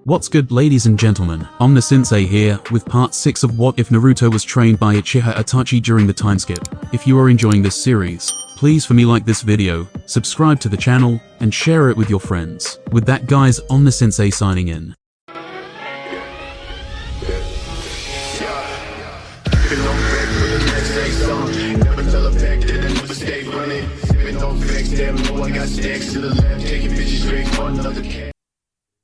What's good, ladies and gentlemen? Omni-sensei here, with part 6 of What If Naruto Was Trained by Uchiha Itachi during the Timeskip. If you are enjoying this series, please for me like this video, subscribe to the channel, and share it with your friends. With that guys, Omni-sensei signing in.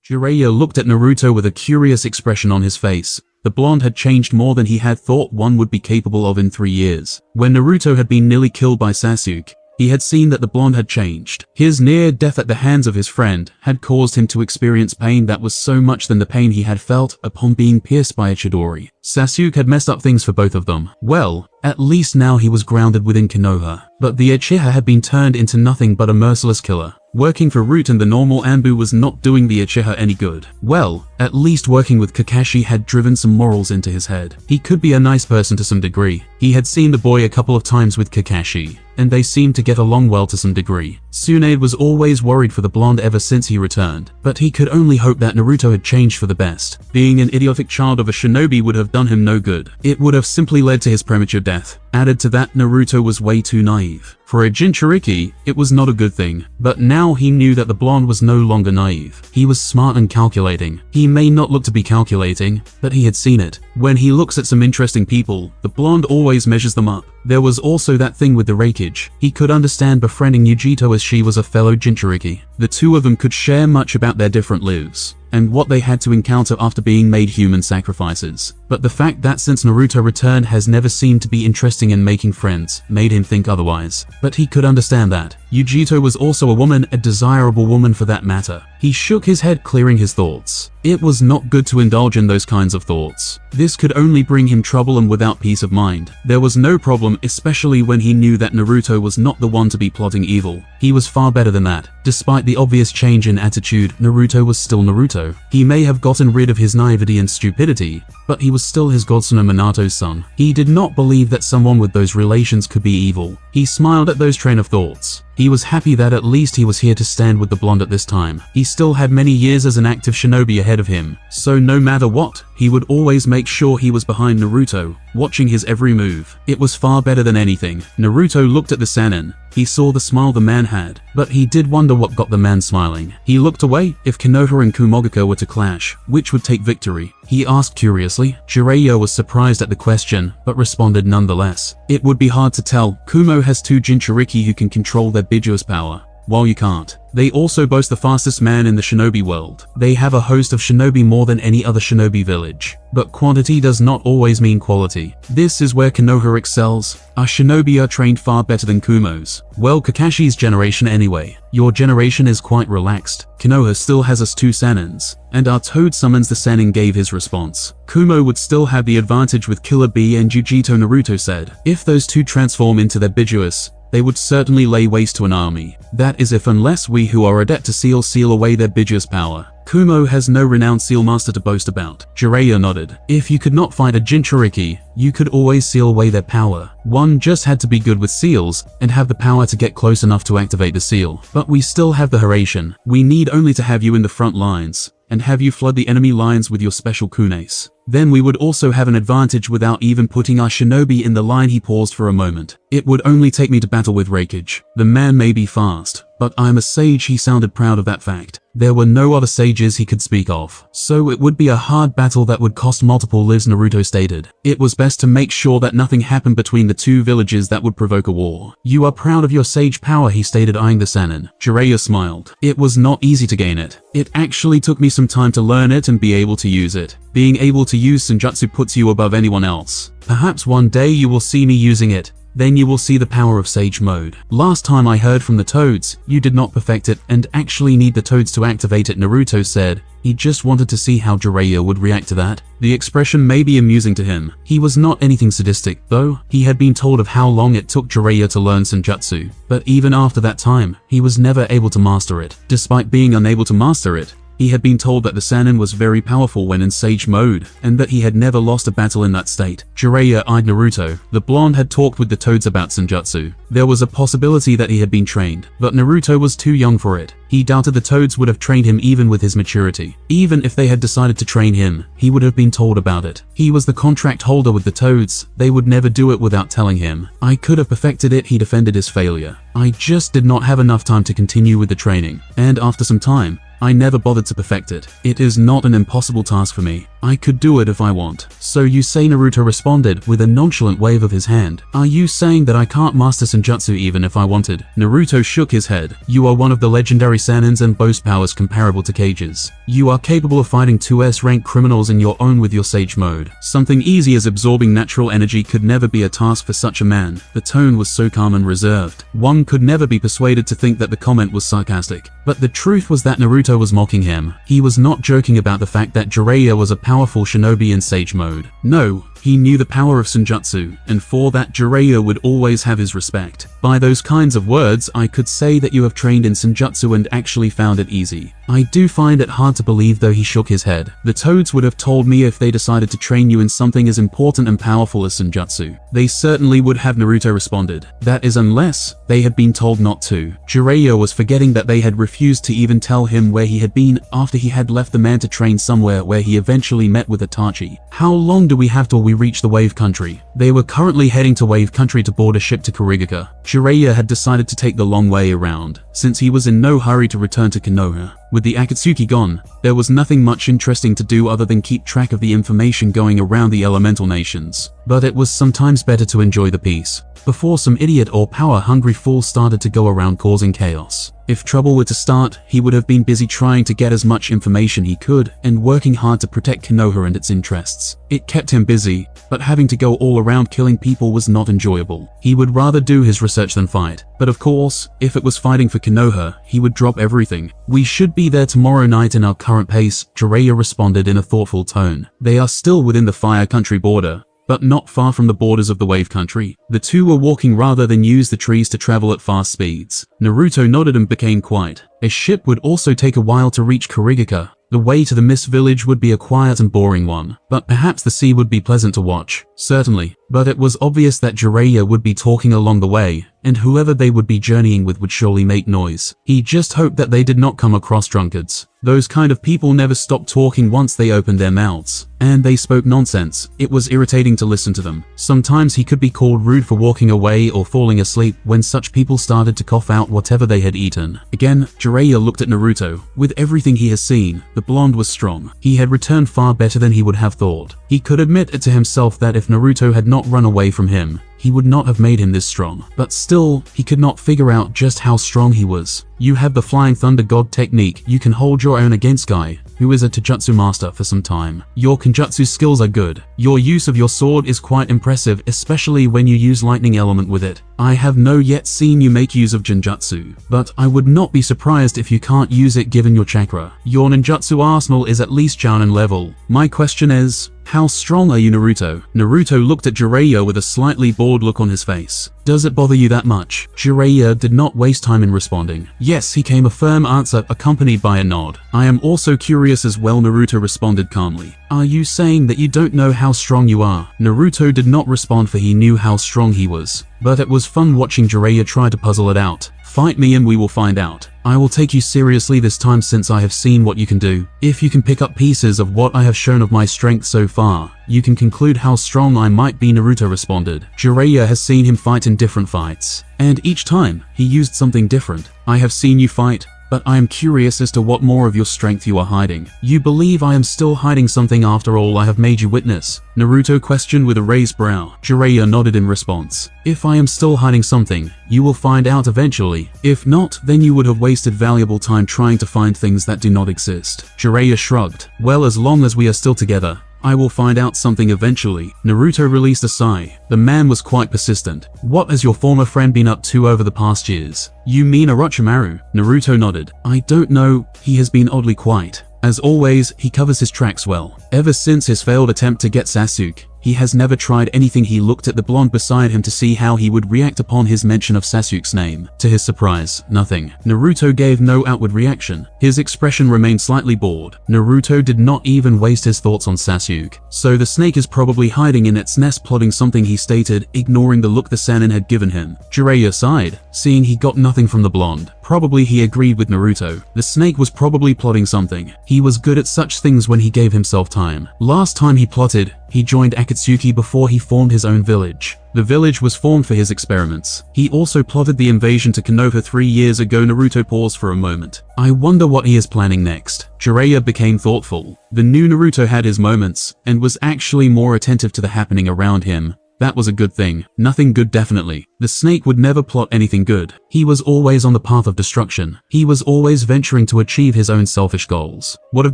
Jiraiya looked at Naruto with a curious expression on his face. The blonde had changed more than he had thought one would be capable of in 3 years. When Naruto had been nearly killed by Sasuke, he had seen that the blonde had changed. His near death at the hands of his friend had caused him to experience pain that was so much than the pain he had felt upon being pierced by a Chidori. Sasuke had messed up things for both of them. Well, at least now he was grounded within Konoha. But the Uchiha had been turned into nothing but a merciless killer. Working for Root and the normal Anbu was not doing the Uchiha any good. Well, at least working with Kakashi had driven some morals into his head. He could be a nice person to some degree. He had seen the boy a couple of times with Kakashi, and they seemed to get along well to some degree. Tsunade was always worried for the blonde ever since he returned, but he could only hope that Naruto had changed for the best. Being an idiotic child of a shinobi would have done him no good. It would have simply led to his premature death. Added to that, Naruto was way too naive. For a Jinchuriki, it was not a good thing, but now he knew that the blonde was no longer naive. He was smart and calculating. He may not look to be calculating, but he had seen it. When he looks at some interesting people, the blonde always measures them up. There was also that thing with the rakeage. He could understand befriending Yujito as she was a fellow Jinchuriki. The two of them could share much about their different lives and what they had to encounter after being made human sacrifices. But the fact that since Naruto returned has never seemed to be interesting in making friends made him think otherwise. But he could understand that. Yujito was also a woman, a desirable woman for that matter. He shook his head, clearing his thoughts. It was not good to indulge in those kinds of thoughts. This could only bring him trouble and without peace of mind. There was no problem, especially when he knew that Naruto was not the one to be plotting evil. He was far better than that. Despite the obvious change in attitude, Naruto was still Naruto. He may have gotten rid of his naivety and stupidity, but he was still his godson and Minato's son. He did not believe that someone with those relations could be evil. He smiled at those train of thoughts. He was happy that at least he was here to stand with the blonde at this time. He still had many years as an active shinobi ahead of him, so no matter what, he would always make sure he was behind Naruto, watching his every move. It was far better than anything. Naruto looked at the Sannin. He saw the smile the man had, but he did wonder what got the man smiling. He looked away. If Konoha and Kumogaku were to clash, which would take victory? He asked curiously. Jiraiya was surprised at the question, but responded nonetheless. It would be hard to tell. Kumo has two Jinchuriki who can control their Biju's power, while you can't. They also boast the fastest man in the shinobi world. They have a host of shinobi more than any other shinobi village. But quantity does not always mean quality. This is where Konoha excels. Our shinobi are trained far better than Kumo's. Well, Kakashi's generation anyway. Your generation is quite relaxed. Konoha still has us two Sannins, and our Toad summons the Sannin gave his response. Kumo would still have the advantage with Killer Bee and Yujito, Naruto said. If those two transform into their Bijuus, they would certainly lay waste to an army. That is if unless we who are adept to seal away their Biju's power. Kumo has no renowned seal master to boast about. Jiraiya nodded. If you could not fight a Jinchuriki, you could always seal away their power. One just had to be good with seals and have the power to get close enough to activate the seal. But we still have the Hiraishin. We need only to have you in the front lines and have you flood the enemy lines with your special kunes. Then we would also have an advantage without even putting our shinobi in the line. He paused for a moment. It would only take me to battle with rakeage. The man may be fast, but I'm a sage. He sounded proud of that fact. There were no other sages he could speak of, so it would be a hard battle that would cost multiple lives, Naruto stated. It was best to make sure that nothing happened between the two villages that would provoke a war. You are proud of your sage power, he stated, eyeing the Sannin. Jiraiya smiled. It was not easy to gain it. It actually took me some time to learn it and be able to use it. Being able to use Senjutsu puts you above anyone else. Perhaps one day you will see me using it. Then you will see the power of Sage Mode. Last time I heard from the Toads, you did not perfect it and actually need the Toads to activate it, Naruto said. He just wanted to see how Jiraiya would react to that. The expression may be amusing to him. He was not anything sadistic, though. He had been told of how long it took Jiraiya to learn Senjutsu, but even after that time, he was never able to master it. Despite being unable to master it, He had been told that the Sannin was very powerful when in Sage mode, and that he had never lost a battle in that state. Jiraiya eyed Naruto. The blonde had talked with the toads about Senjutsu. There was a possibility that he had been trained, but Naruto was too young for it. He doubted the toads would have trained him even with his maturity. Even if they had decided to train him, he would have been told about it. He was the contract holder with the toads. They would never do it without telling him. I could have perfected it, he defended his failure. I just did not have enough time to continue with the training, and after some time, I never bothered to perfect it. It is not an impossible task for me. I could do it if I want. So you say, Naruto responded with a nonchalant wave of his hand. Are you saying that I can't master Senjutsu even if I wanted? Naruto shook his head. You are one of the legendary Saiyans and boast powers comparable to Kage's. You are capable of fighting 2S rank criminals in your own with your Sage mode. Something easy as absorbing natural energy could never be a task for such a man. The tone was so calm and reserved. One could never be persuaded to think that the comment was sarcastic. But the truth was that Naruto was mocking him. He was not joking about the fact that Jiraiya was a powerful shinobi in Sage mode. No, he knew the power of Senjutsu, and for that Jiraiya would always have his respect. By those kinds of words, I could say that you have trained in Senjutsu and actually found it easy. I do find it hard to believe, though. He shook his head. The toads would have told me if they decided to train you in something as important and powerful as Senjutsu. They certainly would have, Naruto responded. That is unless they had been told not to. Jiraiya was forgetting that they had refused to even tell him where he had been after he had left the man to train somewhere where he eventually met with Itachi. How long do we have till we reach the Wave Country? They were currently heading to Wave Country to board a ship to Kurigaka. Jiraiya had decided to take the long way around, since he was in no hurry to return to Konoha. With the Akatsuki gone, there was nothing much interesting to do other than keep track of the information going around the elemental nations. But it was sometimes better to enjoy the peace, before some idiot or power-hungry fool started to go around causing chaos. If trouble were to start, he would have been busy trying to get as much information he could and working hard to protect Konoha and its interests. It kept him busy, but having to go all around killing people was not enjoyable. He would rather do his research than fight. But of course, if it was fighting for Konoha, he would drop everything. We should be there tomorrow night in our current pace, Jiraiya responded in a thoughtful tone. They are still within the Fire Country border, but not far from the borders of the Wave Country. The two were walking rather than use the trees to travel at fast speeds. Naruto nodded and became quiet. A ship would also take a while to reach Kurigaka. The way to the Mist Village would be a quiet and boring one, but perhaps the sea would be pleasant to watch. Certainly, but it was obvious that Jiraiya would be talking along the way, and whoever they would be journeying with would surely make noise. He just hoped that they did not come across drunkards. Those kind of people never stopped talking once they opened their mouths, and they spoke nonsense. It was irritating to listen to them. Sometimes he could be called rude for walking away or falling asleep when such people started to cough out whatever they had eaten. Again, Jiraiya looked at Naruto. With everything he has seen, the blonde was strong. He had returned far better than he would have thought. He could admit it to himself that if Naruto had not run away from him, he would not have made him this strong. But still, he could not figure out just how strong he was. You have the Flying Thunder God technique. You can hold your own against Guy, who is a Taijutsu master for some time. Your Kenjutsu skills are good. Your use of your sword is quite impressive, especially when you use lightning element with it. I have no yet seen you make use of Genjutsu, but I would not be surprised if you can't use it given your chakra. Your ninjutsu arsenal is at least Jounin level. My question is, how strong are you, Naruto? Naruto looked at Jiraiya with a slightly bored look on his face. Does it bother you that much? Jiraiya did not waste time in responding. Yes, he came a firm answer accompanied by a nod. I am also curious as well, Naruto responded calmly. Are you saying that you don't know how strong you are? Naruto did not respond, for he knew how strong he was. But it was fun watching Jiraiya try to puzzle it out. Fight me and we will find out. I will take you seriously this time since I have seen what you can do. If you can pick up pieces of what I have shown of my strength so far, you can conclude how strong I might be, Naruto responded. Jiraiya has seen him fight in different fights, and each time, he used something different. I have seen you fight, but I am curious as to what more of your strength you are hiding. You believe I am still hiding something after all I have made you witness? Naruto questioned with a raised brow. Jiraiya nodded in response. If I am still hiding something, you will find out eventually. If not, then you would have wasted valuable time trying to find things that do not exist. Jiraiya shrugged. Well, as long as we are still together, I will find out something eventually. Naruto released a sigh. The man was quite persistent. What has your former friend been up to over the past years? You mean Orochimaru? Naruto nodded. I don't know, he has been oddly quiet. As always, he covers his tracks well. Ever since his failed attempt to get Sasuke, He has never tried anything. He looked at the blonde beside him to see how he would react upon his mention of Sasuke's name. To his surprise, nothing. Naruto gave no outward reaction. His expression remained slightly bored. Naruto did not even waste his thoughts on Sasuke. So the snake is probably hiding in its nest plotting something, he stated, ignoring the look the Sannin had given him. Jiraiya sighed, seeing he got nothing from the blonde. Probably he agreed with Naruto. The snake was probably plotting something. He was good at such things when he gave himself time. Last time he plotted, he joined Akatsuki before he formed his own village. The village was formed for his experiments. He also plotted the invasion to Konoha 3 years ago. Naruto paused for a moment. I wonder what he is planning next. Jiraiya became thoughtful. The new Naruto had his moments, and was actually more attentive to the happening around him. That was a good thing. Nothing good, definitely. The snake would never plot anything good. He was always on the path of destruction. He was always venturing to achieve his own selfish goals. What of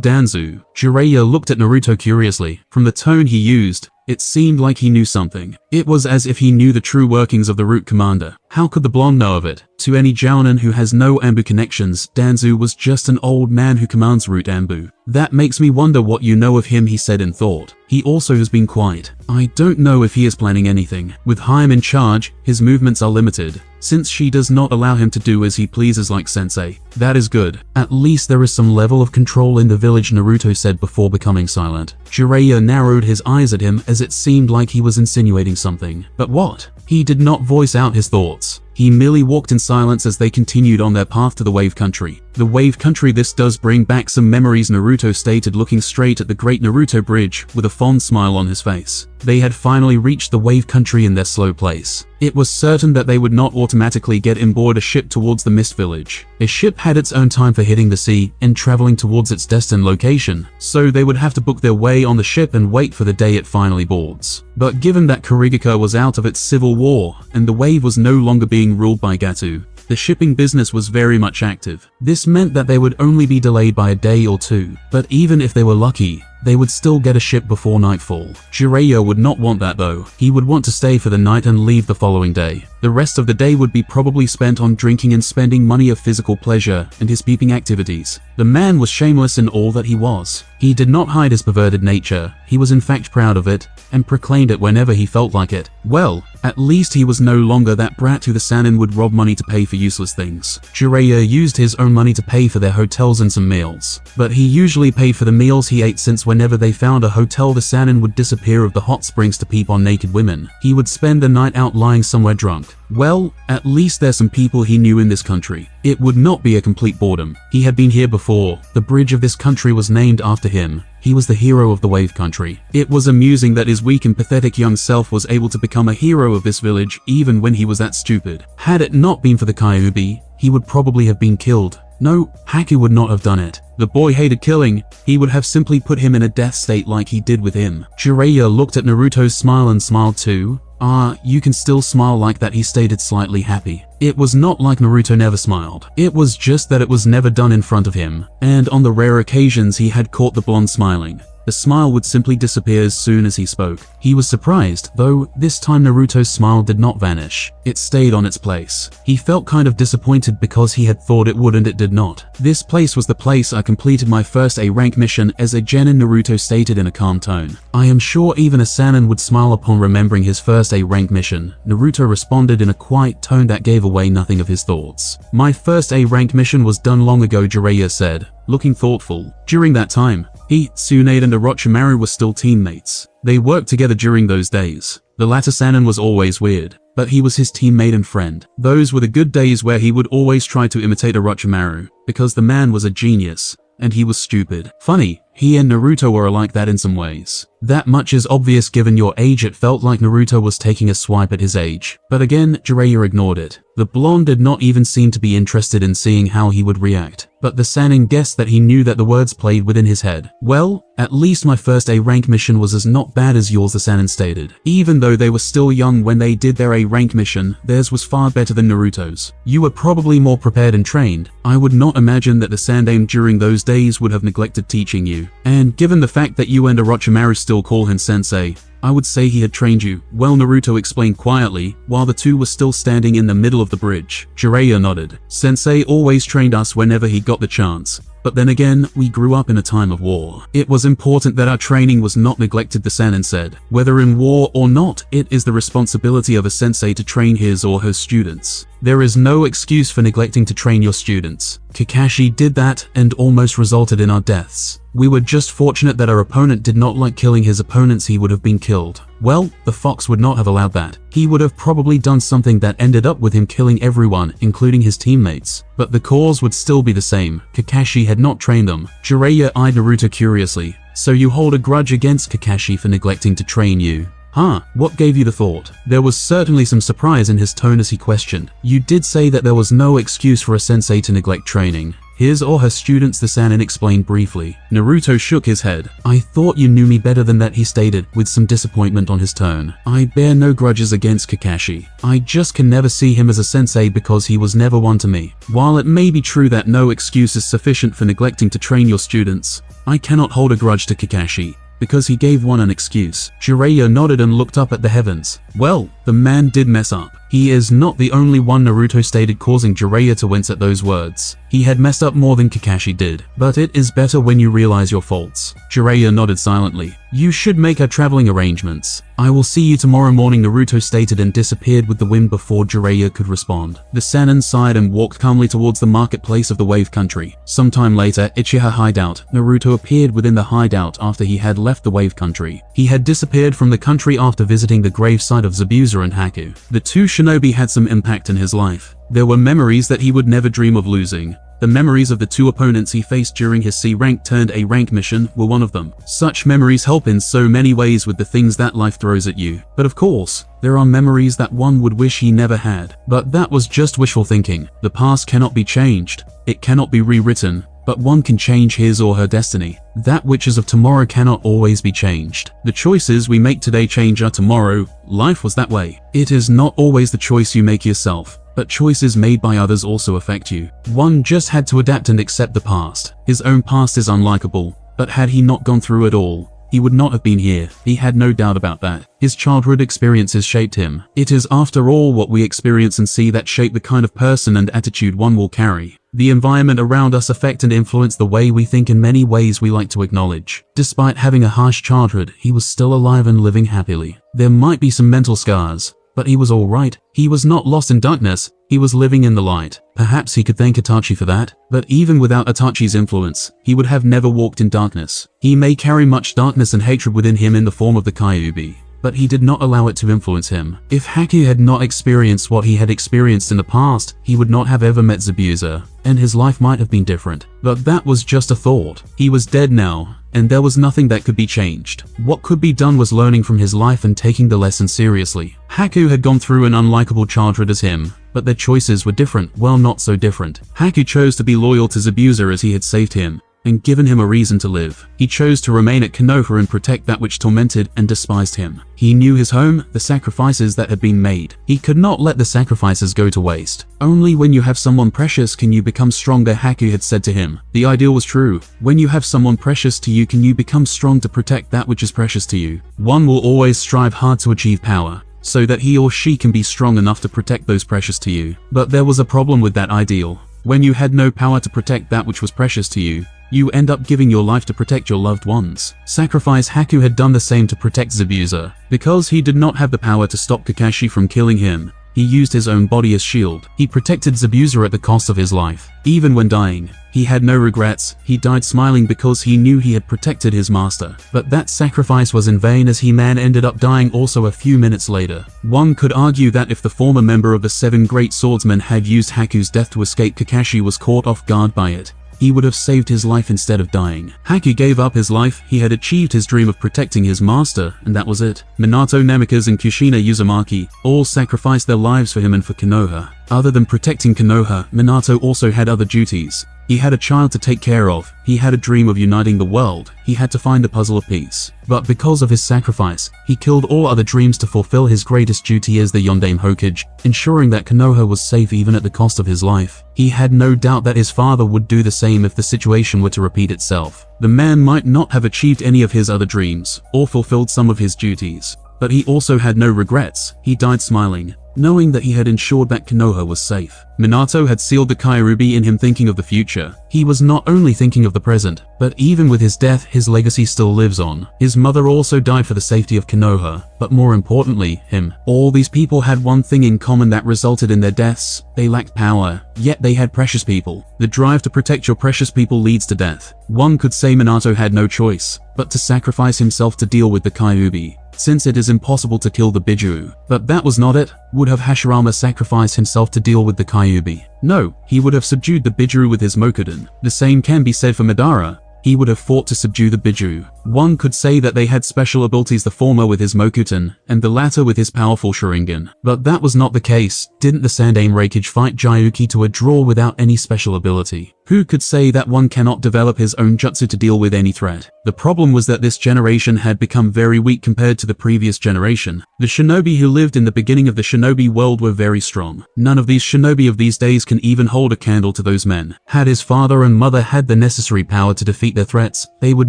Danzu? Jiraiya looked at Naruto curiously. From the tone he used, it seemed like he knew something. It was as if he knew the true workings of the Root Commander. How could the blonde know of it? To any Jounin who has no Anbu connections, Danzu was just an old man who commands Root Anbu. That makes me wonder what you know of him, he said in thought. He also has been quiet. I don't know if he is planning anything. With Haim in charge, his movements are limited, since she does not allow him to do as he pleases like Sensei. That is good. At least there is some level of control in the village, Naruto said before becoming silent. Jiraiya narrowed his eyes at him as it seemed like he was insinuating something. But what? He did not voice out his thoughts. He merely walked in silence as they continued on their path to the Wave Country. The Wave Country, this does bring back some memories, Naruto stated, looking straight at the Great Naruto Bridge with a fond smile on his face. They had finally reached the Wave Country in their slow place. It was certain that they would not automatically get on board a ship towards the Mist Village. A ship had its own time for hitting the sea and traveling towards its destined location, so they would have to book their way on the ship and wait for the day it finally boards. But given that Kurigaka was out of its civil war and the wave was no longer being ruled by Gato, the shipping business was very much active. This meant that they would only be delayed by a day or two, but even if they were lucky, they would still get a ship before nightfall. Jiraiya would not want that though. He would want to stay for the night and leave the following day. The rest of the day would be probably spent on drinking and spending money of physical pleasure and his peeping activities. The man was shameless in all that he was. He did not hide his perverted nature. He was in fact proud of it, and proclaimed it whenever he felt like it. Well, at least he was no longer that brat who the Sannin would rob money to pay for useless things. Jiraiya used his own money to pay for their hotels and some meals. But he usually paid for the meals he ate, since whenever they found a hotel, the Sannin would disappear of the hot springs to peep on naked women. He would spend the night out lying somewhere drunk. Well, at least there's some people he knew in this country. It would not be a complete boredom. He had been here before. The bridge of this country was named after him. He was the hero of the Wave Country. It was amusing that his weak and pathetic young self was able to become a hero of this village even when he was that stupid. Had it not been for the Kyuubi, he would probably have been killed. No, Haku would not have done it. The boy hated killing. He would have simply put him in a death state like he did with him. Jiraiya looked at Naruto's smile and smiled too. Ah, you can still smile like that, he stated, slightly happy. It was not like Naruto never smiled. It was just that it was never done in front of him, and on the rare occasions he had caught the blonde smiling, the smile would simply disappear as soon as he spoke. He was surprised, though, this time Naruto's smile did not vanish. It stayed on its place. He felt kind of disappointed because he had thought it would and it did not. This place was the place I completed my first A-rank mission as a genin, Naruto stated in a calm tone. I am sure even a Sannin would smile upon remembering his first A-rank mission. Naruto responded in a quiet tone that gave away nothing of his thoughts. My first A-rank mission was done long ago, Jiraiya said, looking thoughtful. During that time, he, Tsunade and Orochimaru were still teammates. They worked together during those days. The latter Sannin was always weird, but he was his teammate and friend. Those were the good days where he would always try to imitate Orochimaru, because the man was a genius, and he was stupid. Funny, he and Naruto were alike that in some ways. That much is obvious given your age. It felt like Naruto was taking a swipe at his age. But again, Jiraiya ignored it. The blonde did not even seem to be interested in seeing how he would react. But the Sannin guessed that he knew that the words played within his head. Well, at least my first A-rank mission was as not bad as yours, the Sannin stated. Even though they were still young when they did their A-rank mission, theirs was far better than Naruto's. You were probably more prepared and trained. I would not imagine that the Sandaime during those days would have neglected teaching you. And given the fact that you and Orochimaru still call him sensei, I would say he had trained you. Well, Naruto explained quietly, while the two were still standing in the middle of the bridge. Jiraiya nodded. Sensei always trained us whenever he got the chance. But then again, we grew up in a time of war. It was important that our training was not neglected, the Sannin said. Whether in war or not, it is the responsibility of a sensei to train his or her students. There is no excuse for neglecting to train your students. Kakashi did that and almost resulted in our deaths. We were just fortunate that our opponent did not like killing his opponents. He would have been killed. Well, the fox would not have allowed that. He would have probably done something that ended up with him killing everyone, including his teammates. But the cause would still be the same. Kakashi had not trained them. Jiraiya eyed Naruto curiously. So you hold a grudge against Kakashi for neglecting to train you? Huh, what gave you the thought? There was certainly some surprise in his tone as he questioned. You did say that there was no excuse for a sensei to neglect training. His or her students, the Sannin explained briefly. Naruto shook his head. I thought you knew me better than that, he stated, with some disappointment on his tone. I bear no grudges against Kakashi. I just can never see him as a sensei because he was never one to me. While it may be true that no excuse is sufficient for neglecting to train your students, I cannot hold a grudge to Kakashi, because he gave one an excuse. Jiraiya nodded and looked up at the heavens. Well, the man did mess up. He is not the only one, Naruto stated, causing Jiraiya to wince at those words. He had messed up more than Kakashi did. But it is better when you realize your faults. Jiraiya nodded silently. You should make our traveling arrangements. I will see you tomorrow morning, Naruto stated and disappeared with the wind before Jiraiya could respond. The Sannin sighed and walked calmly towards the marketplace of the Wave Country. Sometime later, Uchiha hideout. Naruto appeared within the hideout after he had left the Wave Country. He had disappeared from the country after visiting the gravesite of Zabuza and Haku. The two shinobi had some impact in his life. There were memories that he would never dream of losing. The memories of the two opponents he faced during his C-rank turned A-rank mission were one of them. Such memories help in so many ways with the things that life throws at you. But of course, there are memories that one would wish he never had. But that was just wishful thinking. The past cannot be changed. It cannot be rewritten. But one can change his or her destiny. That which is of tomorrow cannot always be changed. The choices we make today change our tomorrow. Life was that way. It is not always the choice you make yourself, but choices made by others also affect you. One just had to adapt and accept the past. His own past is unlikable, but had he not gone through it all, he would not have been here. He had no doubt about that. His childhood experiences shaped him. It is after all what we experience and see that shape the kind of person and attitude one will carry. The environment around us affect and influence the way we think in many ways we like to acknowledge. Despite having a harsh childhood, he was still alive and living happily. There might be some mental scars, but he was alright. He was not lost in darkness, he was living in the light. Perhaps he could thank Itachi for that, but even without Itachi's influence, he would have never walked in darkness. He may carry much darkness and hatred within him in the form of the Kyuubi, but he did not allow it to influence him. If Haku had not experienced what he had experienced in the past, he would not have ever met Zabuza, and his life might have been different. But that was just a thought. He was dead now, and there was nothing that could be changed. What could be done was learning from his life and taking the lesson seriously. Haku had gone through an unlikable childhood as him, but their choices were different. Well, not so different. Haku chose to be loyal to Zabuza as he had saved him and given him a reason to live. He chose to remain at Konoha and protect that which tormented and despised him. He knew his home, the sacrifices that had been made. He could not let the sacrifices go to waste. Only when you have someone precious can you become stronger, Haku had said to him. The ideal was true. When you have someone precious to you, can you become strong to protect that which is precious to you. One will always strive hard to achieve power, so that he or she can be strong enough to protect those precious to you. But there was a problem with that ideal. When you had no power to protect that which was precious to you, you end up giving your life to protect your loved ones. Sacrifice. Haku had done the same to protect Zabuza. Because he did not have the power to stop Kakashi from killing him, he used his own body as shield. He protected Zabuza at the cost of his life. Even when dying, he had no regrets. He died smiling because he knew he had protected his master. But that sacrifice was in vain, as He-Man ended up dying also a few minutes later. One could argue that if the former member of the 7 Great Swordsmen had used Haku's death to escape, Kakashi was caught off guard by it, he would have saved his life instead of dying. Haku gave up his life. He had achieved his dream of protecting his master, and that was it. Minato, Namikaze and Kushina Uzumaki all sacrificed their lives for him and for Konoha. Other than protecting Konoha, Minato also had other duties. He had a child to take care of. He had a dream of uniting the world. He had to find the puzzle of peace. But because of his sacrifice, he killed all other dreams to fulfill his greatest duty as the Yondaime Hokage, ensuring that Konoha was safe even at the cost of his life. He had no doubt that his father would do the same if the situation were to repeat itself. The man might not have achieved any of his other dreams, or fulfilled some of his duties, but he also had no regrets. He died smiling. knowing that he had ensured that Konoha was safe. Minato had sealed the Kyuubi in him, thinking of the future. He was not only thinking of the present, but even with his death, his legacy still lives on. His mother also died for the safety of Konoha, but more importantly, him. All these people had one thing in common that resulted in their deaths: they lacked power, yet they had precious people. The drive to protect your precious people leads to death. One could say Minato had no choice but to sacrifice himself to deal with the Kyuubi, since it is impossible to kill the Biju. But that was not it. Would have Hashirama sacrificed himself to deal with the Kyuubi? No, he would have subdued the Biju with his Mokudan. The same can be said for Madara. He would have fought to subdue the Biju. One could say that they had special abilities, the former with his Mokutan, and the latter with his powerful Sharingan. But that was not the case. Didn't the Sandaime Reikage fight Gyuki to a draw without any special ability? Who could say that one cannot develop his own jutsu to deal with any threat? The problem was that this generation had become very weak compared to the previous generation. The shinobi who lived in the beginning of the shinobi world were very strong. None of these shinobi of these days can even hold a candle to those men. Had his father and mother had the necessary power to defeat their threats, they would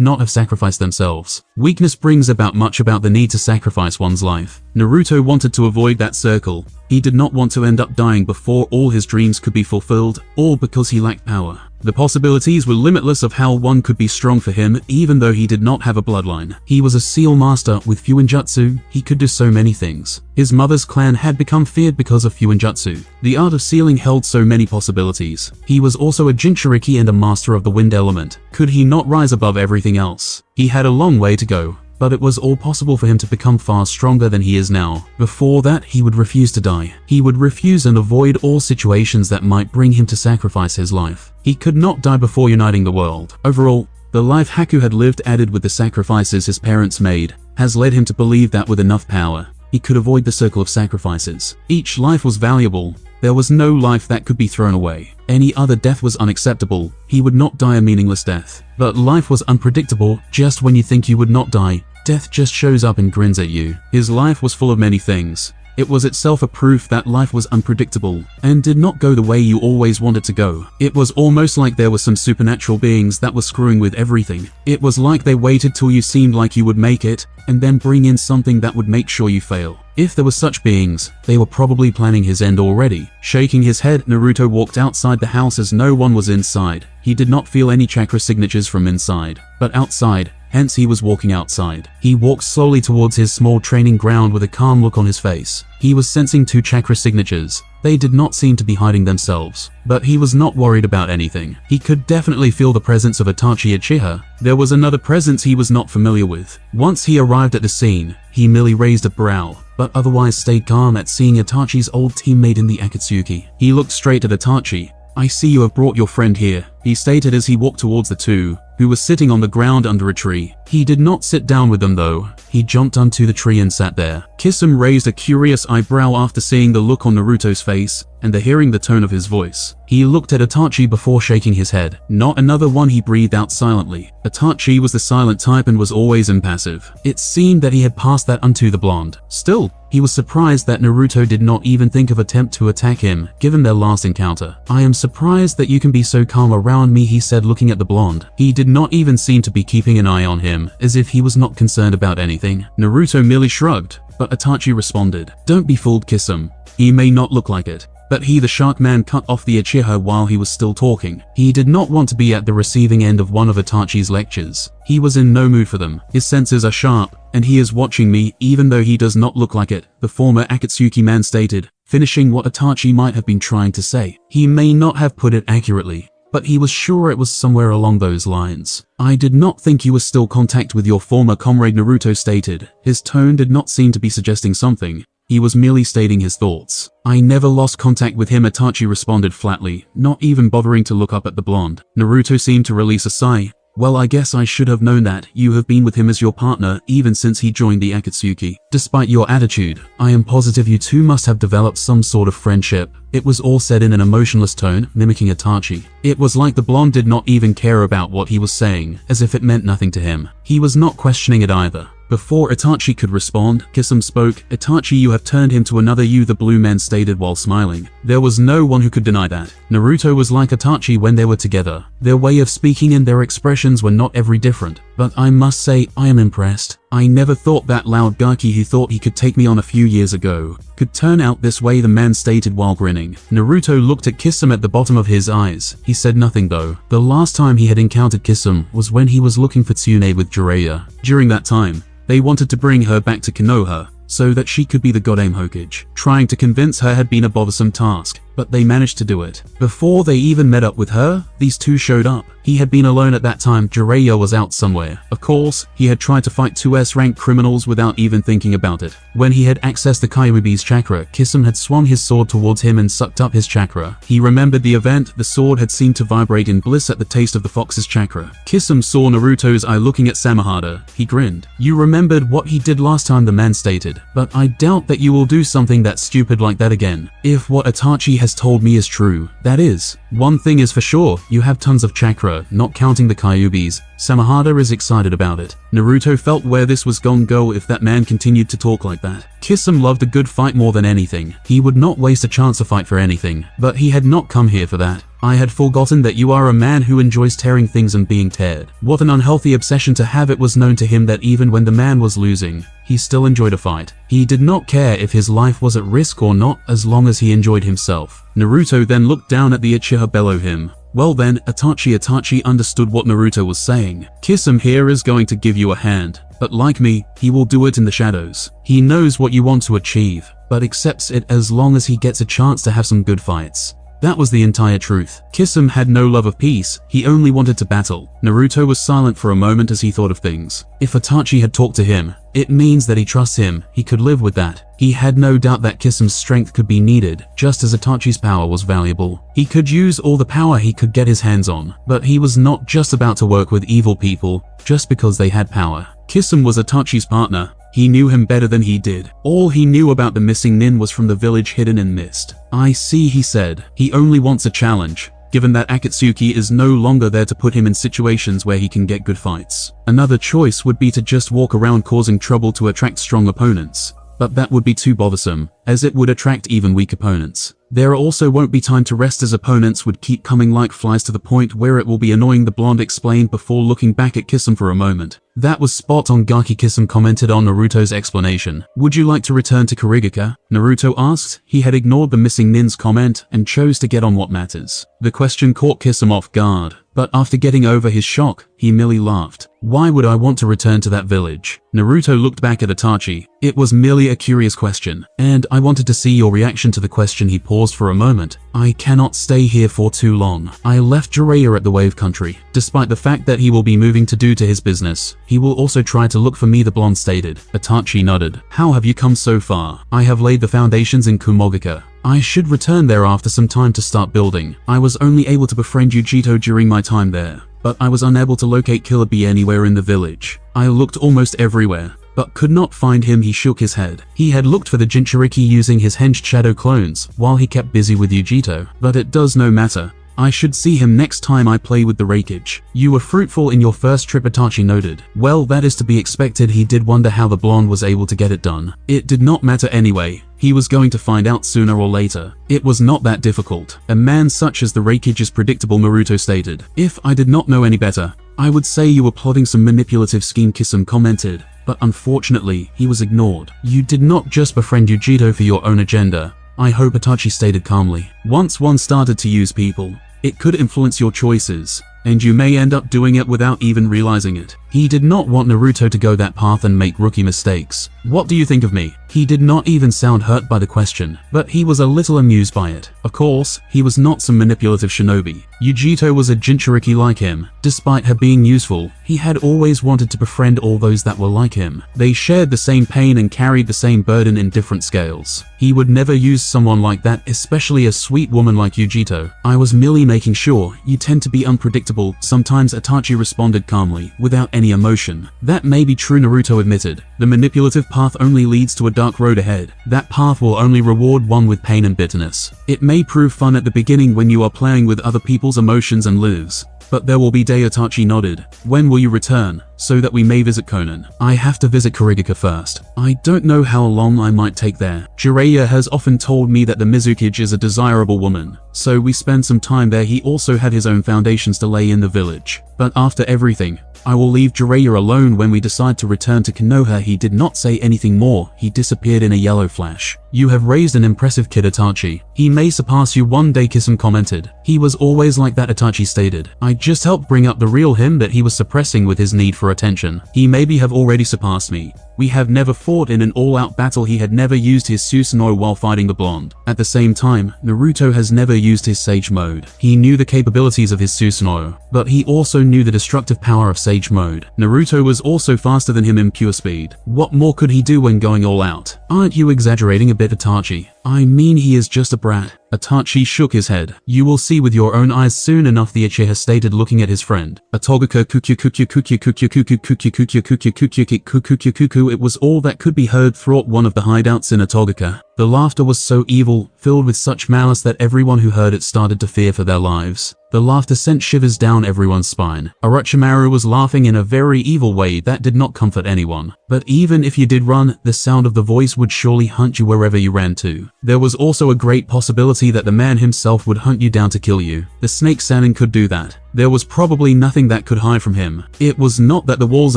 not have sacrificed themselves. Weakness brings about much about the need to sacrifice one's life. Naruto wanted to avoid that circle. He did not want to end up dying before all his dreams could be fulfilled, all because he lacked power. The possibilities were limitless of how one could be strong for him, even though he did not have a bloodline. He was a seal master with Fuinjutsu. He could do so many things. His mother's clan had become feared because of Fuinjutsu. The art of sealing held so many possibilities. He was also a Jinchuriki and a master of the wind element. Could he not rise above everything else? He had a long way to go, but it was all possible for him to become far stronger than he is now. Before that, he would refuse to die. He would refuse and avoid all situations that might bring him to sacrifice his life. He could not die before uniting the world. Overall, the life Haku had lived, added with the sacrifices his parents made, has led him to believe that with enough power, he could avoid the circle of sacrifices. Each life was valuable. There was no life that could be thrown away. Any other death was unacceptable. He would not die a meaningless death. But life was unpredictable. Just when you think you would not die, death just shows up and grins at you. His life was full of many things. It was itself a proof that life was unpredictable and did not go the way you always wanted to go. It was almost like there were some supernatural beings that were screwing with everything. It was like they waited till you seemed like you would make it and then bring in something that would make sure you fail. If there were such beings, they were probably planning his end already. Shaking his head, Naruto walked outside the house as no one was inside. He did not feel any chakra signatures from inside, but outside. Hence he was walking outside. He walked slowly towards his small training ground with a calm look on his face. He was sensing 2 chakra signatures. They did not seem to be hiding themselves, but he was not worried about anything. He could definitely feel the presence of Itachi Uchiha. There was another presence he was not familiar with. Once he arrived at the scene, he merely raised a brow, but otherwise stayed calm at seeing Itachi's old teammate in the Akatsuki. He looked straight at Itachi. "I see you have brought your friend here," he stated as he walked towards the two, who was sitting on the ground under a tree. He did not sit down with them though. He jumped onto the tree and sat there. Kisame raised a curious eyebrow after seeing the look on Naruto's face and hearing the tone of his voice. He looked at Itachi before shaking his head. "Not another one," he breathed out silently. Itachi was the silent type and was always impassive. It seemed that he had passed that onto the blonde. Still, he was surprised that Naruto did not even think of attempt to attack him, given their last encounter. "I am surprised that you can be so calm around me," he said, looking at the blonde. He did not even seem to be keeping an eye on him, as if he was not concerned about anything. Naruto merely shrugged, but Itachi responded, "Don't be fooled, Kisame. He may not look like it." But he, the shark man, cut off the Uchiha while he was still talking. He did not want to be at the receiving end of one of Itachi's lectures. He was in no mood for them. "His senses are sharp, and he is watching me, even though he does not look like it," the former Akatsuki man stated, finishing what Itachi might have been trying to say. He may not have put it accurately, but he was sure it was somewhere along those lines. "I did not think you were still contact with your former comrade," Naruto stated. His tone did not seem to be suggesting something. He was merely stating his thoughts. "I never lost contact with him," Itachi responded flatly, not even bothering to look up at the blonde. Naruto seemed to release a sigh. "Well, I guess I should have known that. You have been with him as your partner even since he joined the Akatsuki. Despite your attitude, I am positive you two must have developed some sort of friendship." It was all said in an emotionless tone, mimicking Itachi. It was like the blonde did not even care about what he was saying, as if it meant nothing to him. He was not questioning it either. Before Itachi could respond, Kisame spoke. "Itachi, you have turned him to another you," the blue man stated while smiling. There was no one who could deny that. Naruto was like Itachi when they were together. Their way of speaking and their expressions were not every different. but I must say I am impressed. I never thought that loud Gaki who thought he could take me on a few years ago could turn out this way, the man stated while grinning. Naruto looked at Kisame at the bottom of his eyes. He said nothing though. The last time he had encountered Kisame was when he was looking for Tsunade with Jiraiya. During that time, they wanted to bring her back to Konoha so that she could be the Godame Hokage. Trying to convince her had been a bothersome task, but they managed to do it. Before they even met up with her, these two showed up. He had been alone at that time. Jiraiya was out somewhere. Of course, he had tried to fight two S-rank criminals without even thinking about it. When he had accessed the Kyuubi's chakra, Kisame had swung his sword towards him and sucked up his chakra. He remembered the event. The sword had seemed to vibrate in bliss at the taste of the fox's chakra. Kisame saw Naruto's eye looking at Samehada. He grinned. You remembered what he did last time, the man stated, but I doubt that you will do something that stupid like that again. If what Itachi has told me is true, that is, one thing is for sure, you have tons of chakra, not counting the Kyuubis. Samehada is excited about it. Naruto felt where this was gonna go if that man continued to talk like that. Kisame loved a good fight more than anything. He would not waste a chance to fight for anything, but he had not come here for that. I had forgotten that you are a man who enjoys tearing things and being teared. What an unhealthy obsession to have. It was known to him that even when the man was losing, he still enjoyed a fight. He did not care if his life was at risk or not, as long as he enjoyed himself. Naruto then looked down at the Uchiha below him. Well then, Itachi understood what Naruto was saying. Kisame here is going to give you a hand, but like me, he will do it in the shadows. He knows what you want to achieve, but accepts it as long as he gets a chance to have some good fights. That was the entire truth. Kisame had no love of peace, he only wanted to battle. Naruto was silent for a moment as he thought of things. If Itachi had talked to him, it means that he trusts him. He could live with that. He had no doubt that Kisame's strength could be needed, just as Itachi's power was valuable. He could use all the power he could get his hands on, but he was not just about to work with evil people just because they had power. Kisame was Itachi's partner. He knew him better than he did. All he knew about the missing nin was from the village hidden in mist. I see, he said. He only wants a challenge, given that Akatsuki is no longer there to put him in situations where he can get good fights. Another choice would be to just walk around causing trouble to attract strong opponents, but that would be too bothersome, as it would attract even weak opponents. There also won't be time to rest as opponents would keep coming like flies to the point where it will be annoying, the blonde explained before looking back at Kisame for a moment. That was spot on, Gaki. Kisame commented on Naruto's explanation. Would you like to return to Kurigaka? Naruto asked. He had ignored the missing nin's comment and chose to get on what matters. The question caught Kisame off guard, but after getting over his shock, he merely laughed. Why would I want to return to that village? Naruto looked back at Itachi. It was merely a curious question, and I wanted to see your reaction to the question. He paused for a moment. I cannot stay here for too long. I left Jiraiya at the Wave Country. Despite the fact that he will be moving to due to his business, he will also try to look for me, the blonde stated. Itachi nodded. How have you come so far? I have laid the foundations in Kumogaka. I should return there after some time to start building. I was only able to befriend Ujito during my time there, but I was unable to locate Killer Bee anywhere in the village. I looked almost everywhere, but could not find him. He shook his head. He had looked for the Jinchuriki using his henged shadow clones while he kept busy with Ujito, but it does no matter. I should see him next time I play with the Raikage. You were fruitful in your first trip, Itachi noted. Well, that is to be expected. He did wonder how the blonde was able to get it done. It did not matter anyway. He was going to find out sooner or later. It was not that difficult. A man such as the Raikage is predictable, Naruto stated. If I did not know any better, I would say you were plotting some manipulative scheme, Kisame commented. But unfortunately, he was ignored. You did not just befriend Ujito for your own agenda. I hope, Itachi stated calmly. Once one started to use people, it could influence your choices, and you may end up doing it without even realizing it. He did not want Naruto to go that path and make rookie mistakes. What do you think of me? He did not even sound hurt by the question, but he was a little amused by it. Of course, he was not some manipulative shinobi. Ujito was a Jinchuriki like him. Despite her being useful, he had always wanted to befriend all those that were like him. They shared the same pain and carried the same burden in different scales. He would never use someone like that, especially a sweet woman like Ujito. I was merely making sure. You tend to be unpredictable sometimes, Itachi responded calmly, without any emotion. That may be true, Naruto admitted. The manipulative path only leads to a dark road ahead. That path will only reward one with pain and bitterness. It may prove fun at the beginning when you are playing with other people's emotions and lives, but there will be day. Itachi nodded. When will you return? so that we may visit Konan. I have to visit Kurigaka first. I don't know how long I might take there. Jiraiya has often told me that the Mizukage is a desirable woman, so we spend some time there. He also had his own foundations to lay in the village. But after everything, I will leave Jiraiya alone when we decide to return to Konoha. He did not say anything more. He disappeared in a yellow flash. You have raised an impressive kid, Itachi. He may surpass you one day, Kisame commented. He was always like that, Itachi stated. I just helped bring up the real him that he was suppressing with his need for attention. He maybe have already surpassed me. We have never fought in an all-out battle. He had never used his Susanoo while fighting the blonde. At the same time, Naruto has never used his Sage Mode. He knew the capabilities of his Susanoo, but he also knew the destructive power of Sage Mode. Naruto was also faster than him in pure speed. What more could he do when going all out? Aren't you exaggerating a bit, Itachi? I mean, he is just a brat. Itachi shook his head. You will see with your own eyes soon enough, the Uchiha stated, looking at his friend. Atogaka kukyu kukyu kukyu kukyu kukyu kukyu kukyu kukyu kukyu kukyu kukyu. It was all that could be heard throughout one of the hideouts in Atogaka. The laughter was so evil, filled with such malice that everyone who heard it started to fear for their lives. The laughter sent shivers down everyone's spine. Orochimaru was laughing in a very evil way that did not comfort anyone. But even if you did run, the sound of the voice would surely hunt you wherever you ran to. There was also a great possibility that the man himself would hunt you down to kill you. The Snake Sanin could do that. There was probably nothing that could hide from him. It was not that the walls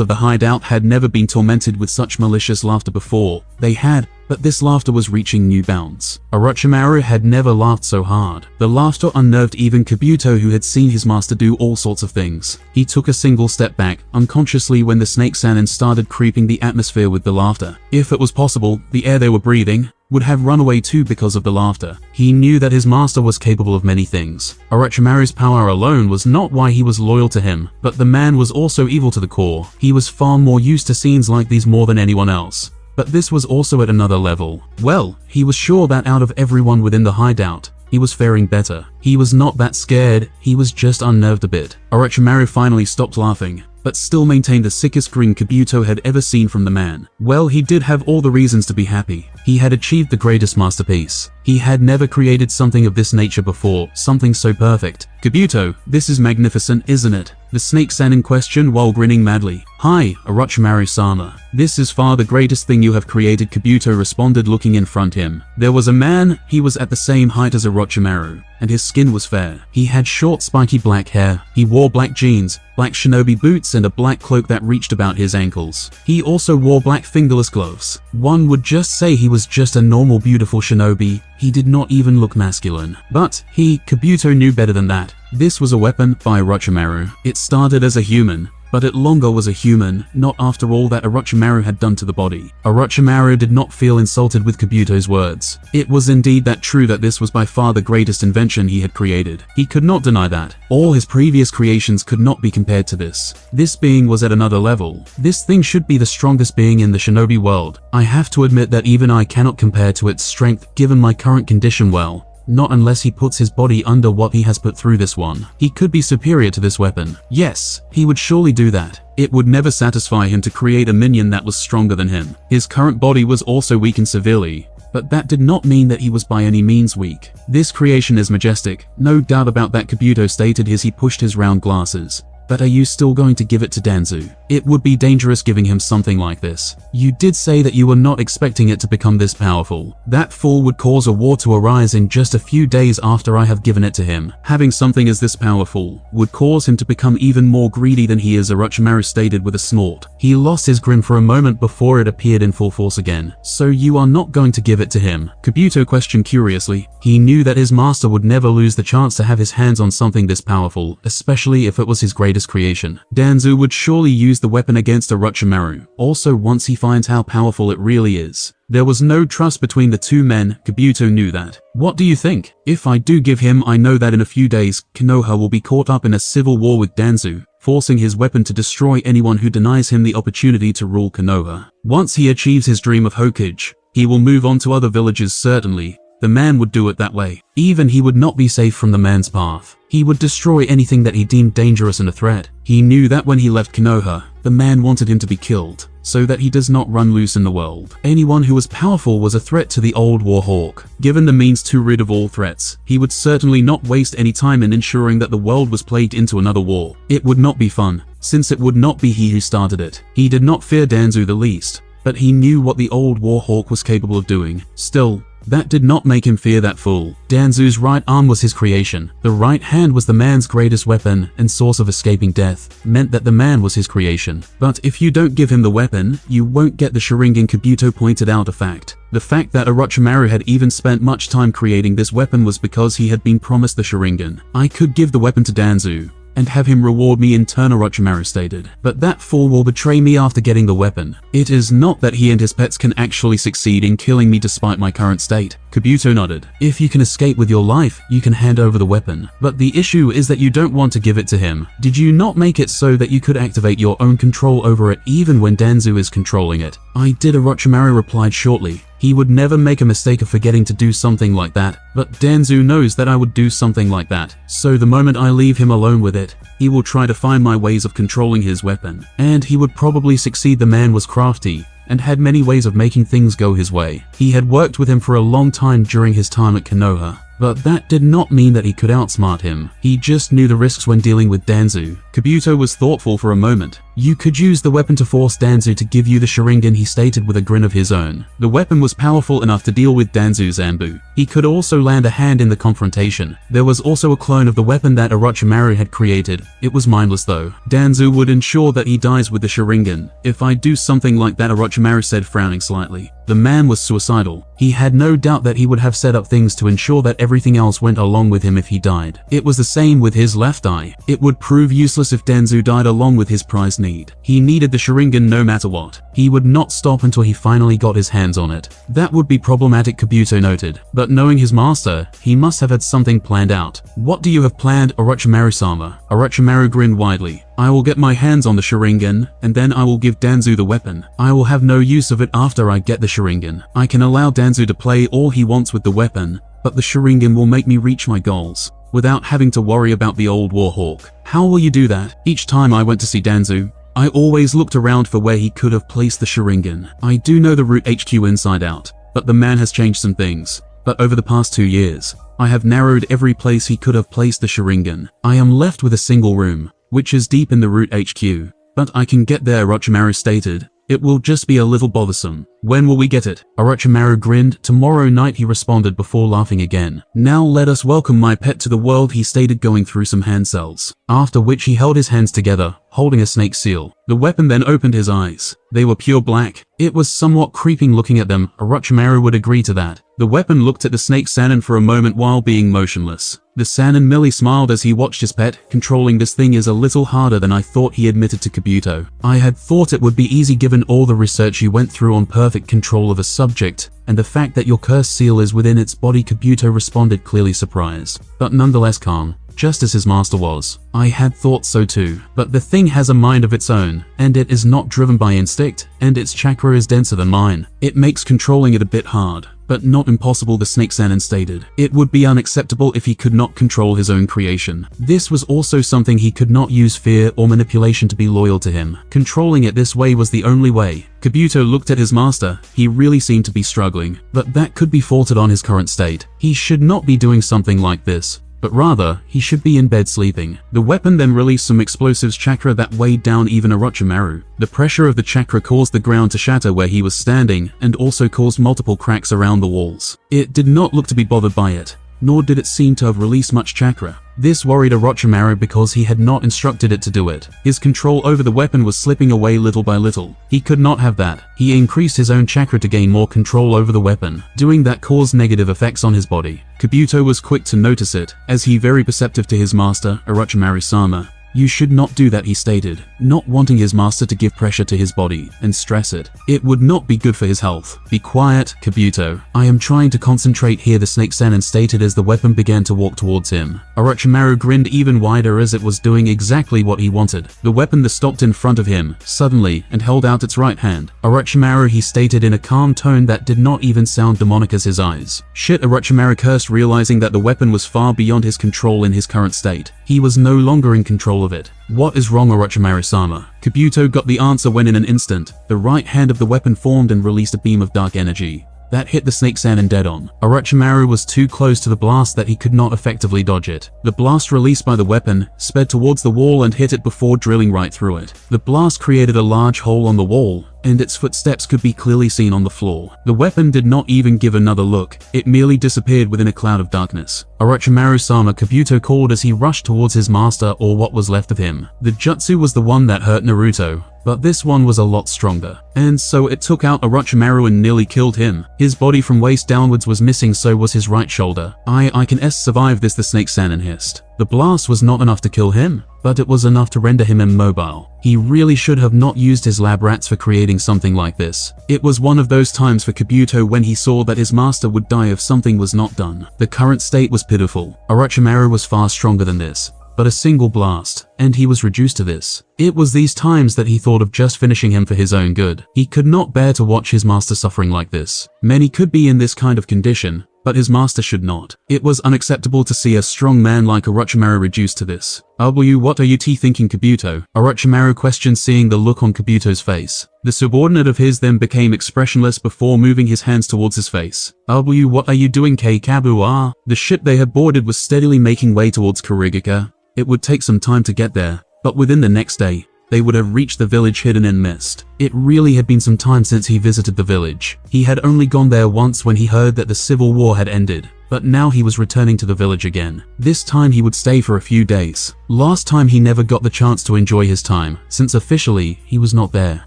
of the hideout had never been tormented with such malicious laughter before. They had, but this laughter was reaching new bounds. Orochimaru had never laughed so hard. The laughter unnerved even Kabuto, who had seen his master do all sorts of things. He took a single step back, unconsciously, when the Snake Sanin started creeping the atmosphere with the laughter. If it was possible, the air they were breathing would have run away too because of the laughter. He knew that his master was capable of many things. Orochimaru's power alone was not why he was loyal to him, but the man was also evil to the core. He was far more used to scenes like these more than anyone else. But this was also at another level. Well, he was sure that out of everyone within the hideout, he was faring better. He was not that scared, he was just unnerved a bit. Orochimaru finally stopped laughing, but still maintained the sickest grin Kabuto had ever seen from the man. Well, he did have all the reasons to be happy. He had achieved the greatest masterpiece. He had never created something of this nature before, something so perfect. Kabuto, this is magnificent, isn't it? The Snake Sanin questioned while grinning madly. Hi, Orochimaru-sama. This is far the greatest thing you have created, Kabuto responded, looking in front him. There was a man. He was at the same height as Orochimaru, and his skin was fair. He had short spiky black hair. He wore black jeans, black shinobi boots, and a black cloak that reached about his ankles. He also wore black fingerless gloves. One would just say he was just a normal beautiful shinobi. He did not even look masculine. But Kabuto knew better than that. This was a weapon by Orochimaru. It started as a human, but it longer was a human, not after all that Orochimaru had done to the body. Orochimaru did not feel insulted with Kabuto's words. It was indeed that true that this was by far the greatest invention he had created. He could not deny that. All his previous creations could not be compared to this. This being was at another level. This thing should be the strongest being in the shinobi world. I have to admit that even I cannot compare to its strength given my current condition. Well, not unless he puts his body under what he has put through this one. He could be superior to this weapon. Yes, he would surely do that. It would never satisfy him to create a minion that was stronger than him. His current body was also weakened severely, but that did not mean that he was by any means weak. This creation is majestic, no doubt about that, Kabuto stated as he pushed his round glasses. But are you still going to give it to Danzu? It would be dangerous giving him something like this. You did say that you were not expecting it to become this powerful. That fool would cause a war to arise in just a few days after I have given it to him. Having something as this powerful would cause him to become even more greedy than he is, Orochimaru stated with a snort. He lost his grin for a moment before it appeared in full force again. So you are not going to give it to him? Kabuto questioned curiously. He knew that his master would never lose the chance to have his hands on something this powerful, especially if it was his greatest creation. Danzu would surely use the weapon against Orochimaru, also once he finds how powerful it really is. There was no trust between the two men. Kabuto knew that. What do you think? If I do give him, I know that in a few days, Konoha will be caught up in a civil war with Danzu, forcing his weapon to destroy anyone who denies him the opportunity to rule Konoha. Once he achieves his dream of Hokage, he will move on to other villages. Certainly, the man would do it that way. Even he would not be safe from the man's path. He would destroy anything that he deemed dangerous and a threat. He knew that when he left Konoha, the man wanted him to be killed, so that he does not run loose in the world. Anyone who was powerful was a threat to the old Warhawk. Given the means to rid of all threats, he would certainly not waste any time in ensuring that the world was plagued into another war. It would not be fun. since it would not be he who started it. He did not fear Danzu the least, but he knew what the old Warhawk was capable of doing. Still, that did not make him fear that fool. Danzu's right arm was his creation. The right hand was the man's greatest weapon and source of escaping death, meant that the man was his creation. But if you don't give him the weapon, you won't get the Sharingan. Kabuto pointed out a fact. The fact that Orochimaru had even spent much time creating this weapon was because he had been promised the Sharingan. I could give the weapon to Danzu and have him reward me in turn, Orochimaru stated. But that fool will betray me after getting the weapon. It is not that he and his pets can actually succeed in killing me despite my current state. Kabuto nodded. If you can escape with your life, you can hand over the weapon. But the issue is that you don't want to give it to him. Did you not make it so that you could activate your own control over it even when Danzu is controlling it? I did, Orochimaru replied shortly. He would never make a mistake of forgetting to do something like that, but Danzu knows that I would do something like that. So the moment I leave him alone with it, he will try to find my ways of controlling his weapon. And he would probably succeed. The man was crafty and had many ways of making things go his way. He had worked with him for a long time during his time at Konoha. But that did not mean that he could outsmart him. He just knew the risks when dealing with Danzu. Kabuto was thoughtful for a moment. You could use the weapon to force Danzu to give you the Sharingan, he stated with a grin of his own. The weapon was powerful enough to deal with Danzu's Zanbu. He could also land a hand in the confrontation. There was also a clone of the weapon that Orochimaru had created. It was mindless though. Danzu would ensure that he dies with the Sharingan. If I do something like that, Orochimaru said, frowning slightly. The man was suicidal. He had no doubt that he would have set up things to ensure that everything else went along with him if he died. It was the same with his left eye. It would prove useless if Danzu died along with his prized need. He needed the Sharingan no matter what. He would not stop until he finally got his hands on it. That would be problematic, Kabuto noted. But knowing his master, he must have had something planned out. What do you have planned, Orochimaru-sama? Orochimaru grinned widely. I will get my hands on the Sharingan, and then I will give Danzu the weapon. I will have no use of it after I get the Sharingan. I can allow Danzu to play all he wants with the weapon, but the Sharingan will make me reach my goals without having to worry about the old Warhawk. How will you do that? Each time I went to see Danzu, I always looked around for where he could have placed the Sharingan. I do know the Root HQ inside out, but the man has changed some things. But over the past 2 years, I have narrowed every place he could have placed the Sharingan. I am left with a single room, which is deep in the Root HQ. But I can get there, Orochimaru stated. It will just be a little bothersome. When will we get it? Orochimaru grinned. Tomorrow night, he responded before laughing again. Now let us welcome my pet to the world, he stated, going through some hand cells. After which he held his hands together, holding a snake seal. The weapon then opened his eyes. They were pure black. It was somewhat creeping looking at them. Orochimaru would agree to that. The weapon looked at the snake Sannin for a moment while being motionless. The Sannin merely smiled as he watched his pet. Controlling this thing is a little harder than I thought, he admitted to Kabuto. I had thought it would be easy given all the research you went through on perfect control of a subject, and the fact that your cursed seal is within its body, Kabuto responded, clearly surprised, but nonetheless calm. Just as his master was. I had thought so too. But the thing has a mind of its own, and it is not driven by instinct, and its chakra is denser than mine. It makes controlling it a bit hard, but not impossible, the Snake Sannin stated. It would be unacceptable if he could not control his own creation. This was also something he could not use fear or manipulation to be loyal to him. Controlling it this way was the only way. Kabuto looked at his master. He really seemed to be struggling, but that could be faulted on his current state. He should not be doing something like this, but rather, he should be in bed sleeping. The weapon then released some explosives chakra that weighed down even Orochimaru. The pressure of the chakra caused the ground to shatter where he was standing, and also caused multiple cracks around the walls. It did not look to be bothered by it, nor did it seem to have released much chakra. This worried Orochimaru because he had not instructed it to do it. His control over the weapon was slipping away little by little. He could not have that. He increased his own chakra to gain more control over the weapon. Doing that caused negative effects on his body. Kabuto was quick to notice it, as he very perceptive to his master, Orochimaru-sama. You should not do that, he stated, not wanting his master to give pressure to his body and stress it. It would not be good for his health. Be quiet, Kabuto. I am trying to concentrate here, the Snake Sannin stated as the weapon began to walk towards him. Orochimaru grinned even wider as it was doing exactly what he wanted. The weapon that stopped in front of him, suddenly, and held out its right hand. Orochimaru, he stated in a calm tone that did not even sound demonic as his eyes. Shit, Orochimaru cursed, realizing that the weapon was far beyond his control in his current state. He was no longer in control of it. What is wrong, Orochimaru-sama? Kabuto got the answer when in an instant, the right hand of the weapon formed and released a beam of dark energy. that hit the snake Sannin dead on. Orochimaru was too close to the blast that he could not effectively dodge it. The blast released by the weapon sped towards the wall and hit it before drilling right through it. The blast created a large hole on the wall, and its footsteps could be clearly seen on the floor. The weapon did not even give another look, it merely disappeared within a cloud of darkness. Orochimaru-sama, Kabuto called as he rushed towards his master, or what was left of him. The jutsu was the one that hurt Naruto, but this one was a lot stronger. And so it took out Orochimaru and nearly killed him. His body from waist downwards was missing, so was his right shoulder. I can survive this, the snake Sannin hissed. The blast was not enough to kill him, but it was enough to render him immobile. He really should have not used his lab rats for creating something like this. It was one of those times for Kabuto when he saw that his master would die if something was not done. The current state was pitiful. Orochimaru was far stronger than this, but a single blast, and he was reduced to this. It was these times that he thought of just finishing him for his own good. He could not bear to watch his master suffering like this. Many could be in this kind of condition, but his master should not. It was unacceptable to see a strong man like Orochimaru reduced to this. What are you thinking, Kabuto? Orochimaru questioned, seeing the look on Kabuto's face. The subordinate of his then became expressionless before moving his hands towards his face. What are you doing, Kabu? The ship they had boarded was steadily making way towards Kurigaka. It would take some time to get there, but within the next day, they would have reached the village hidden in mist. It really had been some time since he visited the village. He had only gone there once when he heard that the civil war had ended, but now he was returning to the village again. This time he would stay for a few days. Last time he never got the chance to enjoy his time, since officially he was not there.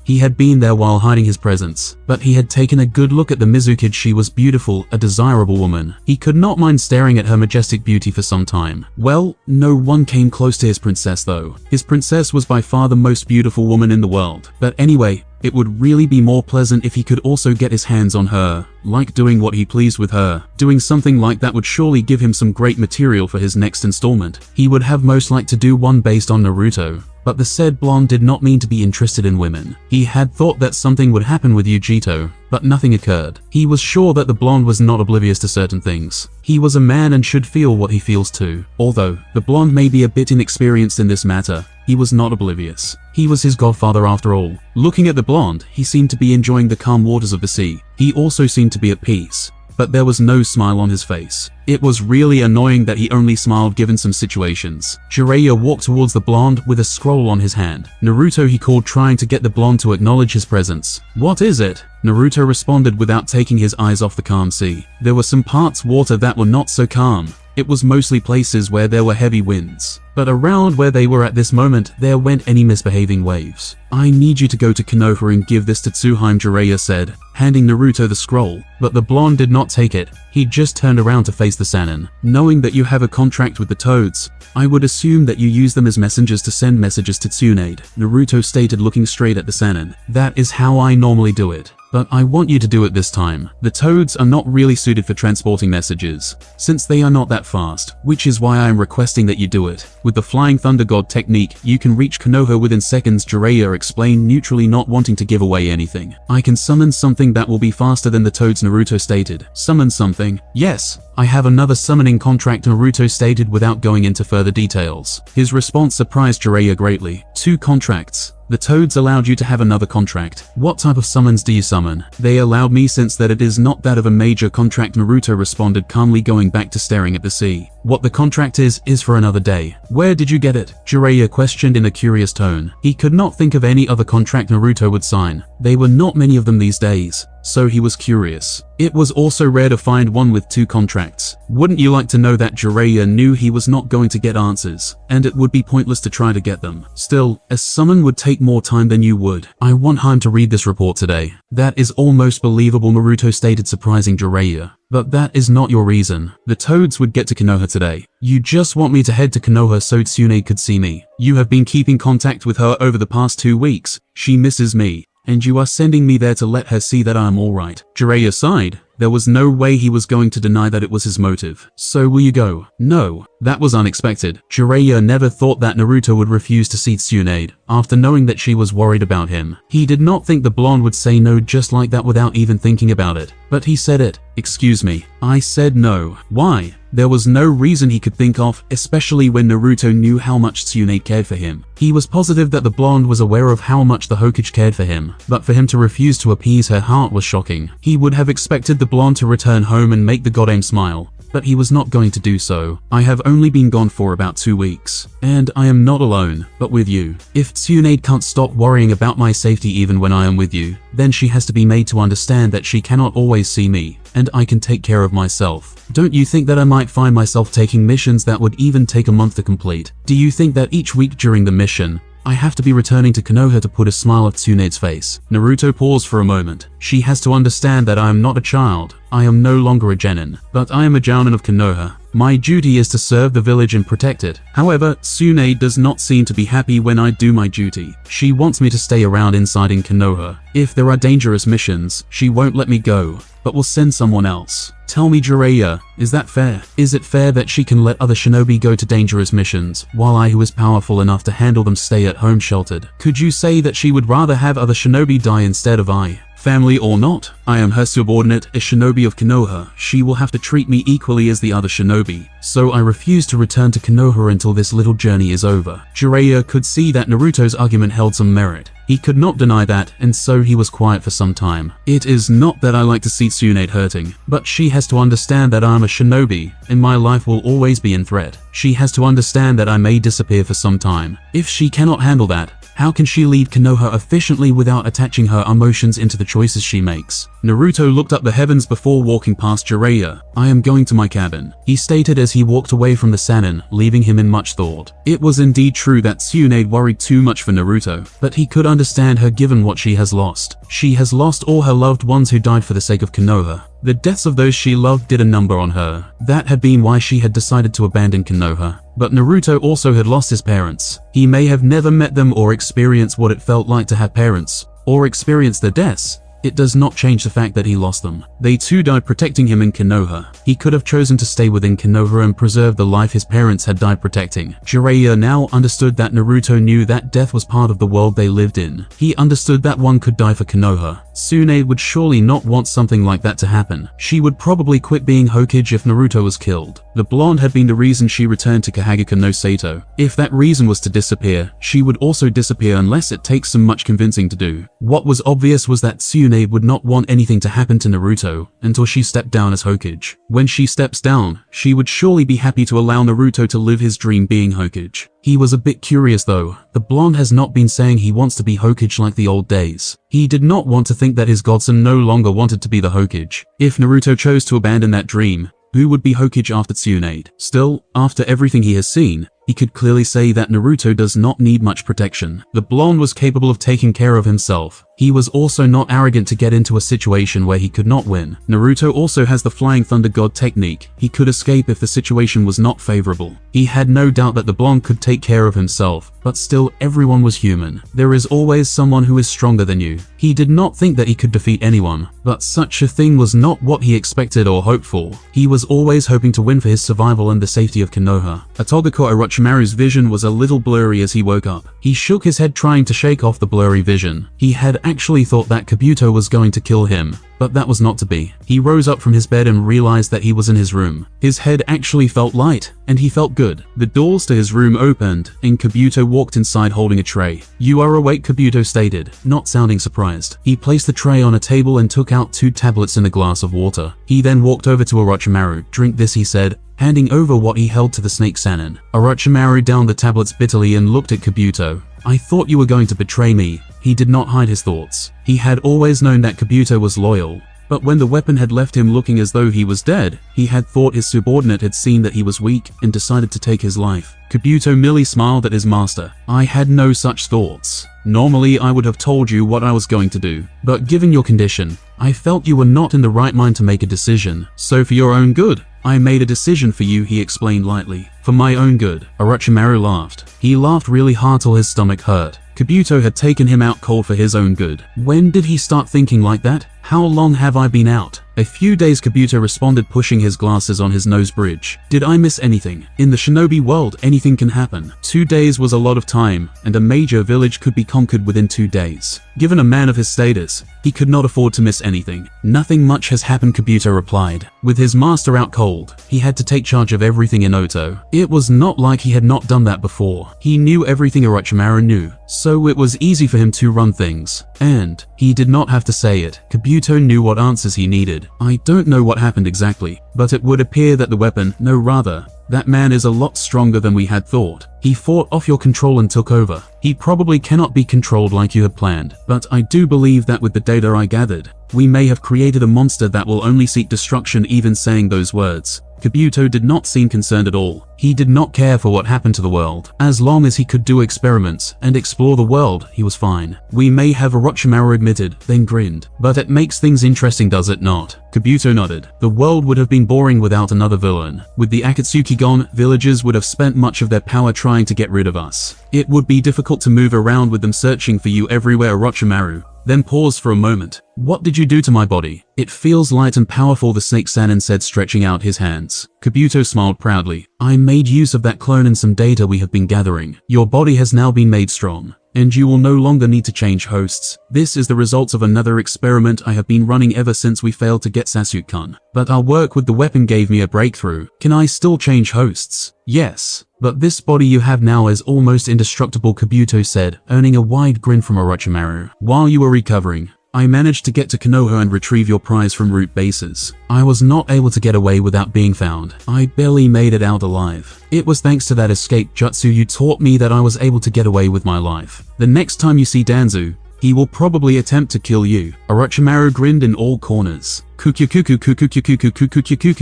He had been there while hiding his presence, but he had taken a good look at the Mizukid. She was beautiful, a desirable woman. He could not mind staring at her majestic beauty for some time. Well, no one came close to his princess though. His princess was by far the most beautiful woman in the world. But anyway, it would really be more pleasant if he could also get his hands on her, like doing what he pleased with her. Doing something like that would surely give him some great material for his next installment. He would have most liked to do one based on Naruto, but the said blonde did not mean to be interested in women. He had thought that something would happen with Ujito, but nothing occurred. He was sure that the blonde was not oblivious to certain things. He was a man and should feel what he feels too. Although the blonde may be a bit inexperienced in this matter, he was not oblivious. He was his godfather after all. Looking at the blonde, he seemed to be enjoying the calm waters of the sea. He also seemed to be at peace, but there was no smile on his face. It was really annoying that he only smiled given some situations. Jiraiya walked towards the blonde with a scroll on his hand. Naruto, he called, trying to get the blonde to acknowledge his presence. What is it? Naruto responded without taking his eyes off the calm sea. There were some parts water that were not so calm. It was mostly places where there were heavy winds. But around where they were at this moment, there weren't any misbehaving waves. I need you to go to Konoha and give this to Tsuhime, Jiraiya said, handing Naruto the scroll. But the blonde did not take it. He just turned around to face the Sannin. Knowing that you have a contract with the Toads, I would assume that you use them as messengers to send messages to Tsunade, Naruto stated, looking straight at the Sannin. That is how I normally do it. But I want you to do it this time. The Toads are not really suited for transporting messages, since they are not that fast, which is why I am requesting that you do it. With the Flying Thunder God technique, you can reach Konoha within seconds, Jiraiya explained, neutrally, not wanting to give away anything. I can summon something that will be faster than the Toads, Naruto stated. Summon something? Yes, I have another summoning contract, Naruto stated without going into further details. His response surprised Jiraiya greatly. 2 contracts. The Toads allowed you to have another contract. What type of summons do you summon? They allowed me, since that it is not that of a major contract, Naruto responded calmly, going back to staring at the sea. What the contract is for another day. Where did you get it? Jiraiya questioned in a curious tone. He could not think of any other contract Naruto would sign. There were not many of them these days, so he was curious. It was also rare to find one with 2 contracts. Wouldn't you like to know that? Jiraiya knew he was not going to get answers, and it would be pointless to try to get them. Still, a summon would take more time than you would. I want Haim to read this report today. That is almost believable, Naruto stated, surprising Jiraiya. But that is not your reason. The Toads would get to Konoha today. You just want me to head to Konoha so Tsunade could see me. You have been keeping contact with her over the past 2 weeks. She misses me, and you are sending me there to let her see that I am alright. Jiraiya sighed. There was no way he was going to deny that it was his motive. So will you go? No, that was unexpected. Jiraiya never thought that Naruto would refuse to see Tsunade, after knowing that she was worried about him. He did not think the blonde would say no just like that without even thinking about it. But he said it. Excuse me. I said no. Why? There was no reason he could think of, especially when Naruto knew how much Tsunade cared for him. He was positive that the blonde was aware of how much the Hokage cared for him, but for him to refuse to appease her heart was shocking. He would have expected the blonde to return home and make the goddamn smile, but he was not going to do so. I have only been gone for about 2 weeks, and I am not alone, but with you. If Tsunade can't stop worrying about my safety even when I am with you, then she has to be made to understand that she cannot always see me, and I can take care of myself. Don't you think that I might find myself taking missions that would even take a month to complete? Do you think that each week during the mission, I have to be returning to Konoha to put a smile on Tsunade's face? Naruto paused for a moment. She has to understand that I am not a child. I am no longer a genin, but I am a jounin of Konoha. My duty is to serve the village and protect it. However, Tsunade does not seem to be happy when I do my duty. She wants me to stay around inside in Konoha. If there are dangerous missions, she won't let me go, but will send someone else. Tell me, Jiraiya, is that fair? Is it fair that she can let other shinobi go to dangerous missions, while I, who is powerful enough to handle them, stay at home sheltered? Could you say that she would rather have other shinobi die instead of I? Family or not, I am her subordinate, a shinobi of Konoha. She will have to treat me equally as the other shinobi, so I refuse to return to Konoha until this little journey is over. Jiraiya could see that Naruto's argument held some merit. He could not deny that, and so he was quiet for some time. It is not that I like to see Tsunade hurting, but she has to understand that I am a shinobi, and my life will always be in threat. She has to understand that I may disappear for some time. If she cannot handle that, how can she leave Konoha efficiently without attaching her emotions into the choices she makes? Naruto looked up the heavens before walking past Jiraiya. I am going to my cabin, he stated as he walked away from the Sannin, leaving him in much thought. It was indeed true that Tsunade worried too much for Naruto, but he could understand her given what she has lost. She has lost all her loved ones who died for the sake of Konoha. The deaths of those she loved did a number on her. That had been why she had decided to abandon Konoha. But Naruto also had lost his parents. He may have never met them or experienced what it felt like to have parents, or experienced their deaths. It does not change the fact that he lost them. They too died protecting him in Konoha. He could have chosen to stay within Konoha and preserve the life his parents had died protecting. Jiraiya now understood that Naruto knew that death was part of the world they lived in. He understood that one could die for Konoha. Tsunade would surely not want something like that to happen. She would probably quit being Hokage if Naruto was killed. The blonde had been the reason she returned to Kahagaka no Sato. If that reason was to disappear, she would also disappear unless it takes some much convincing to do. What was obvious was that Tsunade would not want anything to happen to Naruto until she stepped down as Hokage. When she steps down, she would surely be happy to allow Naruto to live his dream being Hokage. He was a bit curious though. The blonde has not been saying he wants to be Hokage like the old days. He did not want to think that his godson no longer wanted to be the Hokage. If Naruto chose to abandon that dream, who would be Hokage after Tsunade? Still, after everything he has seen, he could clearly say that Naruto does not need much protection. The blonde was capable of taking care of himself. He was also not arrogant to get into a situation where he could not win. Naruto also has the Flying Thunder God technique. He could escape if the situation was not favorable. He had no doubt that the blonde could take care of himself, but still everyone was human. There is always someone who is stronger than you. He did not think that he could defeat anyone, but such a thing was not what he expected or hoped for. He was always hoping to win for his survival and the safety of Konoha. Atogako Orochimaru's vision was a little blurry as he woke up. He shook his head trying to shake off the blurry vision. He had actually thought that Kabuto was going to kill him, but that was not to be. He rose up from his bed and realized that he was in his room. His head actually felt light, and he felt good. The doors to his room opened, and Kabuto walked inside holding a tray. "You are awake," Kabuto stated, not sounding surprised. He placed the tray on a table and took out 2 tablets and a glass of water. He then walked over to Orochimaru. "Drink this," he said, handing over what he held to the snake Sannin. Orochimaru downed the tablets bitterly and looked at Kabuto. "I thought you were going to betray me." He did not hide his thoughts. He had always known that Kabuto was loyal, but when the weapon had left him looking as though he was dead, he had thought his subordinate had seen that he was weak and decided to take his life. Kabuto merely smiled at his master. "I had no such thoughts. Normally I would have told you what I was going to do, but given your condition, I felt you were not in the right mind to make a decision. So for your own good, I made a decision for you," he explained lightly. "For my own good." Orochimaru laughed. He laughed really hard till his stomach hurt. Kabuto had taken him out cold for his own good. When did he start thinking like that? How long have I been out? A few days, Kabuto responded, pushing his glasses on his nose bridge. Did I miss anything? In the shinobi world, anything can happen. 2 days was a lot of time, and a major village could be conquered within 2 days. Given a man of his status, he could not afford to miss anything. Nothing much has happened, Kabuto replied. With his master out cold, he had to take charge of everything in Oto. It was not like he had not done that before. He knew everything Orochimaru knew, so it was easy for him to run things. And he did not have to say it. Kabuto knew what answers he needed. I don't know what happened exactly, but it would appear that the weapon, no rather, that man is a lot stronger than we had thought. He fought off your control and took over. He probably cannot be controlled like you had planned, but I do believe that with the data I gathered, we may have created a monster that will only seek destruction. Even saying those words, Kabuto did not seem concerned at all. He did not care for what happened to the world. As long as he could do experiments and explore the world, he was fine. We may have, Orochimaru admitted, then grinned. But it makes things interesting, does it not? Kabuto nodded. The world would have been boring without another villain. With the Akatsuki gone, villagers would have spent much of their power trying to get rid of us. It would be difficult to move around with them searching for you everywhere, Orochimaru. Then paused for a moment. What did you do to my body? It feels light and powerful, the Snake Sannin said, stretching out his hands. Kabuto smiled proudly. I made use of that clone and some data we have been gathering. Your body has now been made strong, and you will no longer need to change hosts. This is the results of another experiment I have been running ever since we failed to get Sasuke-kun. But our work with the weapon gave me a breakthrough. Can I still change hosts? Yes. But this body you have now is almost indestructible, Kabuto said, earning a wide grin from Orochimaru. While you were recovering, I managed to get to Konoha and retrieve your prize from root bases. I was not able to get away without being found. I barely made it out alive. It was thanks to that escape jutsu you taught me that I was able to get away with my life. The next time you see Danzu, he will probably attempt to kill you. Orochimaru grinned in all corners. Kuku,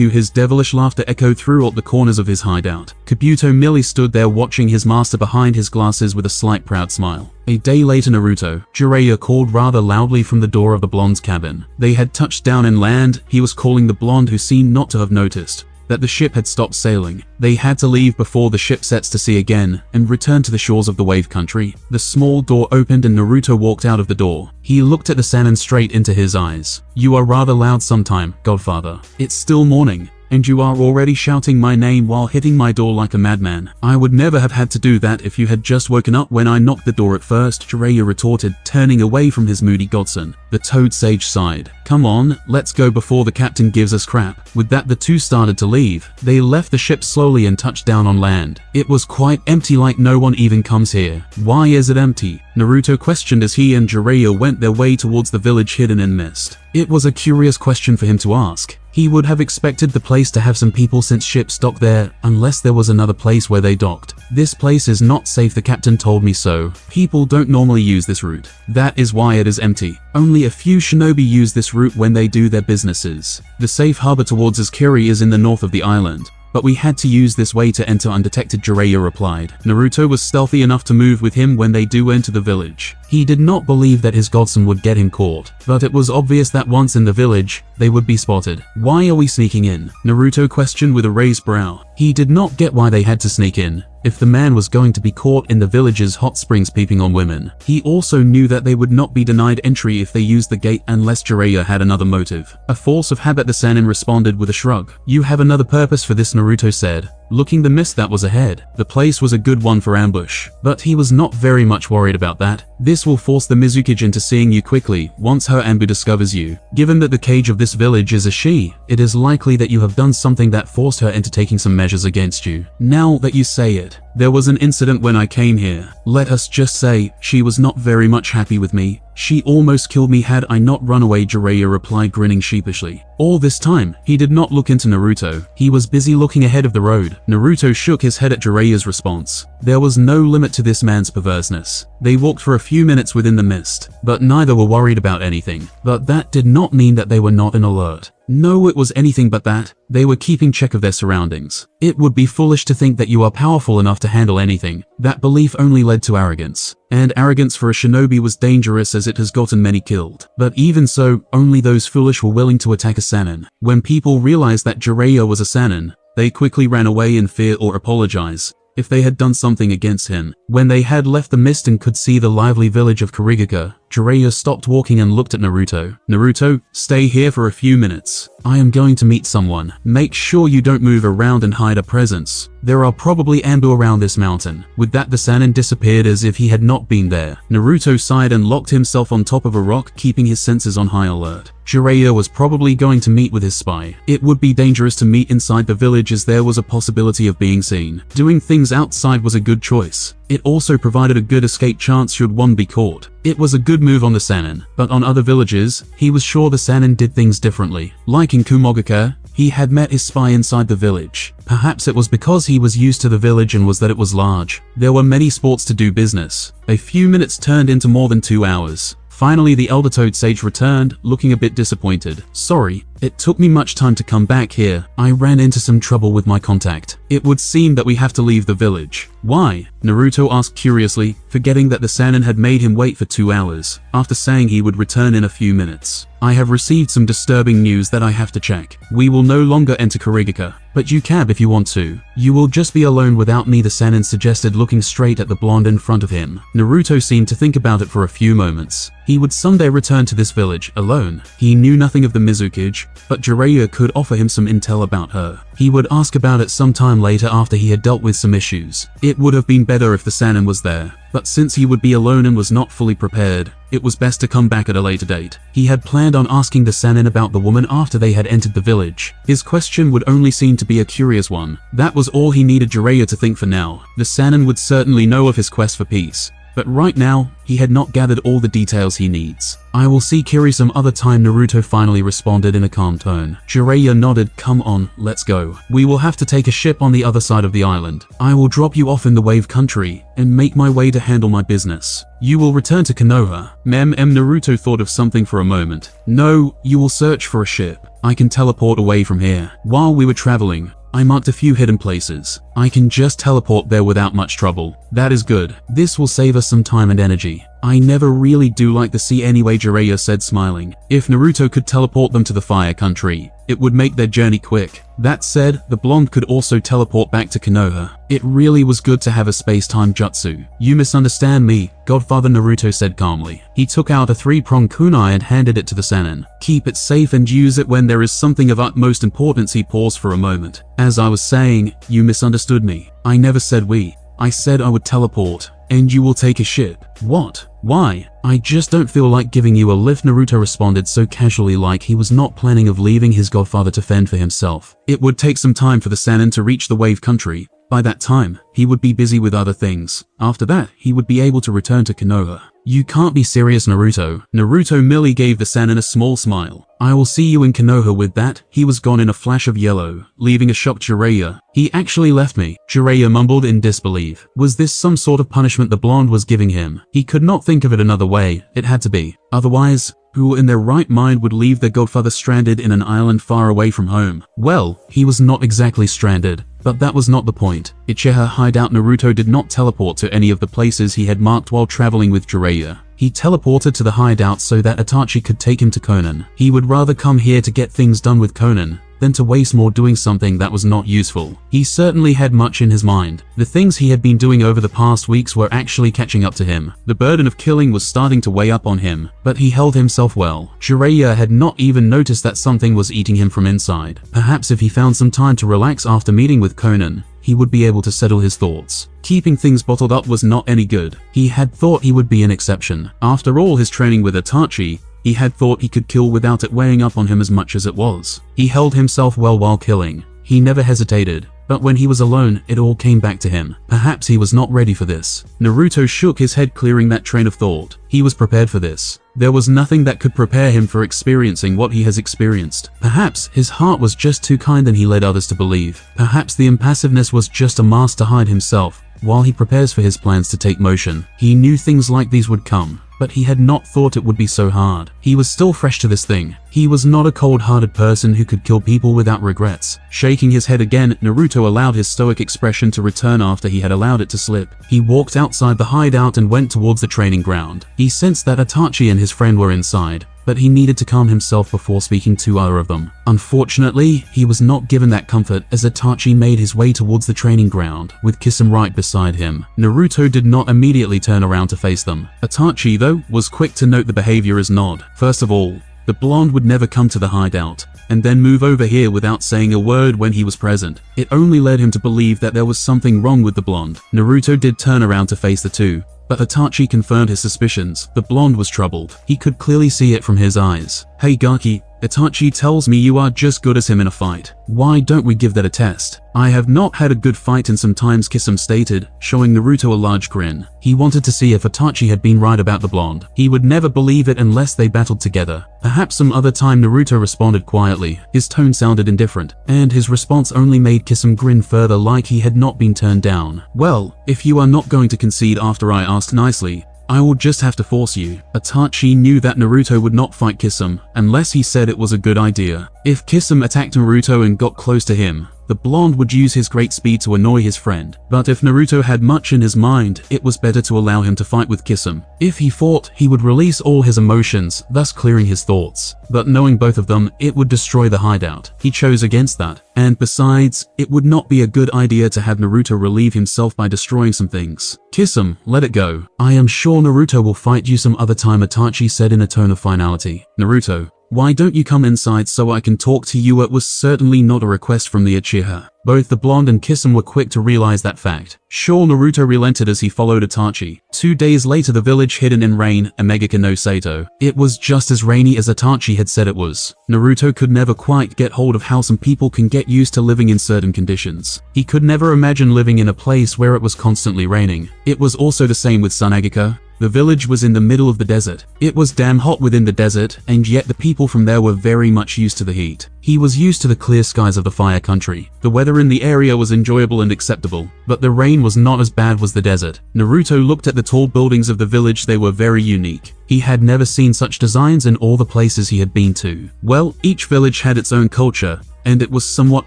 his devilish laughter echoed through all the corners of his hideout. Kabuto merely stood there watching his master behind his glasses with a slight proud smile. A day later, Naruto, Jiraiya called rather loudly from the door of the blonde's cabin. They had touched down in land. He was calling the blonde, who seemed not to have noticed that the ship had stopped sailing. They had to leave before the ship sets to sea again and return to the shores of the wave country. The small door opened and Naruto walked out of the door. He looked at the Sannin straight into his eyes. You are rather loud sometime, Godfather. It's still morning, and you are already shouting my name while hitting my door like a madman. I would never have had to do that if you had just woken up when I knocked the door at first, Jiraiya retorted, turning away from his moody godson. The Toad Sage sighed. Come on, let's go before the captain gives us crap. With that, the two started to leave. They left the ship slowly and touched down on land. It was quite empty, like no one even comes here. Why is it empty? Naruto questioned as he and Jiraiya went their way towards the village hidden in mist. It was a curious question for him to ask. He would have expected the place to have some people since ships docked there, unless there was another place where they docked. This place is not safe, the captain told me so. People don't normally use this route. That is why it is empty. Only a few shinobi use this route when they do their businesses. The safe harbor towards Azkiri is in the north of the island, but we had to use this way to enter undetected, Jiraiya replied. Naruto was stealthy enough to move with him when they do enter the village. He did not believe that his godson would get him caught, but it was obvious that once in the village, they would be spotted. Why are we sneaking in? Naruto questioned with a raised brow. He did not get why they had to sneak in. If the man was going to be caught in the village's hot springs peeping on women, he also knew that they would not be denied entry if they used the gate unless Jiraiya had another motive. A force of habit, the Sannin responded with a shrug. You have another purpose for this, Naruto said, looking the mist that was ahead. The place was a good one for ambush, but he was not very much worried about that. This will force the Mizukage into seeing you quickly once her Anbu discovers you. Given that the cage of this village is a she, it is likely that you have done something that forced her into taking some measures against you. Now that you say it, there was an incident when I came here. Let us just say, she was not very much happy with me. She almost killed me had I not run away, Jiraiya replied, grinning sheepishly. All this time, he did not look into Naruto. He was busy looking ahead of the road. Naruto shook his head at Jiraiya's response. There was no limit to this man's perverseness. They walked for a few minutes within the mist, but neither were worried about anything. But that did not mean that they were not in alert. No, it was anything but that. They were keeping check of their surroundings. It would be foolish to think that you are powerful enough to handle anything. That belief only led to arrogance. And arrogance for a shinobi was dangerous, as it has gotten many killed. But even so, only those foolish were willing to attack a Sannin. When people realized that Jiraiya was a Sannin, they quickly ran away in fear or apologize if they had done something against him. When they had left the mist and could see the lively village of Kurigaka, Jiraiya stopped walking and looked at Naruto. Naruto, stay here for a few minutes. I am going to meet someone. Make sure you don't move around and hide a presence. There are probably ambu around this mountain. With that, the Sannin disappeared as if he had not been there. Naruto sighed and locked himself on top of a rock, keeping his senses on high alert. Jiraiya was probably going to meet with his spy. It would be dangerous to meet inside the village as there was a possibility of being seen. Doing things outside was a good choice. It also provided a good escape chance should one be caught. It was a good move on the Sannin, but on other villages, he was sure the Sannin did things differently. Like in Kumogaka, he had met his spy inside the village. Perhaps it was because he was used to the village and was that it was large. There were many spots to do business. A few minutes turned into more than 2 hours. Finally, the Elder Toad Sage returned, looking a bit disappointed. Sorry, it took me much time to come back here. I ran into some trouble with my contact. It would seem that we have to leave the village. Why? Naruto asked curiously, forgetting that the Sannin had made him wait for 2 hours, after saying he would return in a few minutes. I have received some disturbing news that I have to check. We will no longer enter Kurigaka, but you can if you want to. You will just be alone without me, the Sannin suggested, looking straight at the blonde in front of him. Naruto seemed to think about it for a few moments. He would someday return to this village, alone. He knew nothing of the Mizukage, but Jiraiya could offer him some intel about her. He would ask about it sometime later after he had dealt with some issues. It would have been better if the Sannin was there, but since he would be alone and was not fully prepared, it was best to come back at a later date. He had planned on asking the Sannin about the woman after they had entered the village. His question would only seem to be a curious one. That was all he needed Jiraiya to think for now. The Sannin would certainly know of his quest for peace, but right now, he had not gathered all the details he needs. I will see Kiri some other time, Naruto finally responded in a calm tone. Jiraiya nodded. Come on, let's go. We will have to take a ship on the other side of the island. I will drop you off in the wave country and make my way to handle my business. You will return to Konoha. Naruto thought of something for a moment. No, you will search for a ship. I can teleport away from here. While we were traveling, I marked a few hidden places. I can just teleport there without much trouble. That is good. This will save us some time and energy. I never really do like the sea anyway, Jiraiya said, smiling. If Naruto could teleport them to the fire country, it would make their journey quick. That said, the blonde could also teleport back to Konoha. It really was good to have a space-time jutsu. You misunderstand me, Godfather, Naruto said calmly. He took out a 3-pronged kunai and handed it to the Sannin. Keep it safe and use it when there is something of utmost importance. He paused for a moment. As I was saying, you misunderstood me. I never said we. I said I would teleport, and you will take a ship. What? Why? I just don't feel like giving you a lift, Naruto responded so casually, like he was not planning of leaving his godfather to fend for himself. It would take some time for the Sannin to reach the wave country. By that time, he would be busy with other things. After that, he would be able to return to Konoha. You can't be serious, Naruto. Naruto merely gave the Sannin a small smile. I will see you in Konoha. With that, he was gone in a flash of yellow, leaving a shocked Jiraiya. He actually left me, Jiraiya mumbled in disbelief. Was this some sort of punishment the blonde was giving him? He could not think of it another way. It had to be. Otherwise, who in their right mind would leave their godfather stranded in an island far away from home? Well, he was not exactly stranded, but that was not the point. Uchiha hideout. Naruto did not teleport to any of the places he had marked while traveling with Jiraiya. He teleported to the hideout so that Itachi could take him to Konan. He would rather come here to get things done with Konan than to waste more doing something that was not useful. He certainly had much in his mind. The things he had been doing over the past weeks were actually catching up to him. The burden of killing was starting to weigh up on him, but he held himself well. Jiraiya had not even noticed that something was eating him from inside. Perhaps if he found some time to relax after meeting with Konan, he would be able to settle his thoughts. Keeping things bottled up was not any good. He had thought he would be an exception. After all his training with Itachi, he had thought he could kill without it weighing up on him as much as it was. He held himself well while killing. He never hesitated, but when he was alone, it all came back to him. Perhaps he was not ready for this. Naruto shook his head, clearing that train of thought. He was prepared for this. There was nothing that could prepare him for experiencing what he has experienced. Perhaps his heart was just too kind and he led others to believe. Perhaps the impassiveness was just a mask to hide himself while he prepares for his plans to take motion. He knew things like these would come, but he had not thought it would be so hard. He was still fresh to this thing, He was not a cold-hearted person who could kill people without regrets. Shaking his head again, Naruto allowed his stoic expression to return after he had allowed it to slip. He walked outside the hideout and went towards the training ground. He sensed that Itachi and his friend were inside, but he needed to calm himself before speaking to either of them. Unfortunately, he was not given that comfort as Itachi made his way towards the training ground, with Kisame right beside him. Naruto did not immediately turn around to face them. Itachi, though, was quick to note the behavior as nod. First of all, the blonde would never come to the hideout, and then move over here without saying a word when he was present. It only led him to believe that there was something wrong with the blonde. Naruto did turn around to face the two, but Itachi confirmed his suspicions. The blonde was troubled. He could clearly see it from his eyes. Hey Gaki, Itachi tells me you are just good as him in a fight. Why don't we give that a test? I have not had a good fight in some times, Kisame stated, showing Naruto a large grin. He wanted to see if Itachi had been right about the blonde. He would never believe it unless they battled together. Perhaps some other time. Naruto responded quietly. His tone sounded indifferent, and his response only made Kisame grin further, like he had not been turned down. Well, if you are not going to concede after I asked nicely, I will just have to force you. Itachi knew that Naruto would not fight Kisame unless he said it was a good idea. If Kisame attacked Naruto and got close to him, the blonde would use his great speed to annoy his friend. But if Naruto had much in his mind, it was better to allow him to fight with Kisame. If he fought, he would release all his emotions, thus clearing his thoughts. But knowing both of them, it would destroy the hideout. He chose against that. And besides, it would not be a good idea to have Naruto relieve himself by destroying some things. Kisame, let it go. I am sure Naruto will fight you some other time, Itachi said in a tone of finality. Naruto, why don't you come inside so I can talk to you? It was certainly not a request from the Uchiha. Both the blonde and Kisame were quick to realize that fact. Sure, Naruto relented as he followed Itachi. 2 days later, the village hidden in rain, Amegaka no Sato. It was just as rainy as Itachi had said it was. Naruto could never quite get hold of how some people can get used to living in certain conditions. He could never imagine living in a place where it was constantly raining. It was also the same with Sunagika. The village was in the middle of the desert. It was damn hot within the desert, and yet the people from there were very much used to the heat. He was used to the clear skies of the fire country. The weather in the area was enjoyable and acceptable, but the rain was not as bad as the desert. Naruto looked at the tall buildings of the village. They were very unique. He had never seen such designs in all the places he had been to. Well, each village had its own culture, and it was somewhat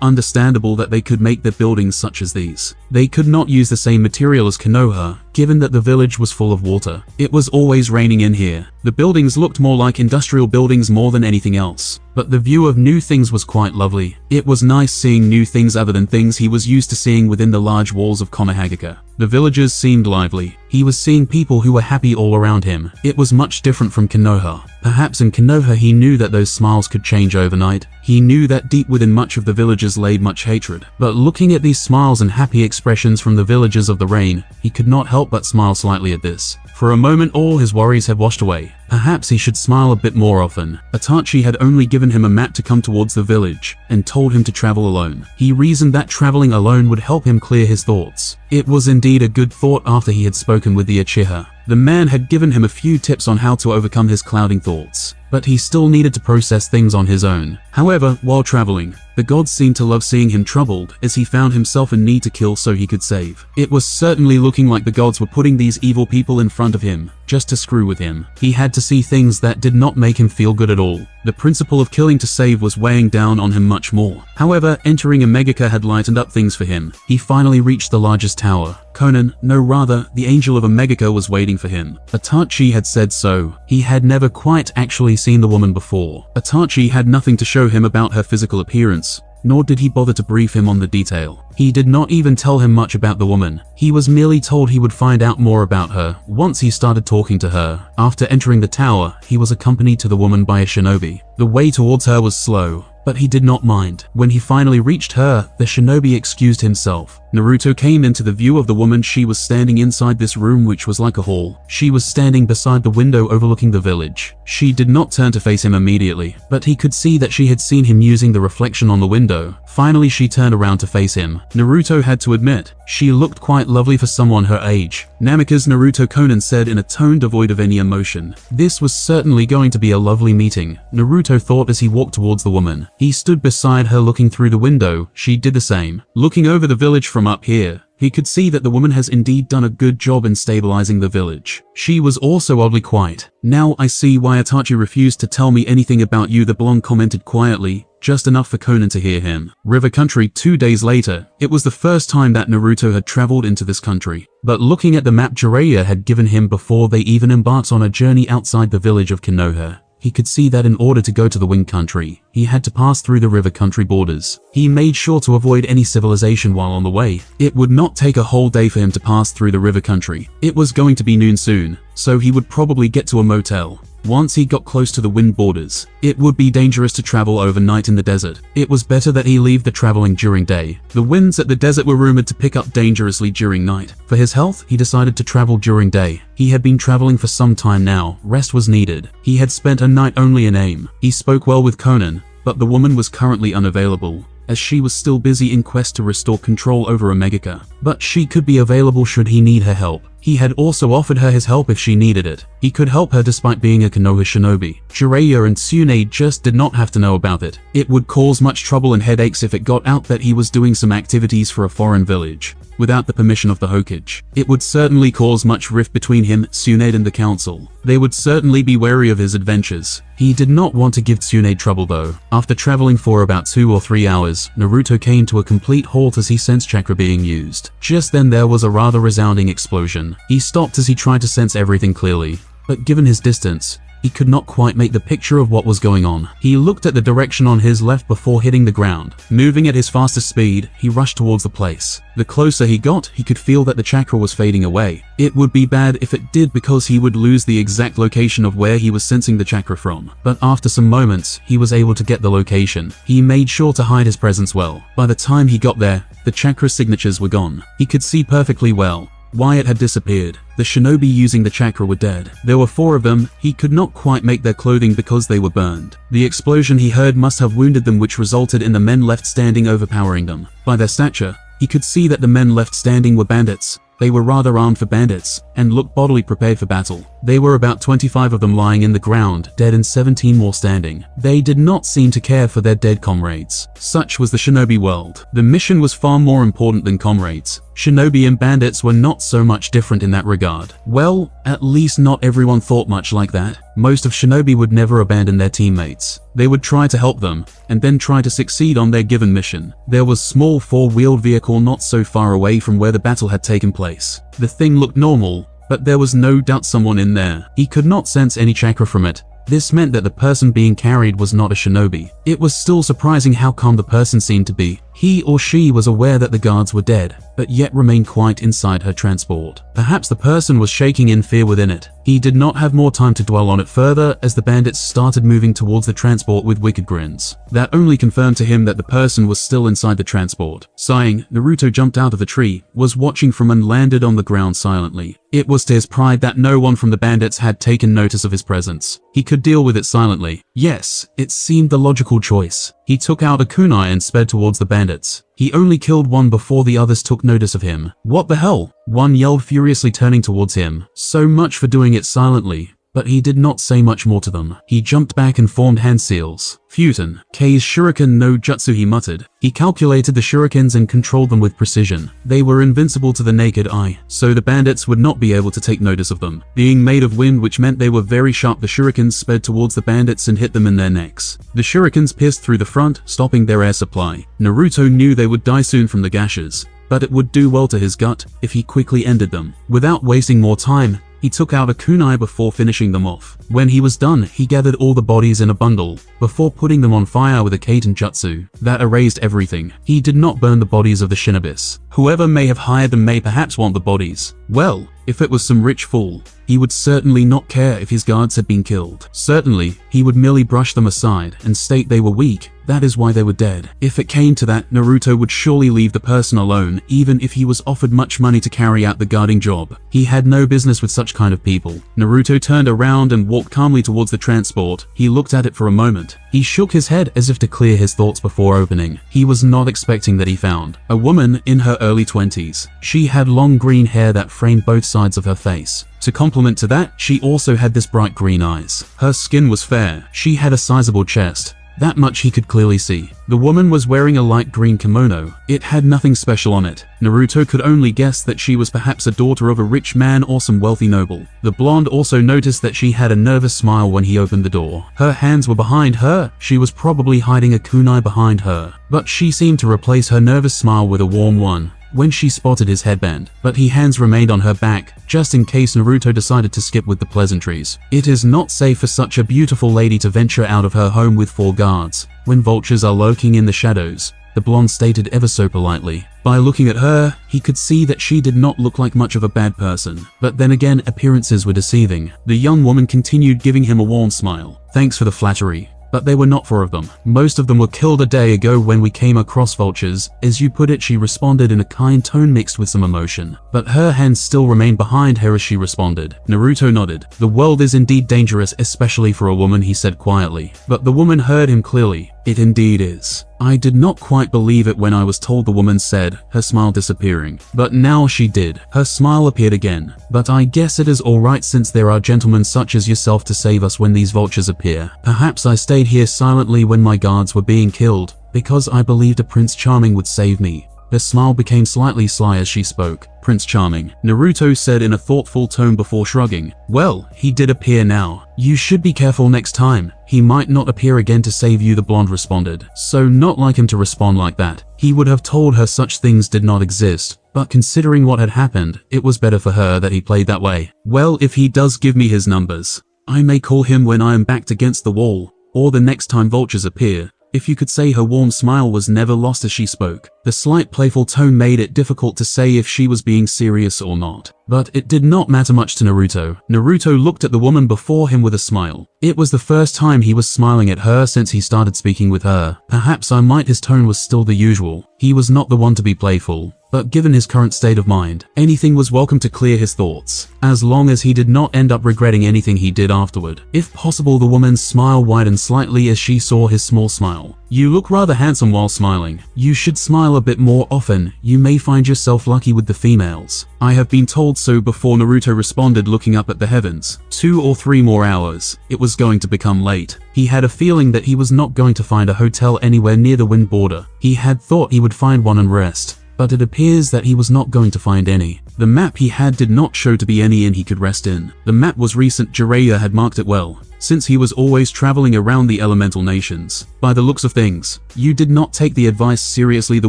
understandable that they could make their buildings such as these. They could not use the same material as Konoha, given that the village was full of water. It was always raining in here. The buildings looked more like industrial buildings more than anything else, but the view of new things was quite lovely. It was nice seeing new things other than things he was used to seeing within the large walls of Konohagaka. The villagers seemed lively. He was seeing people who were happy all around him. It was much different from Konoha. Perhaps in Konoha he knew that those smiles could change overnight. He knew that deep within much of the villagers laid much hatred. But looking at these smiles and happy expressions from the villagers of the rain, he could not help but smile slightly at this. For a moment all his worries had washed away. Perhaps he should smile a bit more often. Itachi had only given him a map to come towards the village, and told him to travel alone. He reasoned that traveling alone would help him clear his thoughts. It was indeed a good thought after he had spoken with the Uchiha. The man had given him a few tips on how to overcome his clouding thoughts, but he still needed to process things on his own. However, while traveling, the gods seemed to love seeing him troubled, as he found himself in need to kill so he could save. It was certainly looking like the gods were putting these evil people in front of him, just to screw with him. He had to see things that did not make him feel good at all. The principle of killing to save was weighing down on him much more. However, entering Amegaka had lightened up things for him. He finally reached the largest tower. Conan, no rather, the angel of Amegaka was waiting for him. Itachi had said so. He had never quite actually seen the woman before. Itachi had nothing to show him about her physical appearance, nor did he bother to brief him on the detail. He did not even tell him much about the woman. He was merely told he would find out more about her once he started talking to her. After entering the tower, he was accompanied to the woman by a shinobi. The way towards her was slow, but he did not mind. When he finally reached her, the shinobi excused himself. Naruto came into the view of the woman. She was standing inside this room, which was like a hall. She was standing beside the window overlooking the village. She did not turn to face him immediately, but he could see that she had seen him using the reflection on the window. Finally, she turned around to face him. Naruto had to admit, she looked quite lovely for someone her age. Namikaze, Naruto, Conan said in a tone devoid of any emotion. This was certainly going to be a lovely meeting, Naruto thought as he walked towards the woman. He stood beside her looking through the window. She did the same. Looking over the village from from up here, he could see that the woman has indeed done a good job in stabilizing the village. She was also oddly quiet. Now I see why Itachi refused to tell me anything about you, the blonde commented quietly, just enough for Conan to hear him. River country. 2 days later, it was the first time that Naruto had traveled into this country. But looking at the map Jiraiya had given him before they even embarked on a journey outside the village of Konoha, he could see that in order to go to the Wind Country, he had to pass through the river country borders. He made sure to avoid any civilization while on the way. It would not take a whole day for him to pass through the river country. It was going to be noon soon, so he would probably get to a motel. Once he got close to the wind borders, it would be dangerous to travel overnight in the desert. It was better that he leave the traveling during day. The winds at the desert were rumored to pick up dangerously during night. For his health, he decided to travel during day. He had been traveling for some time now. Rest was needed. He had spent a night only in aim. He spoke well with Conan, but the woman was currently unavailable, as she was still busy in quest to restore control over Omegaka. But she could be available should he need her help. He had also offered her his help if she needed it. He could help her despite being a Konoha shinobi. Jiraiya and Tsunade just did not have to know about it. It would cause much trouble and headaches if it got out that he was doing some activities for a foreign village without the permission of the Hokage. It would certainly cause much rift between him, Tsunade, and the council. They would certainly be wary of his adventures. He did not want to give Tsunade trouble though. After traveling for about 2 or 3 hours, Naruto came to a complete halt as he sensed chakra being used. Just then there was a rather resounding explosion. He stopped as he tried to sense everything clearly, but given his distance, he could not quite make the picture of what was going on. He looked at the direction on his left before hitting the ground. Moving at his fastest speed, he rushed towards the place. The closer he got, he could feel that the chakra was fading away. It would be bad if it did because he would lose the exact location of where he was sensing the chakra from. But after some moments, he was able to get the location. He made sure to hide his presence well. By the time he got there, the chakra signatures were gone. He could see perfectly well why it had disappeared. The shinobi using the chakra were dead. There were 4 of them. He could not quite make their clothing because they were burned. The explosion he heard must have wounded them, which resulted in the men left standing overpowering them. By their stature, he could see that the men left standing were bandits. They were rather armed for bandits, and looked bodily prepared for battle. There were about 25 of them lying in the ground, dead, and 17 more standing. They did not seem to care for their dead comrades. Such was the shinobi world. The mission was far more important than comrades. Shinobi and bandits were not so much different in that regard. Well, at least not everyone thought much like that. Most of shinobi would never abandon their teammates. They would try to help them, and then try to succeed on their given mission. There was a small 4-wheeled vehicle not so far away from where the battle had taken place. The thing looked normal, but there was no doubt someone in there. He could not sense any chakra from it. This meant that the person being carried was not a shinobi. It was still surprising how calm the person seemed to be. He or she was aware that the guards were dead, but yet remained quiet inside her transport. Perhaps the person was shaking in fear within it. He did not have more time to dwell on it further as the bandits started moving towards the transport with wicked grins. That only confirmed to him that the person was still inside the transport. Sighing, Naruto jumped out of the tree, was watching from and landed on the ground silently. It was to his pride that no one from the bandits had taken notice of his presence. He could deal with it silently. Yes, it seemed the logical choice. He took out a kunai and sped towards the bandits. He only killed one before the others took notice of him. What the hell? One yelled furiously, turning towards him. So much for doing it silently. But he did not say much more to them. He jumped back and formed hand seals. Futon. Kei's shuriken no jutsu, he muttered. He calculated the shurikens and controlled them with precision. They were invincible to the naked eye, so the bandits would not be able to take notice of them. Being made of wind, which meant they were very sharp, the shurikens sped towards the bandits and hit them in their necks. The shurikens pierced through the front, stopping their air supply. Naruto knew they would die soon from the gashes, but it would do well to his gut if he quickly ended them. Without wasting more time, he took out a kunai before finishing them off. When he was done, he gathered all the bodies in a bundle, before putting them on fire with a kaiten jutsu. That erased everything. He did not burn the bodies of the shinobis. Whoever may have hired them may perhaps want the bodies. Well, if it was some rich fool, he would certainly not care if his guards had been killed. Certainly, he would merely brush them aside and state they were weak. That is why they were dead. If it came to that, Naruto would surely leave the person alone, even if he was offered much money to carry out the guarding job. He had no business with such kind of people. Naruto turned around and walked calmly towards the transport. He looked at it for a moment. He shook his head as if to clear his thoughts before opening. He was not expecting that he found a woman in her early 20s. She had long green hair that framed both sides of her face. To complement to that, she also had this bright green eyes. Her skin was fair. She had a sizable chest, That much he could clearly see. The woman was wearing a light green kimono. It had nothing special on it. Naruto could only guess that she was perhaps a daughter of a rich man or some wealthy noble. The blonde also noticed that she had a nervous smile when he opened the door. Her hands were behind her. She was probably hiding a kunai behind her. But she seemed to replace her nervous smile with a warm one when she spotted his headband, but his hands remained on her back, just in case Naruto decided to skip with the pleasantries. It is not safe for such a beautiful lady to venture out of her home with 4 guards, when vultures are lurking in the shadows, the blonde stated ever so politely. By looking at her, he could see that she did not look like much of a bad person, but then again appearances were deceiving. The young woman continued giving him a warm smile. Thanks for the flattery. But there were not 4 of them. Most of them were killed a day ago when we came across vultures. As you put it, she responded in a kind tone mixed with some emotion. But her hands still remained behind her as she responded. Naruto nodded. The world is indeed dangerous, especially for a woman, he said quietly. But the woman heard him clearly. It indeed is. I did not quite believe it when I was told, the woman said, her smile disappearing. But now she did. Her smile appeared again. But I guess it is alright since there are gentlemen such as yourself to save us when these vultures appear. Perhaps I stayed here silently when my guards were being killed, because I believed a Prince Charming would save me. Her smile became slightly sly as she spoke. Prince Charming, Naruto said in a thoughtful tone before shrugging. Well, he did appear now. You should be careful next time. He might not appear again to save you, the blonde responded. So not like him to respond like that. He would have told her such things did not exist. But considering what had happened, it was better for her that he played that way. Well, if he does give me his numbers, I may call him when I am backed against the wall, or the next time vultures appear. If you could say her warm smile was never lost as she spoke. The slight playful tone made it difficult to say if she was being serious or not. But it did not matter much to Naruto. Naruto looked at the woman before him with a smile. It was the first time he was smiling at her since he started speaking with her. Perhaps his tone was still the usual. He was not the one to be playful. But given his current state of mind, anything was welcome to clear his thoughts, as long as he did not end up regretting anything he did afterward. If possible, the woman's smile widened slightly as she saw his small smile. You look rather handsome while smiling. You should smile a bit more often. You may find yourself lucky with the females. I have been told so before, Naruto responded, looking up at the heavens. 2 or 3 more hours. It was going to become late. He had a feeling that he was not going to find a hotel anywhere near the wind border. He had thought he would find one and rest, but it appears that he was not going to find any. The map he had did not show to be any inn he could rest in. The map was recent. Jiraiya had marked it well, since he was always traveling around the elemental nations. By the looks of things, you did not take the advice seriously, the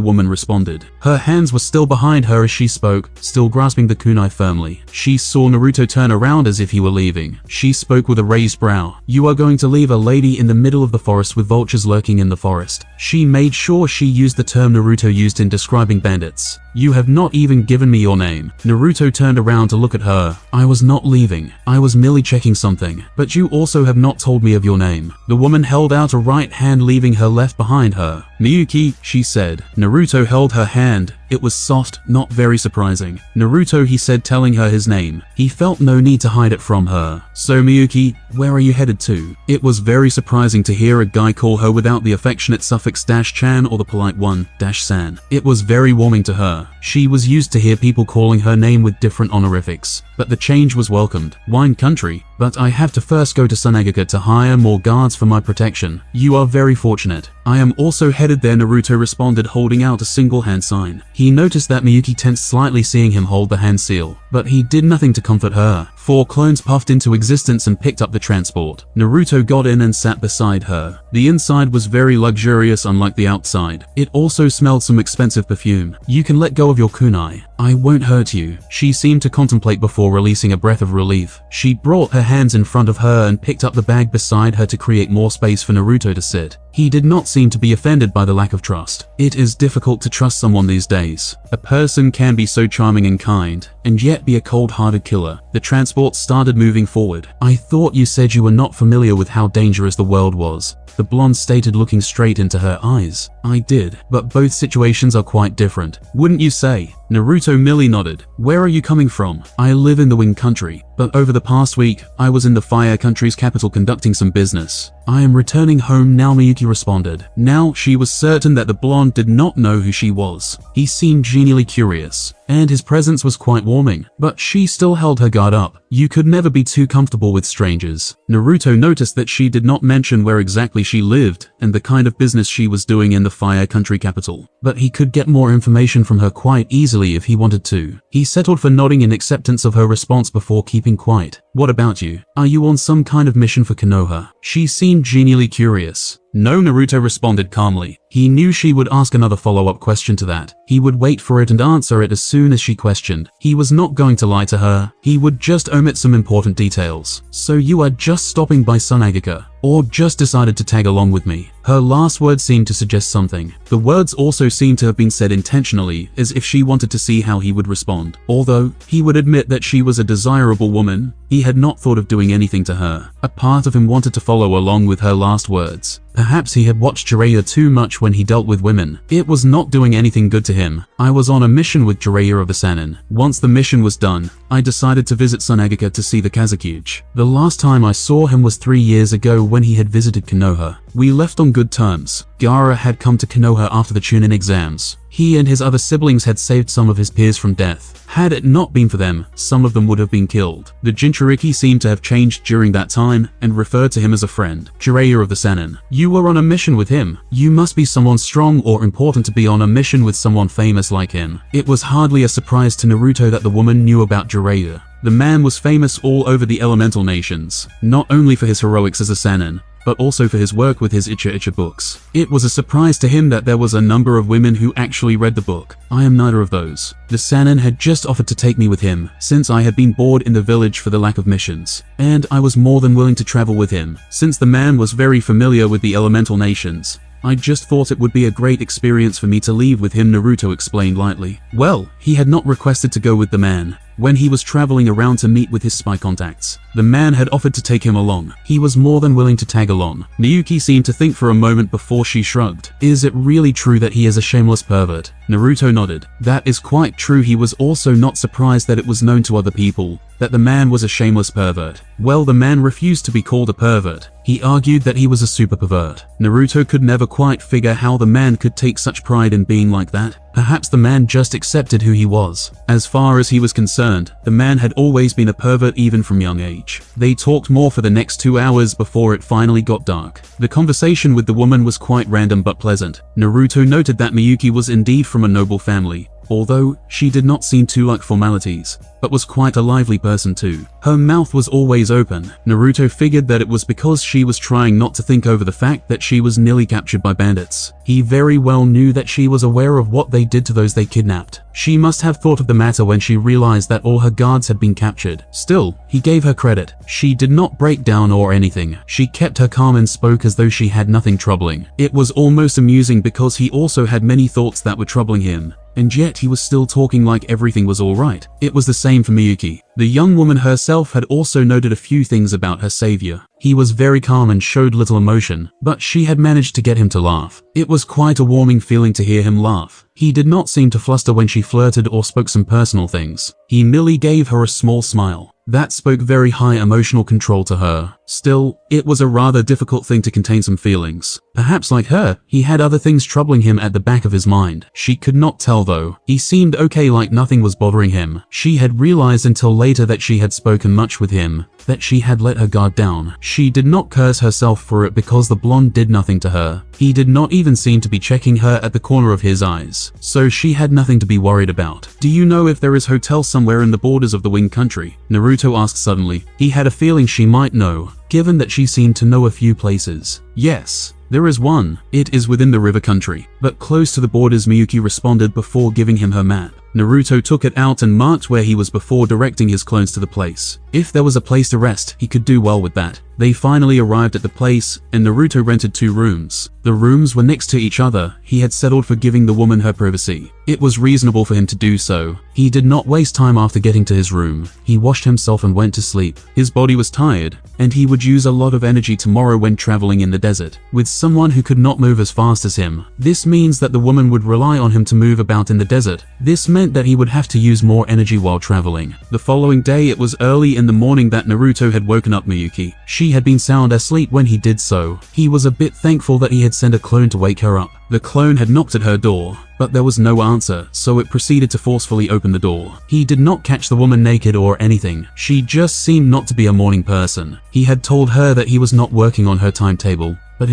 woman responded. Her hands were still behind her as she spoke, still grasping the kunai firmly. She saw Naruto turn around as if he were leaving. She spoke with a raised brow. You are going to leave a lady in the middle of the forest with vultures lurking in the forest. She made sure she used the term Naruto used in describing bandits. You have not even given me your name. Naruto turned around to look at her. I was not leaving. I was merely checking something. But you also have not told me of your name. The woman held out a right hand, leaving her left behind her. Miyuki, she said. Naruto held her hand. It was soft, not very surprising. Naruto, he said, telling her his name. He felt no need to hide it from her. So Miyuki, where are you headed to? It was very surprising to hear a guy call her without the affectionate suffix -chan or the polite one, -san. It was very warming to her. She was used to hear people calling her name with different honorifics. But the change was welcomed. Wine country. But I have to first go to Sunagaka to hire more guards for my protection. You are very fortunate. I am also headed there, Naruto responded, holding out a single hand sign. He noticed that Miyuki tensed slightly seeing him hold the hand seal, but he did nothing to comfort her. 4 clones puffed into existence and picked up the transport. Naruto got in and sat beside her. The inside was very luxurious, unlike the outside. It also smelled some expensive perfume. You can let go of your kunai. I won't hurt you. She seemed to contemplate before releasing a breath of relief. She brought her hands in front of her and picked up the bag beside her to create more space for Naruto to sit. He did not seem to be offended by the lack of trust. It is difficult to trust someone these days. A person can be so charming and kind, and yet be a cold-hearted killer. The transport started moving forward. I thought you said you were not familiar with how dangerous the world was, the blonde stated, looking straight into her eyes. I did, but both situations are quite different, wouldn't you say? Naruto merely nodded. Where are you coming from? I live in the Wind Country, but over the past week, I was in the Fire Country's capital conducting some business. I am returning home now, Miyuki responded. Now she was certain that the blonde did not know who she was. He seemed genially curious. and his presence was quite warming, but she still held her guard up. You could never be too comfortable with strangers. Naruto noticed that she did not mention where exactly she lived and the kind of business she was doing in the Fire Country capital, but he could get more information from her quite easily if he wanted to. He settled for nodding in acceptance of her response before keeping quiet. What about you? Are you on some kind of mission for Konoha? She seemed genuinely curious. No, Naruto responded calmly. He knew she would ask another follow-up question to that. He would wait for it and answer it as soon as she questioned. He was not going to lie to her. He would just omit some important details. So you are just stopping by Sunagika, or just decided to tag along with me? Her last words seemed to suggest something. The words also seemed to have been said intentionally, as if she wanted to see how he would respond. Although he would admit that she was a desirable woman, he had not thought of doing anything to her. A part of him wanted to follow along with her last words. Perhaps he had watched Jiraiya too much when he dealt with women. It was not doing anything good to him. I was on a mission with Jiraiya of the Sannin. Once the mission was done, I decided to visit Sunagika to see the Kazakuchi. The last time I saw him was 3 years ago when he had visited Konoha. We left on good terms. Gaara had come to Konoha after the Chunin exams. He and his other siblings had saved some of his peers from death. Had it not been for them, some of them would have been killed. The Jinchuriki seemed to have changed during that time and referred to him as a friend. Jiraiya of the Sannin. You were on a mission with him. You must be someone strong or important to be on a mission with someone famous like him. It was hardly a surprise to Naruto that the woman knew about Jiraiya. The man was famous all over the elemental nations, not only for his heroics as a Sannin, but also for his work with his Icha books. It was a surprise to him that there was a number of women who actually read the book. I am neither of those. The Sannin had just offered to take me with him, since I had been bored in the village for the lack of missions, and I was more than willing to travel with him. Since the man was very familiar with the elemental nations, I just thought it would be a great experience for me to leave with him, Naruto explained lightly. Well, he had not requested to go with the man. When he was traveling around to meet with his spy contacts, the man had offered to take him along. He was more than willing to tag along. Miyuki seemed to think for a moment before she shrugged. Is it really true that he is a shameless pervert? Naruto nodded. That is quite true. He was also not surprised that it was known to other people that the man was a shameless pervert. Well, the man refused to be called a pervert. He argued that he was a super pervert. Naruto could never quite figure how the man could take such pride in being like that. Perhaps the man just accepted who he was. As far as he was concerned, the man had always been a pervert even from young age. They talked more for the next 2 hours before it finally got dark. The conversation with the woman was quite random but pleasant. Naruto noted that Miyuki was indeed from a noble family, although she did not seem to like formalities, but was quite a lively person too. Her mouth was always open. Naruto figured that it was because she was trying not to think over the fact that she was nearly captured by bandits. He very well knew that she was aware of what they did to those they kidnapped. She must have thought of the matter when she realized that all her guards had been captured. Still, he gave her credit. She did not break down or anything. She kept her calm and spoke as though she had nothing troubling. It was almost amusing because he also had many thoughts that were troubling him, and yet he was still talking like everything was alright. It was the same for Miyuki. The young woman herself had also noted a few things about her savior. He was very calm and showed little emotion, but she had managed to get him to laugh. It was quite a warming feeling to hear him laugh. He did not seem to fluster when she flirted or spoke some personal things. He merely gave her a small smile. That spoke very high emotional control to her. Still, it was a rather difficult thing to contain some feelings. Perhaps like her, he had other things troubling him at the back of his mind. She could not tell though. He seemed okay, like nothing was bothering him. She had realized until later that she had spoken much with him, that she had let her guard down. She did not curse herself for it because the blonde did nothing to her. He did not even seem to be checking her at the corner of his eyes, so she had nothing to be worried about. Do you know if there is a hotel somewhere in the borders of the Wing Country? Naruto asked suddenly. He had a feeling she might know, given that she seemed to know a few places. Yes, there is one. It is within the river country, but close to the borders, Miyuki responded before giving him her map. Naruto took it out and marked where he was before directing his clones to the place. If there was a place to rest, he could do well with that. They finally arrived at the place, and Naruto rented 2 rooms. The rooms were next to each other. He had settled for giving the woman her privacy. It was reasonable for him to do so. He did not waste time after getting to his room. He washed himself and went to sleep. His body was tired, and he would use a lot of energy tomorrow when traveling in the desert with someone who could not move as fast as him. This means that the woman would rely on him to move about in the desert. This meant that he would have to use more energy while traveling. The following day, it was early in in the morning that Naruto had woken up Miyuki. She had been sound asleep when he did so. He was a bit thankful that he had sent a clone to wake her up. The clone had knocked at her door, but there was no answer, so it proceeded to forcefully open the door. He did not catch the woman naked or anything. She just seemed not to be a morning person. He had told her that he was not working on her timetable, but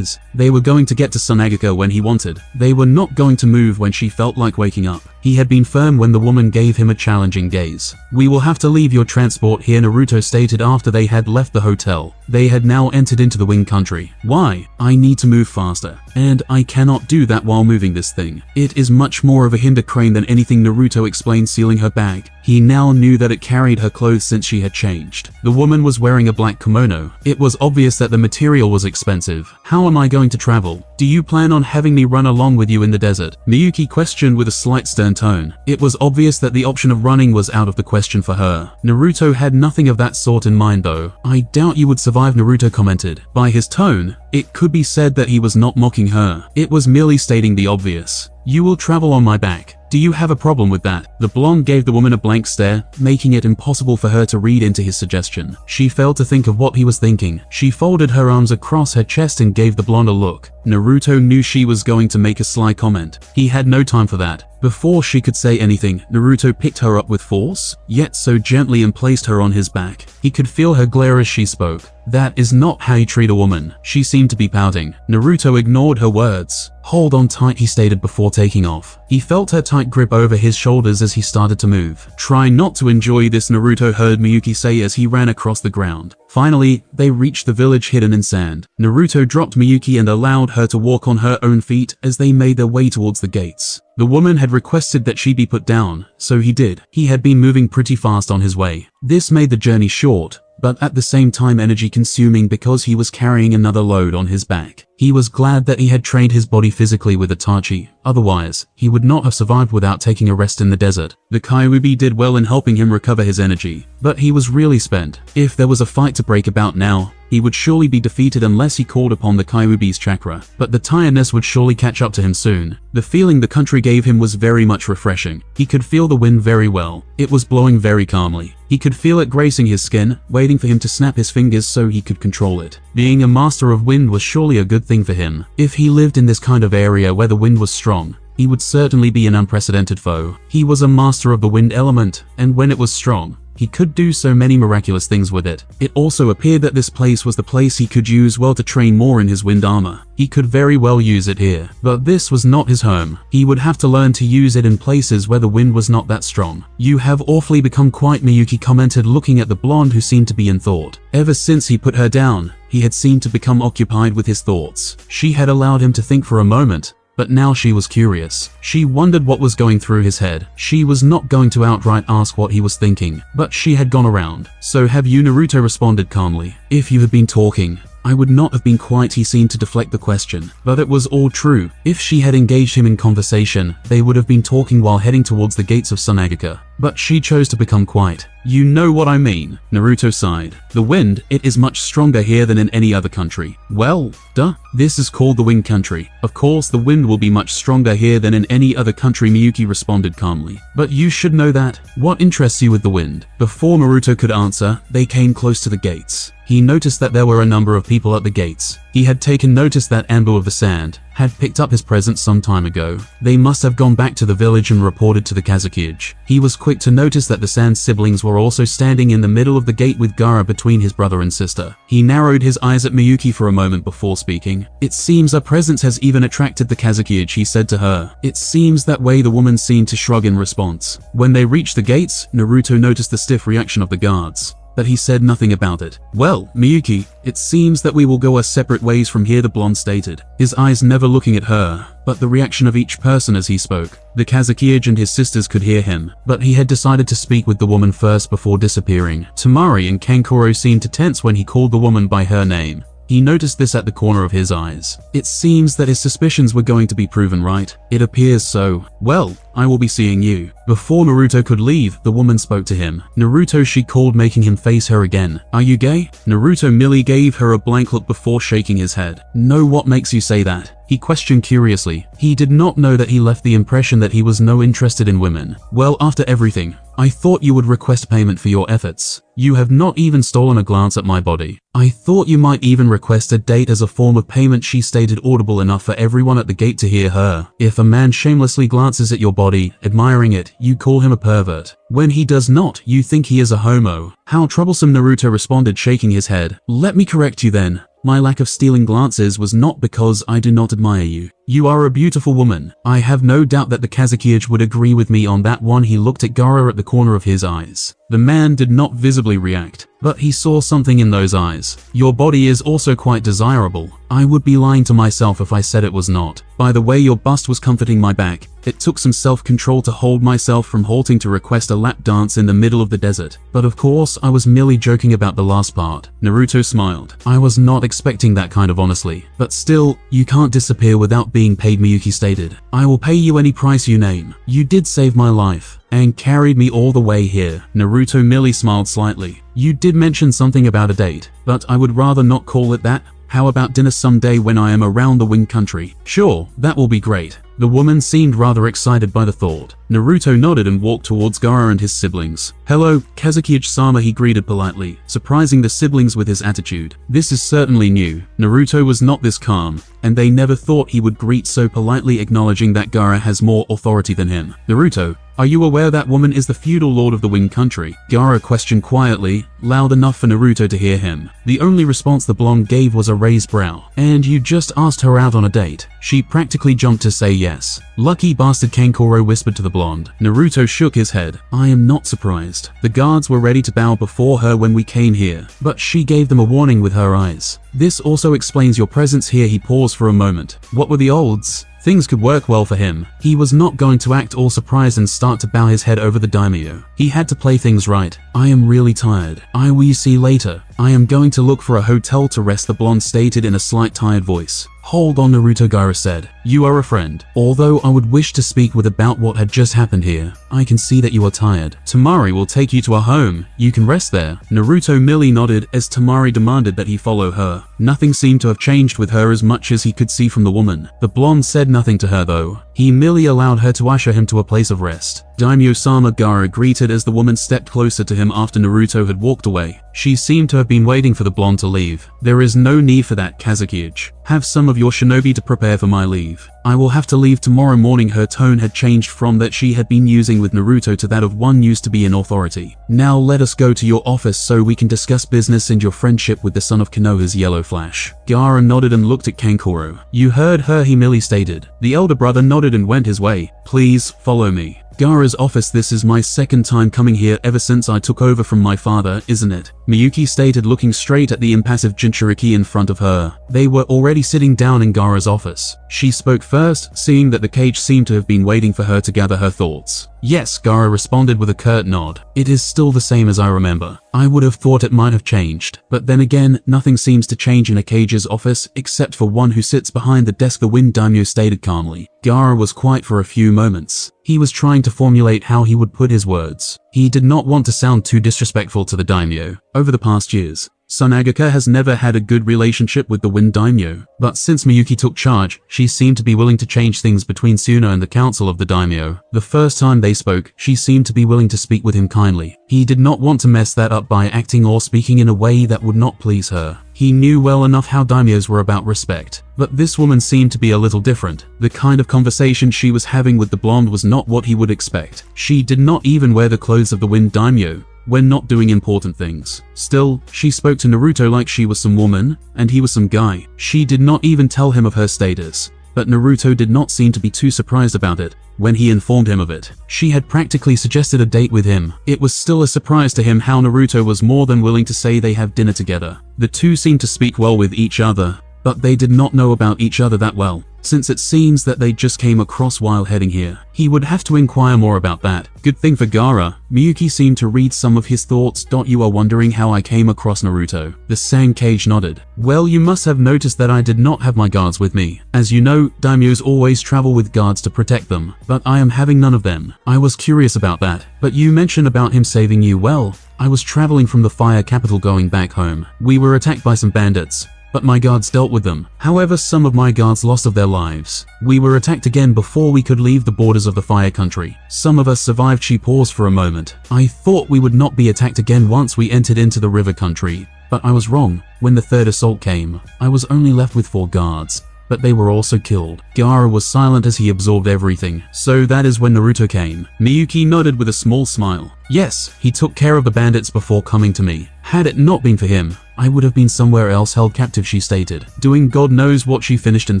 they were going to get to Sunagaka when he wanted. They were not going to move when she felt like waking up. He had been firm when the woman gave him a challenging gaze. "We will have to leave your transport here," Naruto stated after they had left the hotel. They had now entered into the Wing country. "Why? I need to move faster. And I cannot do that while moving this thing. It is much more of a hinder crane than anything," Naruto explained, sealing her bag. He now knew that it carried her clothes since she had changed. The woman was wearing a black kimono. It was obvious that the material was expensive. "How am I going to travel? Do you plan on having me run along with you in the desert?" Miyuki questioned with a slight stern tone. It was obvious that the option of running was out of the question for her. Naruto had nothing of that sort in mind though. "I doubt you would survive," Naruto commented. By his tone, it could be said that he was not mocking her. It was merely stating the obvious. "You will travel on my back. Do you have a problem with that?" The blonde gave the woman a blank stare, making it impossible for her to read into his suggestion. She failed to think of what he was thinking. She folded her arms across her chest and gave the blonde a look. Naruto knew she was going to make a sly comment. He had no time for that. Before she could say anything, Naruto picked her up with force, yet so gently, and placed her on his back. He could feel her glare as she spoke. "That is not how you treat a woman." She seemed to be pouting. Naruto ignored her words. "Hold on tight," he stated before taking off. He felt her tight grip over his shoulders as he started to move. "Try not to enjoy this," Naruto heard Miyuki say as he ran across the ground. Finally, they reached the village hidden in sand. Naruto dropped Miyuki and allowed her to walk on her own feet as they made their way towards the gates. The woman had requested that she be put down, so he did. He had been moving pretty fast on his way. This made the journey short, but at the same time energy-consuming because he was carrying another load on his back. He was glad that he had trained his body physically with Itachi, otherwise, he would not have survived without taking a rest in the desert. The Kyuubi did well in helping him recover his energy, but he was really spent. If there was a fight to break about now, he would surely be defeated unless he called upon the Kyuubi's chakra, but the tiredness would surely catch up to him soon. The feeling the country gave him was very much refreshing. He could feel the wind very well. It was blowing very calmly. He could feel it gracing his skin, waiting for him to snap his fingers so he could control it. Being a master of wind was surely a good thing for him. If he lived in this kind of area where the wind was strong, he would certainly be an unprecedented foe. He was a master of the wind element, and when it was strong, he could do so many miraculous things with it. It also appeared that this place was the place he could use well to train more in his wind armor. He could very well use it here, but this was not his home. He would have to learn to use it in places where the wind was not that strong. "You have awfully become quiet," Miyuki commented, looking at the blonde who seemed to be in thought. Ever since he put her down, he had seemed to become occupied with his thoughts. She had allowed him to think for a moment, but now she was curious. She wondered what was going through his head. She was not going to outright ask what he was thinking, but she had gone around. "So have you?" Naruto responded calmly. "If you had been talking, I would not have been quiet." He seemed to deflect the question, but it was all true. If she had engaged him in conversation, they would have been talking while heading towards the gates of Sunagaka. But she chose to become quiet. "You know what I mean," Naruto sighed. "The wind, it is much stronger here than in any other country." "Well, duh. This is called the Wind Country. Of course the wind will be much stronger here than in any other country," Miyuki responded calmly. "But you should know that. What interests you with the wind?" Before Naruto could answer, they came close to the gates. He noticed that there were a number of people at the gates. He had taken notice that Anbu of the Sand had picked up his presence some time ago. They must have gone back to the village and reported to the Kazekage. He was quick to notice that the Sand siblings were also standing in the middle of the gate with Gaara between his brother and sister. He narrowed his eyes at Miyuki for a moment before speaking. "It seems our presence has even attracted the Kazekage," he said to her. It seems that way. The woman seemed to shrug in response. When they reached the gates, Naruto noticed the stiff reaction of the guards, but he said nothing about it. "Well, Miyuki, it seems that we will go our separate ways from here," the blonde stated, his eyes never looking at her, but the reaction of each person as he spoke. The Kazekage and his sisters could hear him, but he had decided to speak with the woman first before disappearing. Temari and Kankuro seemed to tense when he called the woman by her name. He noticed this at the corner of his eyes. It seems that his suspicions were going to be proven right. It appears so. "Well, I will be seeing you." Before Naruto could leave, the woman spoke to him. "Naruto," she called, making him face her again. "Are you gay?" Naruto merely gave her a blank look before shaking his head. "No, what makes you say that?" he questioned curiously. He did not know that he left the impression that he was no interested in women. "Well, after everything, I thought you would request payment for your efforts. You have not even stolen a glance at my body. I thought you might even request a date as a form of payment, she stated, audible enough for everyone at the gate to hear her. If a man shamelessly glances at your body, admiring it, you call him a pervert. When he does not, you think he is a homo. How troublesome, Naruto responded, shaking his head. Let me correct you then. My lack of stealing glances was not because I do not admire you. You are a beautiful woman. I have no doubt that the Kazekage would agree with me on that one. He looked at Gaara at the corner of his eyes. The man did not visibly react, but he saw something in those eyes. Your body is also quite desirable. I would be lying to myself if I said it was not. By the way, your bust was comforting my back. It took some self-control to hold myself from halting to request a lap dance in the middle of the desert. But of course, I was merely joking about the last part. Naruto smiled. I was not expecting that kind of honesty. But still, you can't disappear without being paid, Miyuki stated. I will pay you any price you name. You did save my life and carried me all the way here. Naruto merely smiled slightly. You did mention something about a date, but I would rather not call it that. How about dinner someday when I am around the Wind Country? Sure, that will be great. The woman seemed rather excited by the thought. Naruto nodded and walked towards Gaara and his siblings. Hello, Kazekage-sama, he greeted politely, surprising the siblings with his attitude. This is certainly new. Naruto was not this calm, and they never thought he would greet so politely, acknowledging that Gaara has more authority than him. Naruto, are you aware that woman is the feudal lord of the Wind Country? Gaara questioned quietly, loud enough for Naruto to hear him. The only response the blonde gave was a raised brow. And you just asked her out on a date? She practically jumped to say yes. Lucky bastard, Kankuro whispered to the blonde. Naruto shook his head. I am not surprised. The guards were ready to bow before her when we came here, but she gave them a warning with her eyes. This also explains your presence here. He paused for a moment. What were the odds? Things could work well for him. He was not going to act all surprised and start to bow his head over the daimyo. He had to play things right. I am really tired. I will see you later. I am going to look for a hotel to rest, the blonde stated in a slight tired voice. Hold on, Naruto, Gaara said. You are a friend. Although I would wish to speak with about what had just happened here. I can see that you are tired. Tamari will take you to a home. You can rest there. Naruto merely nodded as Tamari demanded that he follow her. Nothing seemed to have changed with her as much as he could see from the woman. The blonde said nothing to her though. He merely allowed her to usher him to a place of rest. Daimyo-sama, Gaara greeted as the woman stepped closer to him after Naruto had walked away. She seemed to have been waiting for the blonde to leave. There is no need for that, Kazekage. Have some of your shinobi to prepare for my leave. I will have to leave tomorrow morning. Her tone had changed from that she had been using with Naruto to that of one used to be in authority. Now let us go to your office so we can discuss business and your friendship with the son of Konoha's Yellow Flash. Gaara nodded and looked at Kankuro. You heard her, he merely stated. The elder brother nodded and went his way. Please, follow me. Gaara's office. This is my second time coming here ever since I took over from my father, isn't it? Miyuki stated, looking straight at the impassive Jinchuriki in front of her. They were already sitting down in Gaara's office. She spoke first, seeing that the cage seemed to have been waiting for her to gather her thoughts. Yes, Gaara responded with a curt nod. It is still the same as I remember. I would have thought it might have changed. But then again, nothing seems to change in a cage's office, except for one who sits behind the desk, the Wind Daimyo stated calmly. Gaara was quiet for a few moments. He was trying to formulate how he would put his words. He did not want to sound too disrespectful to the daimyo. Over the past years, Son Agaka has never had a good relationship with the Wind Daimyo, but since Miyuki took charge, she seemed to be willing to change things between Suna and the council of the daimyo. The first time they spoke, she seemed to be willing to speak with him kindly. He did not want to mess that up by acting or speaking in a way that would not please her. He knew well enough how daimyos were about respect. But this woman seemed to be a little different. The kind of conversation she was having with the blonde was not what he would expect. She did not even wear the clothes of the Wind Daimyo when not doing important things. Still, she spoke to Naruto like she was some woman, and he was some guy. She did not even tell him of her status. But Naruto did not seem to be too surprised about it when he informed him of it. She had practically suggested a date with him. It was still a surprise to him how Naruto was more than willing to say they have dinner together. The two seemed to speak well with each other, but they did not know about each other that well, since it seems that they just came across while heading here. He would have to inquire more about that. Good thing for Gaara, Miyuki seemed to read some of his thoughts. You are wondering how I came across Naruto? The Sankage nodded. Well, you must have noticed that I did not have my guards with me. As you know, daimyos always travel with guards to protect them, but I am having none of them. I was curious about that. But you mentioned about him saving you. Well, I was traveling from the fire capital going back home. We were attacked by some bandits. but my guards dealt with them. However, some of my guards lost of their lives. We were attacked again before we could leave the borders of the fire country. Some of us survived." She paused for a moment. "I thought we would not be attacked again once we entered into the river country, but I was wrong. When the third assault came, I was only left with 4 guards. But they were also killed." Gaara was silent as he absorbed everything. "So that is when Naruto came?" Miyuki nodded with a small smile. "Yes, he took care of the bandits before coming to me. Had it not been for him, I would have been somewhere else held captive," she stated, doing God knows what. She finished in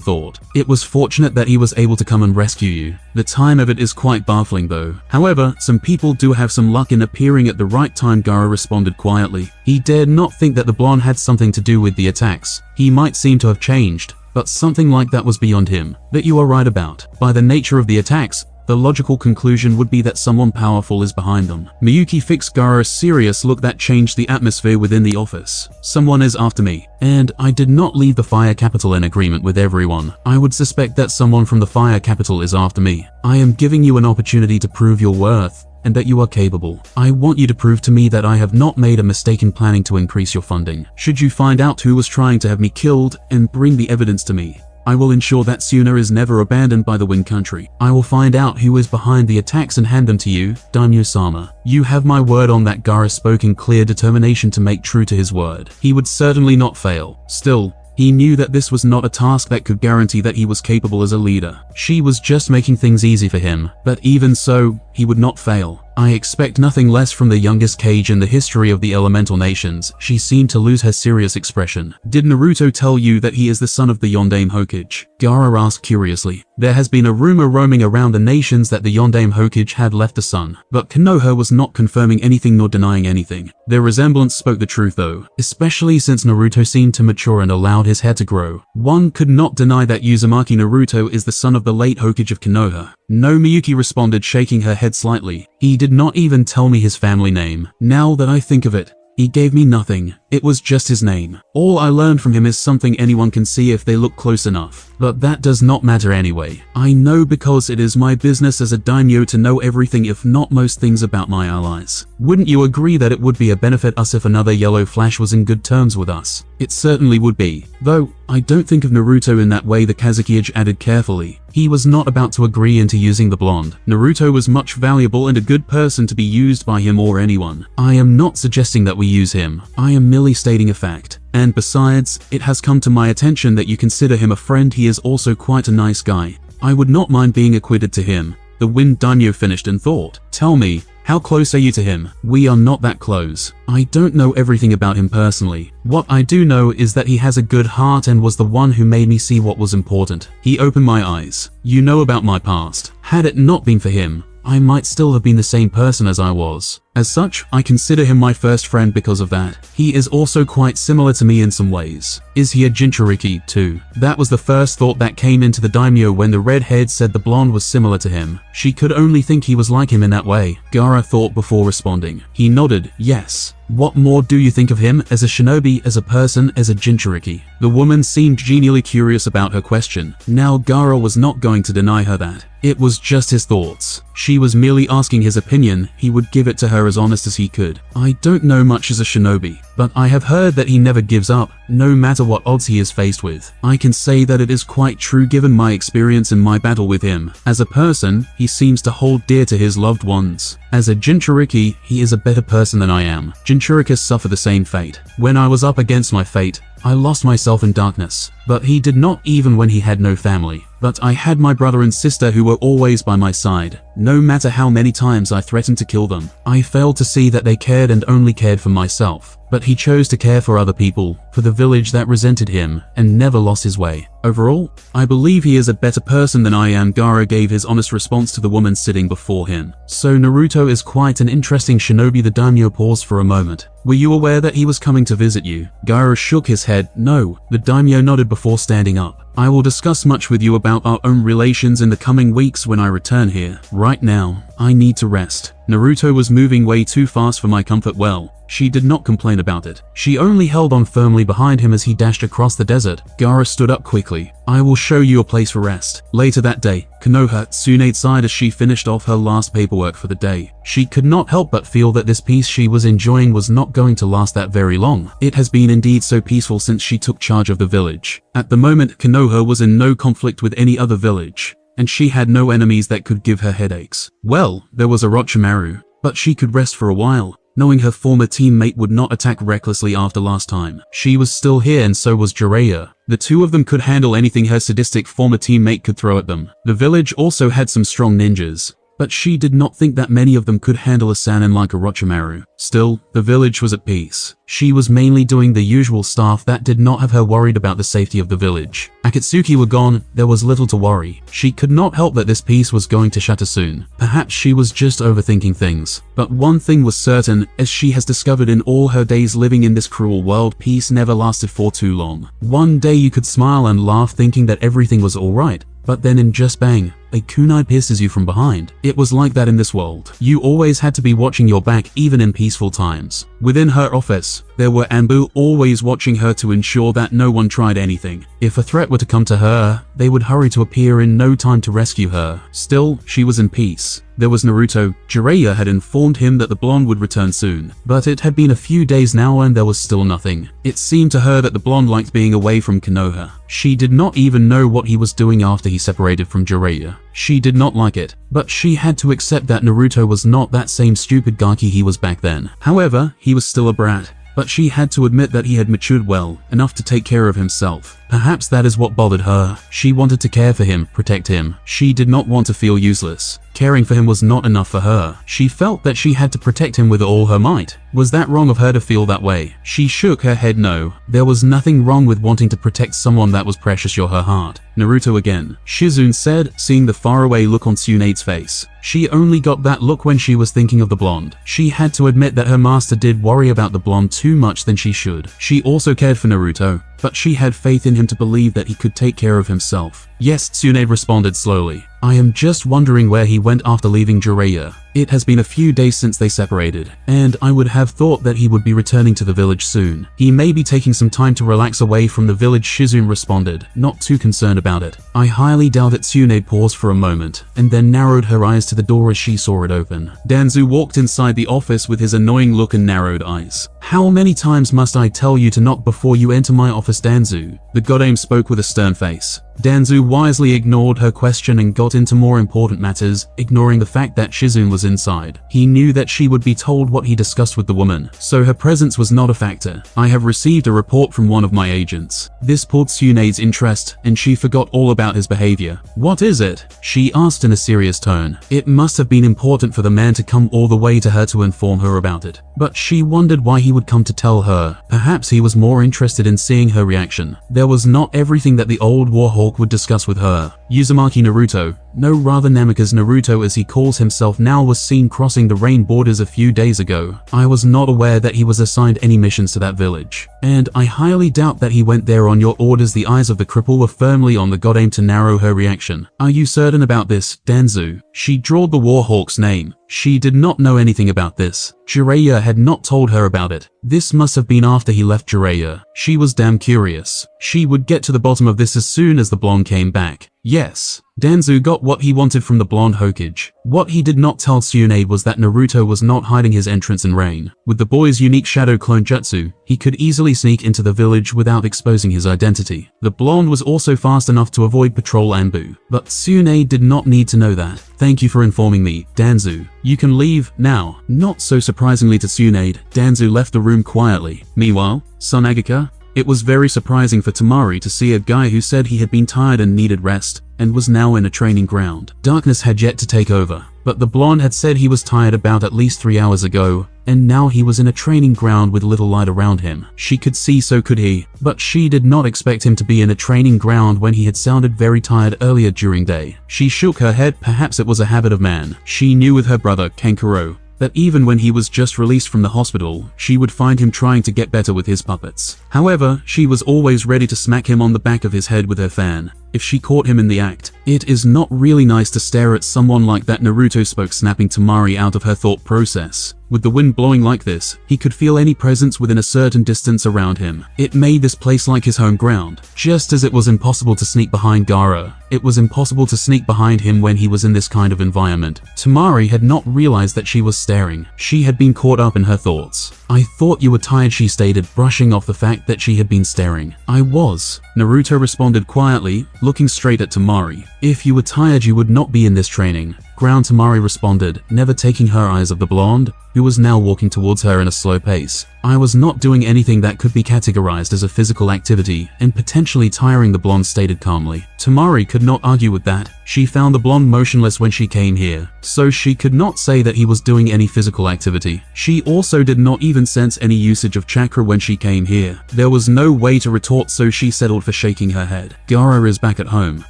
thought. "It was fortunate that he was able to come and rescue you. The time of it is quite baffling though. However, some people do have some luck in appearing at the right time," Gaara responded quietly. He dared not think that the blonde had something to do with the attacks. He might seem to have changed, but something like that was beyond him. "That you are right about. By the nature of the attacks, the logical conclusion would be that someone powerful is behind them." Miyuki fixed Gaara's serious look that changed the atmosphere within the office. "Someone is after me, and I did not leave the fire capital in agreement with everyone. I would suspect that someone from the fire capital is after me. I am giving you an opportunity to prove your worth, and that you are capable. I want you to prove to me that I have not made a mistake in planning to increase your funding. Should you find out who was trying to have me killed and bring the evidence to me, I will ensure that Suna is never abandoned by the Wind Country. I will find out who is behind the attacks and hand them to you, Daimyo-sama. You have my word on that." Gaara spoke in clear determination to make true to his word. He would certainly not fail. Still, he knew that this was not a task that could guarantee that he was capable as a leader. She was just making things easy for him, but even so, he would not fail. "I expect nothing less from the youngest Kage in the history of the elemental nations." She seemed to lose her serious expression. "Did Naruto tell you that he is the son of the Yondaime Hokage?" Gaara asked curiously. There has been a rumor roaming around the nations that the Yondaime Hokage had left a son, but Konoha was not confirming anything nor denying anything. Their resemblance spoke the truth though, especially since Naruto seemed to mature and allowed his hair to grow. One could not deny that Uzumaki Naruto is the son of the late Hokage of Konoha. "No," Miyuki responded, shaking her head slightly. "He did not even tell me his family name. Now that I think of it, he gave me nothing. It was just his name. All I learned from him is something anyone can see if they look close enough. But that does not matter anyway. I know because it is my business as a daimyo to know everything, if not most things, about my allies. Wouldn't you agree that it would be a benefit us if another Yellow Flash was in good terms with us?" "It certainly would be. Though, I don't think of Naruto in that way," the Kazekage added carefully. He was not about to agree into using the blonde. Naruto was much valuable and a good person to be used by him or anyone. "I am not suggesting that we use him. I am merely stating a fact. And besides, it has come to my attention that you consider him a friend. He is also quite a nice guy. I would not mind being acquitted to him." The Wind Daimyo finished in thought. "Tell me, how close are you to him?" "We are not that close. I don't know everything about him personally. What I do know is that he has a good heart and was the one who made me see what was important. He opened my eyes. You know about my past. Had it not been for him, I might still have been the same person as I was. As such, I consider him my first friend because of that. He is also quite similar to me in some ways." "Is he a Jinchuriki too?" That was the first thought that came into the daimyo when the redhead said the blonde was similar to him. She could only think he was like him in that way. Gaara thought before responding. He nodded, "Yes." "What more do you think of him, as a shinobi, as a person, as a Jinchuriki?" The woman seemed genially curious about her question. Now Gaara was not going to deny her that. It was just his thoughts. She was merely asking his opinion. He would give it to her as honest as he could. "I don't know much as a shinobi, but I have heard that he never gives up, no matter what odds he is faced with. I can say that it is quite true given my experience in my battle with him. As a person, he seems to hold dear to his loved ones. As a Jinchuriki, he is a better person than I am. Jinchurikas suffer the same fate. When I was up against my fate, I lost myself in darkness. But he did not, even when he had no family. But I had my brother and sister who were always by my side. No matter how many times I threatened to kill them, I failed to see that they cared and only cared for myself. But he chose to care for other people, for the village that resented him, and never lost his way. Overall, I believe he is a better person than I am." Gaara gave his honest response to the woman sitting before him. "So Naruto is quite an interesting shinobi." The daimyo paused for a moment. "Were you aware that he was coming to visit you?" Gaara shook his head. "No." The daimyo nodded before standing up. "I will discuss much with you about our own relations in the coming weeks when I return here. Right now, I need to rest. Naruto was moving way too fast for my comfort. Well, she did not complain about it. She only held on firmly behind him as he dashed across the desert. Gaara stood up quickly. I will show you a place for rest. Later that day, Konoha Tsunade sighed as she finished off her last paperwork for the day. She could not help but feel that this peace she was enjoying was not going to last that very long. It has been indeed so peaceful since she took charge of the village. At the moment, Konoha was in no conflict with any other village, and she had no enemies that could give her headaches. Well, there was Orochimaru, but she could rest for a while, knowing her former teammate would not attack recklessly after last time. She was still here and so was Jiraiya. The two of them could handle anything her sadistic former teammate could throw at them. The village also had some strong ninjas, but she did not think that many of them could handle a Sannin like Orochimaru. Still, the village was at peace. She was mainly doing the usual stuff that did not have her worried about the safety of the village. Akatsuki were gone, there was little to worry. She could not help that this peace was going to shatter soon. Perhaps she was just overthinking things. But one thing was certain, as she has discovered in all her days living in this cruel world, peace never lasted for too long. One day you could smile and laugh thinking that everything was alright, but then in just bang, a kunai pierces you from behind. It was like that in this world. You always had to be watching your back even in peaceful times. Within her office, there were Anbu always watching her to ensure that no one tried anything. If a threat were to come to her, they would hurry to appear in no time to rescue her. Still, she was in peace. There was Naruto. Jiraiya had informed him that the blonde would return soon, but it had been a few days now and there was still nothing. It seemed to her that the blonde liked being away from Konoha. She did not even know what he was doing after he separated from Jiraiya. She did not like it, but she had to accept that Naruto was not that same stupid gaki he was back then. However, he was still a brat, but she had to admit that he had matured well enough to take care of himself. Perhaps that is what bothered her. She wanted to care for him, protect him. She did not want to feel useless. Caring for him was not enough for her. She felt that she had to protect him with all her might. Was that wrong of her to feel that way? She shook her head no. There was nothing wrong with wanting to protect someone that was precious to her heart. Naruto again, Shizune said, seeing the faraway look on Tsunade's face. She only got that look when she was thinking of the blonde. She had to admit that her master did worry about the blonde too much than she should. She also cared for Naruto, but she had faith in him to believe that he could take care of himself. Yes, Tsunade responded slowly. I am just wondering where he went after leaving Jiraiya. It has been a few days since they separated, and I would have thought that he would be returning to the village soon. He may be taking some time to relax away from the village, Shizune responded, not too concerned about it. I highly doubt it. Tsunade paused for a moment, and then narrowed her eyes to the door as she saw it open. Danzu walked inside the office with his annoying look and narrowed eyes. How many times must I tell you to knock before you enter my office, Danzu? The godame spoke with a stern face. Danzu wisely ignored her question and got into more important matters, ignoring the fact that Shizune was inside. He knew that she would be told what he discussed with the woman, so her presence was not a factor. I have received a report from one of my agents. This pulled Tsunade's interest, and she forgot all about his behavior. What is it? She asked in a serious tone. It must have been important for the man to come all the way to her to inform her about it. But she wondered why he would come to tell her. Perhaps he was more interested in seeing her reaction. There was not everything that the old warhawk would discuss with her. Uzumaki Naruto, no rather Namikaze Naruto as he calls himself now, was seen crossing the rain borders a few days ago. I was not aware that he was assigned any missions to that village, and I highly doubt that he went there on your orders. The eyes of the cripple were firmly on the godame to narrow her reaction. Are you certain about this, Danzu? She drawled the warhawk's name. She did not know anything about this. Jiraiya had not told her about it. This must have been after he left Jiraiya. She was damn curious. She would get to the bottom of this as soon as the blonde came back. Yes, Danzu got what he wanted from the blonde Hokage. What he did not tell Tsunade was that Naruto was not hiding his entrance in rain. With the boy's unique shadow clone jutsu, he could easily sneak into the village without exposing his identity. The blonde was also fast enough to avoid patrol Anbu, but Tsunade did not need to know that. Thank you for informing me, Danzu. You can leave now. Not so surprisingly to Tsunade, Danzu left the room quietly. Meanwhile, Sunagika, it was very surprising for Tamari to see a guy who said he had been tired and needed rest, and was now in a training ground. Darkness had yet to take over, but the blonde had said he was tired about at least 3 hours ago, and now he was in a training ground with little light around him. She could see, so could he, but she did not expect him to be in a training ground when he had sounded very tired earlier during day. She shook her head. Perhaps it was a habit of man. She knew with her brother, Kankuro, that even when he was just released from the hospital, she would find him trying to get better with his puppets. However, she was always ready to smack him on the back of his head with her fan. if she caught him in the act. It is not really nice to stare at someone like that, Naruto spoke, snapping Temari out of her thought process. With the wind blowing like this, he could feel any presence within a certain distance around him. It made this place like his home ground. Just as it was impossible to sneak behind Gaara, it was impossible to sneak behind him when he was in this kind of environment. Temari had not realized that she was staring. She had been caught up in her thoughts. I thought you were tired, she stated, brushing off the fact that she had been staring. I was. Naruto responded quietly, looking straight at Temari. If you were tired, you would not be in this training. Ground, Temari responded, never taking her eyes off the blonde, who was now walking towards her in a slow pace. I was not doing anything that could be categorized as a physical activity, and potentially tiring, the blonde stated calmly. Temari could not argue with that. She found the blonde motionless when she came here, so she could not say that he was doing any physical activity. She also did not even sense any usage of chakra when she came here. There was no way to retort, so she settled for shaking her head. Gaara is back at home.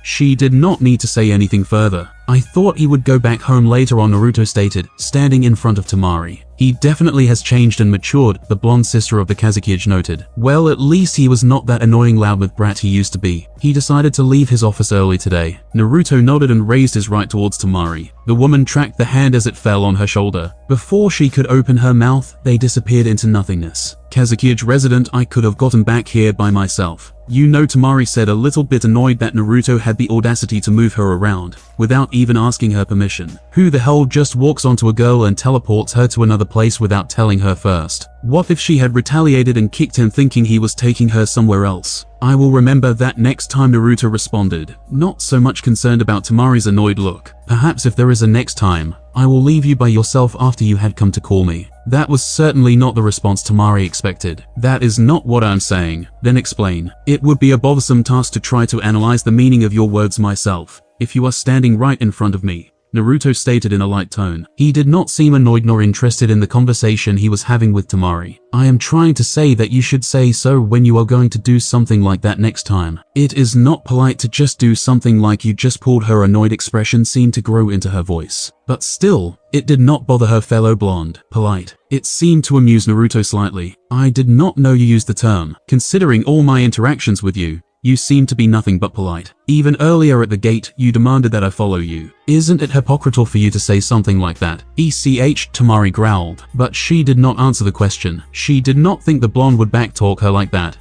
She did not need to say anything further. I thought he would go back home later on, Naruto stated, standing in front of Temari. He definitely has changed and matured, the blonde sister of the Kazekage noted. Well, at least he was not that annoying loudmouth brat he used to be. He decided to leave his office early today. Naruto nodded and raised his right towards Temari. The woman tracked the hand as it fell on her shoulder. Before she could open her mouth, they disappeared into nothingness. Kazekage resident, I could have gotten back here by myself. You know, Temari said, a little bit annoyed that Naruto had the audacity to move her around, without even asking her permission. Who the hell just walks onto a girl and teleports her to another place without telling her first? What if she had retaliated and kicked him thinking he was taking her somewhere else? I will remember that next time, Naruto responded, not so much concerned about Temari's annoyed look. Perhaps if there is a next time, I will leave you by yourself after you had come to call me. That was certainly not the response Temari expected. That is not what I'm saying. Then explain. It would be a bothersome task to try to analyze the meaning of your words myself, if you are standing right in front of me, Naruto stated in a light tone. He did not seem annoyed nor interested in the conversation he was having with Temari. I am trying to say that you should say so when you are going to do something like that next time. It is not polite to just do something like you just pulled. Her annoyed expression seemed to grow into her voice. But still, it did not bother her fellow blonde. Polite. It seemed to amuse Naruto slightly. I did not know you used the term. Considering all my interactions with you, you seem to be nothing but polite. Even earlier at the gate, you demanded that I follow you. Isn't it hypocritical for you to say something like that? Temari growled. But she did not answer the question. She did not think the blonde would backtalk her like that.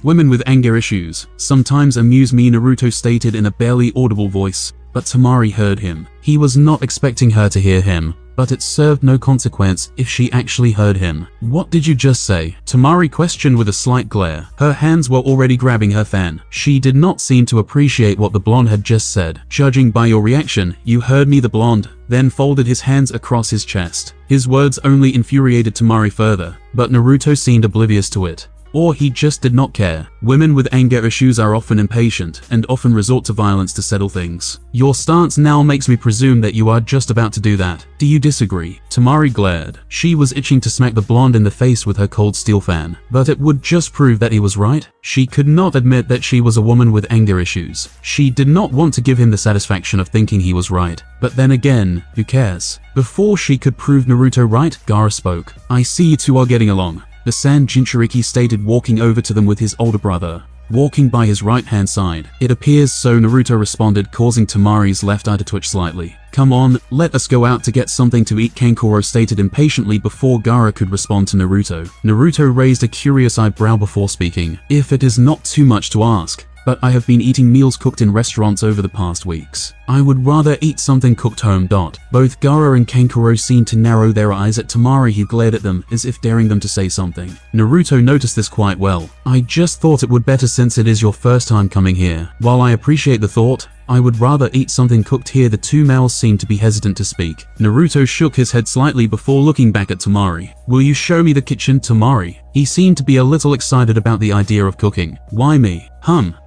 Women with anger issues sometimes amuse me, Naruto stated in a barely audible voice. But Temari heard him. He was not expecting her to hear him, but it served no consequence if she actually heard him. What did you just say? Temari questioned with a slight glare. Her hands were already grabbing her fan. She did not seem to appreciate what the blonde had just said. Judging by your reaction, you heard me, the blonde then folded his hands across his chest. His words only infuriated Temari further, but Naruto seemed oblivious to it. Or he just did not care. Women with anger issues are often impatient and often resort to violence to settle things. Your stance now makes me presume that you are just about to do that. Do you disagree? Temari glared. She was itching to smack the blonde in the face with her cold steel fan, but it would just prove that he was right. She could not admit that she was a woman with anger issues. She did not want to give him the satisfaction of thinking he was right. But then again, who cares? Before she could prove Naruto right, Gaara spoke. I see you two are getting along. The Sand Jinchuriki stated, walking over to them with his older brother, walking by his right-hand side. It appears so, Naruto responded, causing Temari's left eye to twitch slightly. Come on, let us go out to get something to eat, Kankuro stated impatiently before Gaara could respond to Naruto. Naruto raised a curious eyebrow before speaking. If it is not too much to ask, but I have been eating meals cooked in restaurants over the past weeks. I would rather eat something cooked home. Both Gaara and Kankuro seemed to narrow their eyes at Temari. He glared at them as if daring them to say something. Naruto noticed this quite well. I just thought it would better since it is your first time coming here. While I appreciate the thought, I would rather eat something cooked here. The two males seemed to be hesitant to speak. Naruto shook his head slightly before looking back at Temari. Will you show me the kitchen, Temari? He seemed to be a little excited about the idea of cooking. Why me?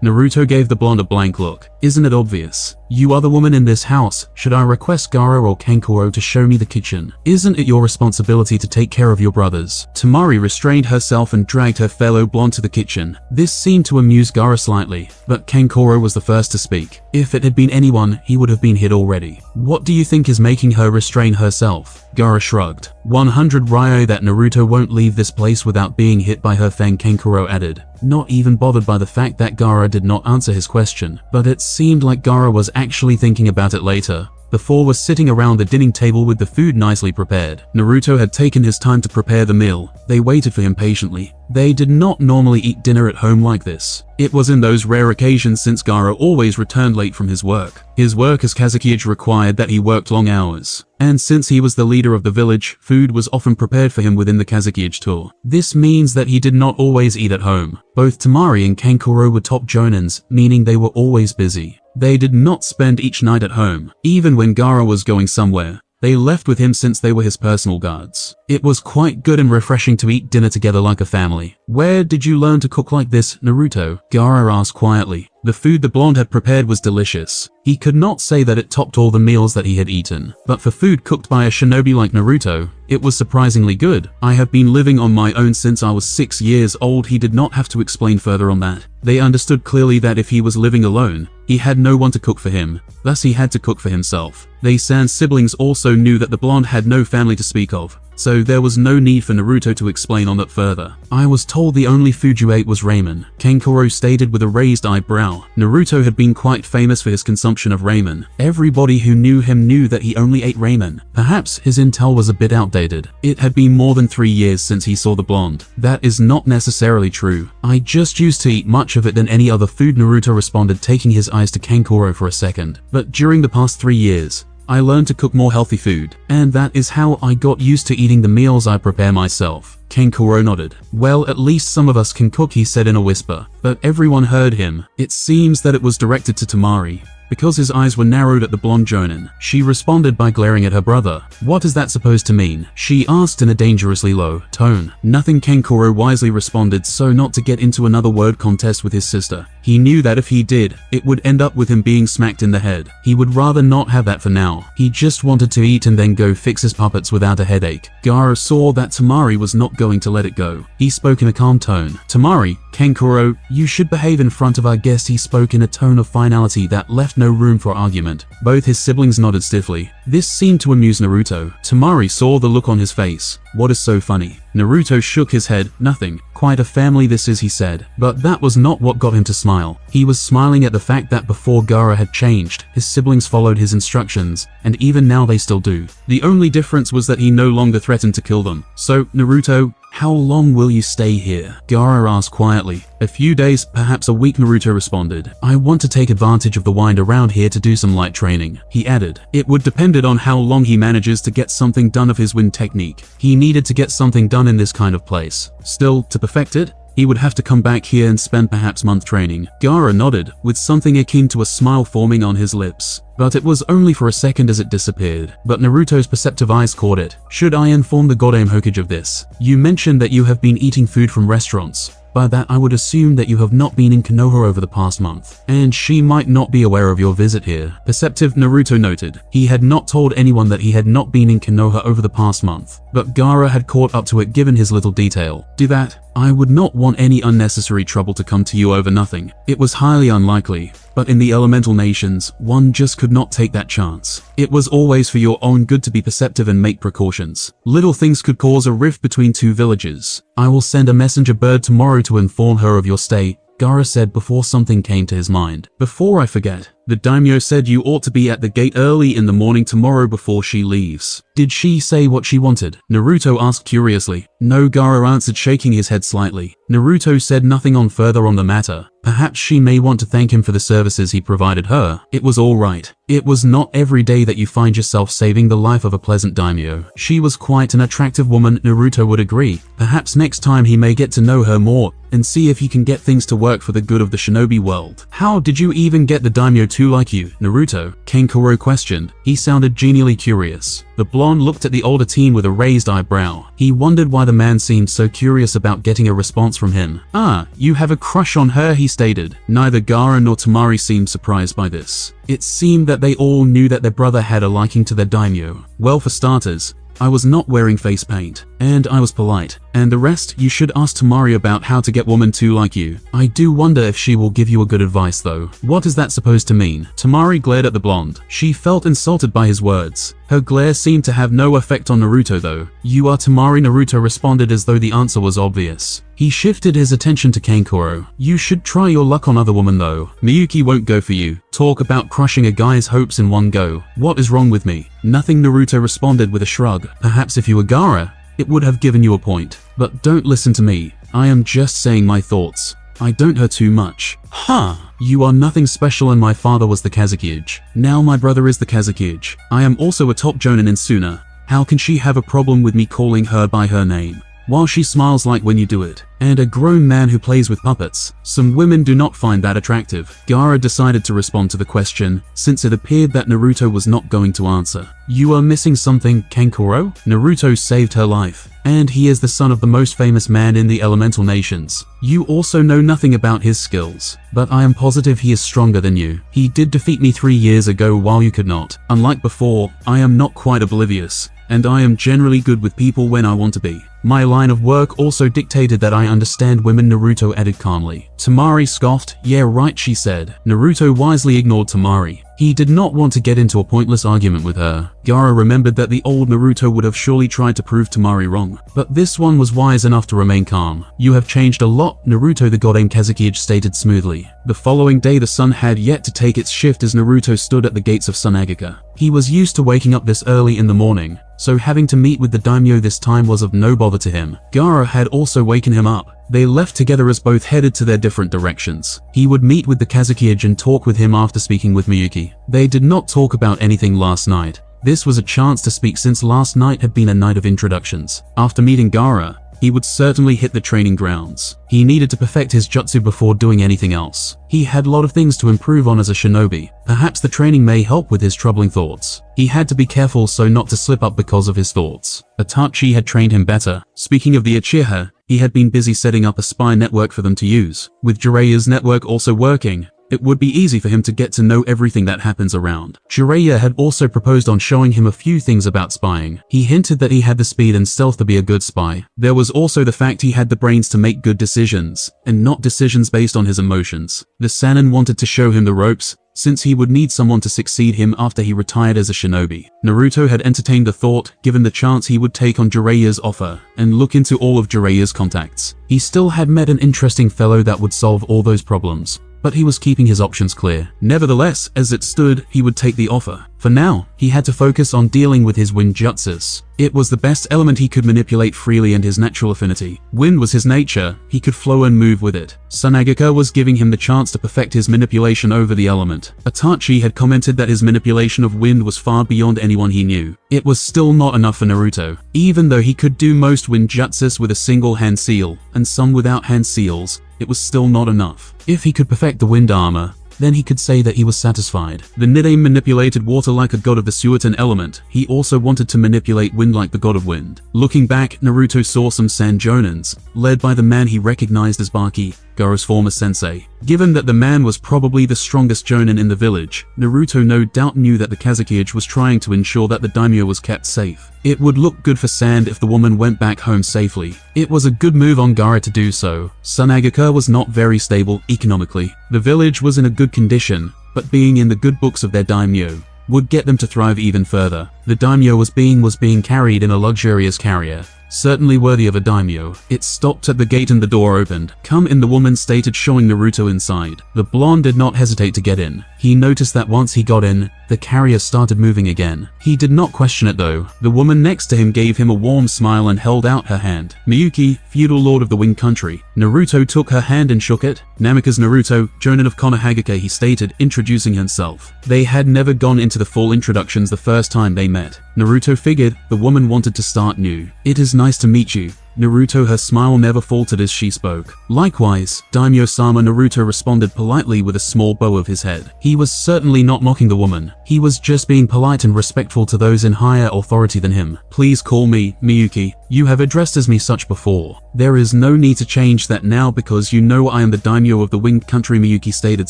Naruto gave the blonde a blank look. Isn't it obvious? You are the woman in this house. Should I request Gaara or Kankuro to show me the kitchen? Isn't it your responsibility to take care of your brothers? Temari restrained herself and dragged her fellow blonde to the kitchen. This seemed to amuse Gaara slightly, but Kankuro was the first to speak. If it had been anyone, he would have been hit already. What do you think is making her restrain herself? Gaara shrugged. 100 Ryo that Naruto won't leave this place without being hit by her fang, Kankuro added. not even bothered by the fact that Gaara did not answer his question. But it seemed like Gaara was actually thinking about it later. The four were sitting around the dining table with the food nicely prepared. Naruto had taken his time to prepare the meal. They waited for him patiently. They did not normally eat dinner at home like this. It was in those rare occasions since Gaara always returned late from his work. His work as Kazekage required that he worked long hours. And since he was the leader of the village, food was often prepared for him within the Kazekage tour. This means that he did not always eat at home. Both Temari and Kankuro were top jonins, meaning they were always busy. They did not spend each night at home. Even when Gaara was going somewhere, they left with him since they were his personal guards. It was quite good and refreshing to eat dinner together like a family. Where did you learn to cook like this, Naruto? Gaara asked quietly. The food the blonde had prepared was delicious. He could not say that it topped all the meals that he had eaten, but for food cooked by a shinobi like Naruto, it was surprisingly good. I have been living on my own since I was 6 years old. He did not have to explain further on that. They understood clearly that if he was living alone, he had no one to cook for him, thus he had to cook for himself. They Sans siblings also knew that the blonde had no family to speak of, so there was no need for Naruto to explain on that further. I was told the only food you ate was ramen, Kankuro stated with a raised eyebrow. Naruto had been quite famous for his consumption of ramen. Everybody who knew him knew that he only ate ramen. Perhaps his intel was a bit outdated. It had been more than 3 years since he saw the blonde. That is not necessarily true. I just used to eat much of it than any other food, Naruto responded, taking his eyes to Kankuro for a second. But during the past 3 years, I learned to cook more healthy food, and that is how I got used to eating the meals I prepare myself. Kankuro nodded. Well, at least some of us can cook, he said in a whisper, but everyone heard him. It seems that it was directed to Temari, because his eyes were narrowed at the blonde jonin. She responded by glaring at her brother. What is that supposed to mean? She asked in a dangerously low tone. Nothing, Kankuro wisely responded, so not to get into another word contest with his sister. He knew that if he did, it would end up with him being smacked in the head. He would rather not have that for now. He just wanted to eat and then go fix his puppets without a headache. Gaara saw that Temari was not going to let it go. He spoke in a calm tone. Temari, Kankuro, you should behave in front of our guest. He spoke in a tone of finality that left no room for argument. Both his siblings nodded stiffly. This seemed to amuse Naruto. Temari saw the look on his face. What is so funny? Naruto shook his head. Nothing. Quite a family this is, he said. But that was not what got him to smile. He was smiling at the fact that before Gaara had changed, his siblings followed his instructions, and even now they still do. The only difference was that he no longer threatened to kill them. So, Naruto, how long will you stay here? Gaara asked quietly. A few days, perhaps a week, Naruto responded. I want to take advantage of the wind around here to do some light training, he added. It would depend on how long he manages to get something done of his wind technique. He needed to get something done in this kind of place. Still, to perfect it, he would have to come back here and spend perhaps month training. Gaara nodded, with something akin to a smile forming on his lips. But it was only for a second as it disappeared. But Naruto's perceptive eyes caught it. Should I inform the Godame Hokage of this? You mentioned that you have been eating food from restaurants. By that I would assume that you have not been in Konoha over the past month, and she might not be aware of your visit here. Perceptive, Naruto noted. He had not told anyone that he had not been in Konoha over the past month, but Gaara had caught up to it given his little detail. Do that. I would not want any unnecessary trouble to come to you over nothing. It was highly unlikely, but in the elemental nations, one just could not take that chance. It was always for your own good to be perceptive and make precautions. Little things could cause a rift between two villages. I will send a messenger bird tomorrow to inform her of your stay, Gaara said before something came to his mind. Before I forget, the daimyo said you ought to be at the gate early in the morning tomorrow before she leaves. Did she say what she wanted? Naruto asked curiously. No, Gaara answered, shaking his head slightly. Naruto said nothing on further on the matter. Perhaps she may want to thank him for the services he provided her. It was all right. It was not every day that you find yourself saving the life of a pleasant daimyo. She was quite an attractive woman, Naruto would agree. Perhaps next time he may get to know her more and see if he can get things to work for the good of the shinobi world. How did you even get the daimyo to like you, Naruto? Kankuro questioned. He sounded genially curious. The blonde looked at the older teen with a raised eyebrow. He wondered why the man seemed so curious about getting a response from him. Ah, you have a crush on her, he stated. Neither Gaara nor Temari seemed surprised by this. It seemed that they all knew that their brother had a liking to their daimyo. Well, for starters, I was not wearing face paint, and I was polite. And the rest, you should ask Tamari about how to get women to like you. I do wonder if she will give you a good advice though. What is that supposed to mean? Tamari glared at the blonde. She felt insulted by his words. Her glare seemed to have no effect on Naruto though. You are Tamari. Naruto responded as though the answer was obvious. He shifted his attention to Kankuro. You should try your luck on other women though. Miyuki won't go for you. Talk about crushing a guy's hopes in one go. What is wrong with me? Nothing, Naruto responded with a shrug. Perhaps if you were Gaara, it would have given you a point. But don't listen to me. I am just saying my thoughts. I don't hurt too much. Huh. You are nothing special and my father was the Kazekage. Now my brother is the Kazekage. I am also a top jonin in Suna. How can she have a problem with me calling her by her name? While she smiles like when you do it. And a grown man who plays with puppets. Some women do not find that attractive. Gaara decided to respond to the question, since it appeared that Naruto was not going to answer. You are missing something, Kankuro? Naruto saved her life. And he is the son of the most famous man in the elemental nations. You also know nothing about his skills. But I am positive he is stronger than you. He did defeat me 3 years ago while you could not. Unlike before, I am not quite oblivious. And I am generally good with people when I want to be. My line of work also dictated that I understand women, Naruto added calmly. Tamari scoffed. Yeah right, she said. Naruto wisely ignored Tamari. He did not want to get into a pointless argument with her. Gaara remembered that the old Naruto would have surely tried to prove Tamari wrong. But this one was wise enough to remain calm. You have changed a lot, Naruto, the Godame Kazekage stated smoothly. The following day the sun had yet to take its shift as Naruto stood at the gates of Sunagaka. He was used to waking up this early in the morning, so having to meet with the daimyo this time was of no bother to him. Gaara had also waken him up. They left together as both headed to their different directions. He would meet with the Kazekage and talk with him after speaking with Miyuki. They did not talk about anything last night. This was a chance to speak since last night had been a night of introductions. After meeting Gaara, he would certainly hit the training grounds. He needed to perfect his jutsu before doing anything else. He had a lot of things to improve on as a shinobi. Perhaps the training may help with his troubling thoughts. He had to be careful so not to slip up because of his thoughts. Itachi had trained him better. Speaking of the Uchiha, he had been busy setting up a spy network for them to use. With Jiraiya's network also working, it would be easy for him to get to know everything that happens around. Jiraiya had also proposed on showing him a few things about spying. He hinted that he had the speed and stealth to be a good spy. There was also the fact he had the brains to make good decisions, and not decisions based on his emotions. The Sannin wanted to show him the ropes, since he would need someone to succeed him after he retired as a shinobi. Naruto had entertained the thought, given the chance he would take on Jiraiya's offer, and look into all of Jiraiya's contacts. He still had met an interesting fellow that would solve all those problems. But he was keeping his options clear. Nevertheless, as it stood, he would take the offer. For now, he had to focus on dealing with his wind jutsus. It was the best element he could manipulate freely and his natural affinity. Wind was his nature, he could flow and move with it. Sunagaka was giving him the chance to perfect his manipulation over the element. Itachi had commented that his manipulation of wind was far beyond anyone he knew. It was still not enough for Naruto. Even though he could do most wind jutsus with a single hand seal, and some without hand seals, it was still not enough. If he could perfect the wind armor, then he could say that he was satisfied. The Nidaime manipulated water like a god of the Suiton element. He also wanted to manipulate wind like the god of wind. Looking back, Naruto saw some Sand Jonins, led by the man he recognized as Baki, Gaara's former sensei. Given that the man was probably the strongest jonin in the village, Naruto no doubt knew that the Kazekage was trying to ensure that the daimyo was kept safe. It would look good for Sand if the woman went back home safely. It was a good move on Gaara to do so. Sunagaka was not very stable economically. The village was in a good condition, but being in the good books of their daimyo would get them to thrive even further. The daimyo was being carried in a luxurious carrier. Certainly worthy of a daimyo. It stopped at the gate and the door opened. Come in, the woman stated, showing Naruto inside. The blonde did not hesitate to get in. He noticed that once he got in, the carrier started moving again. He did not question it though. The woman next to him gave him a warm smile and held out her hand. Miyuki, feudal lord of the Wind Country. Naruto took her hand and shook it. Namikaze Naruto, jonin of Konohagake, he stated, introducing himself. They had never gone into the full introductions the first time they met. Naruto figured the woman wanted to start new. It is nice to meet you, Naruto. Her smile never faltered as she spoke. Likewise, Daimyo-sama. Naruto responded politely with a small bow of his head. He was certainly not mocking the woman. He was just being polite and respectful to those in higher authority than him. Please call me Miyuki. You have addressed as me such before. There is no need to change that now because you know I am the daimyo of the Wind Country, Miyuki stated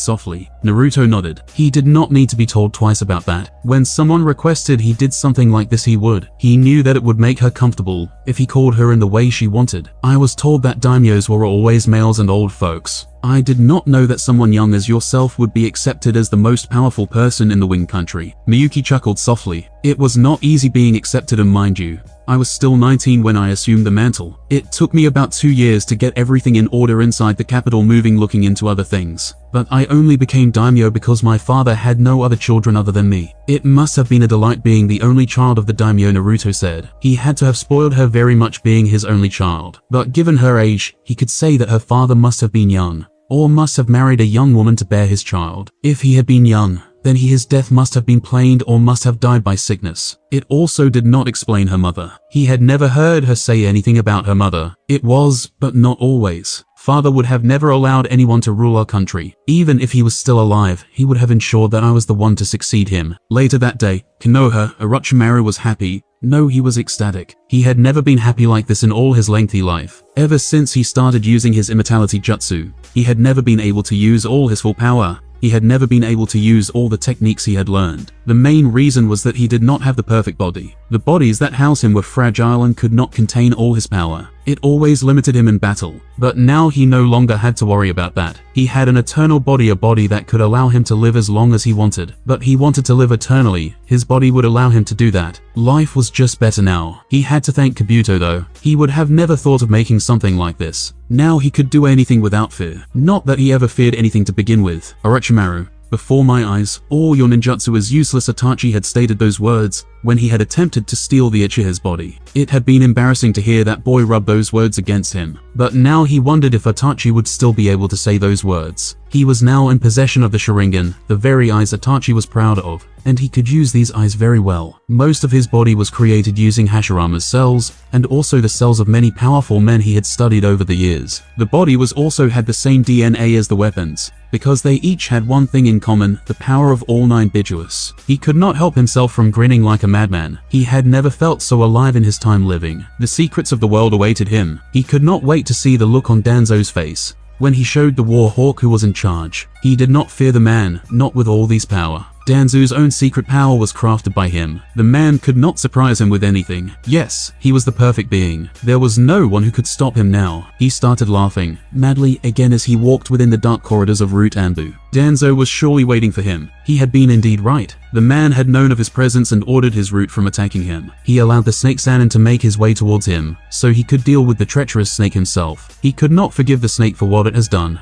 softly. Naruto nodded. He did not need to be told twice about that. When someone requested he did something like this, he would. He knew that it would make her comfortable if he called her in the way she wanted. I was told that daimyos were always males and old folks. I did not know that someone young as yourself would be accepted as the most powerful person in the Wing Country. Miyuki chuckled softly. It was not easy being accepted, and mind you, I was still 19 when I assumed the mantle. It took me about 2 years to get everything in order inside the capital, moving looking into other things. But I only became daimyo because my father had no other children other than me. It must have been a delight being the only child of the daimyo, Naruto said. He had to have spoiled her very much being his only child. But given her age, he could say that her father must have been young, or must have married a young woman to bear his child. If he had been young, then his death must have been planned or must have died by sickness. It also did not explain her mother. He had never heard her say anything about her mother. It was, but not always. Father would have never allowed anyone to rule our country. Even if he was still alive, he would have ensured that I was the one to succeed him. Later that day, Konoha, Orochimaru was happy. No, he was ecstatic. He had never been happy like this in all his lengthy life. Ever since he started using his immortality jutsu, he had never been able to use all his full power. He had never been able to use all the techniques he had learned. The main reason was that he did not have the perfect body. The bodies that housed him were fragile and could not contain all his power. It always limited him in battle. But now he no longer had to worry about that. He had an eternal body, a body that could allow him to live as long as he wanted. But he wanted to live eternally. His body would allow him to do that. Life was just better now. He had to thank Kabuto though. He would have never thought of making something like this. Now he could do anything without fear. Not that he ever feared anything to begin with. Orochimaru, before my eyes, all your ninjutsu is useless. Itachi had stated those words when he had attempted to steal the Uchiha's body. It had been embarrassing to hear that boy rub those words against him. But now he wondered if Itachi would still be able to say those words. He was now in possession of the Sharingan, the very eyes Itachi was proud of, and he could use these eyes very well. Most of his body was created using Hashirama's cells, and also the cells of many powerful men he had studied over the years. The body was also had the same DNA as the weapons, because they each had one thing in common, the power of all nine Bijuous. He could not help himself from grinning like a madman. He had never felt so alive in his time living. The secrets of the world awaited him. He could not wait to see the look on Danzo's face when he showed the war hawk who was in charge. He did not fear the man, not with all these power. Danzo's own secret power was crafted by him. The man could not surprise him with anything. Yes, he was the perfect being. There was no one who could stop him now. He started laughing madly again as he walked within the dark corridors of Root Anbu. Danzo was surely waiting for him. He had been indeed right. The man had known of his presence and ordered his root from attacking him. He allowed the snake Sannin to make his way towards him, so he could deal with the treacherous snake himself. He could not forgive the snake for what it has done.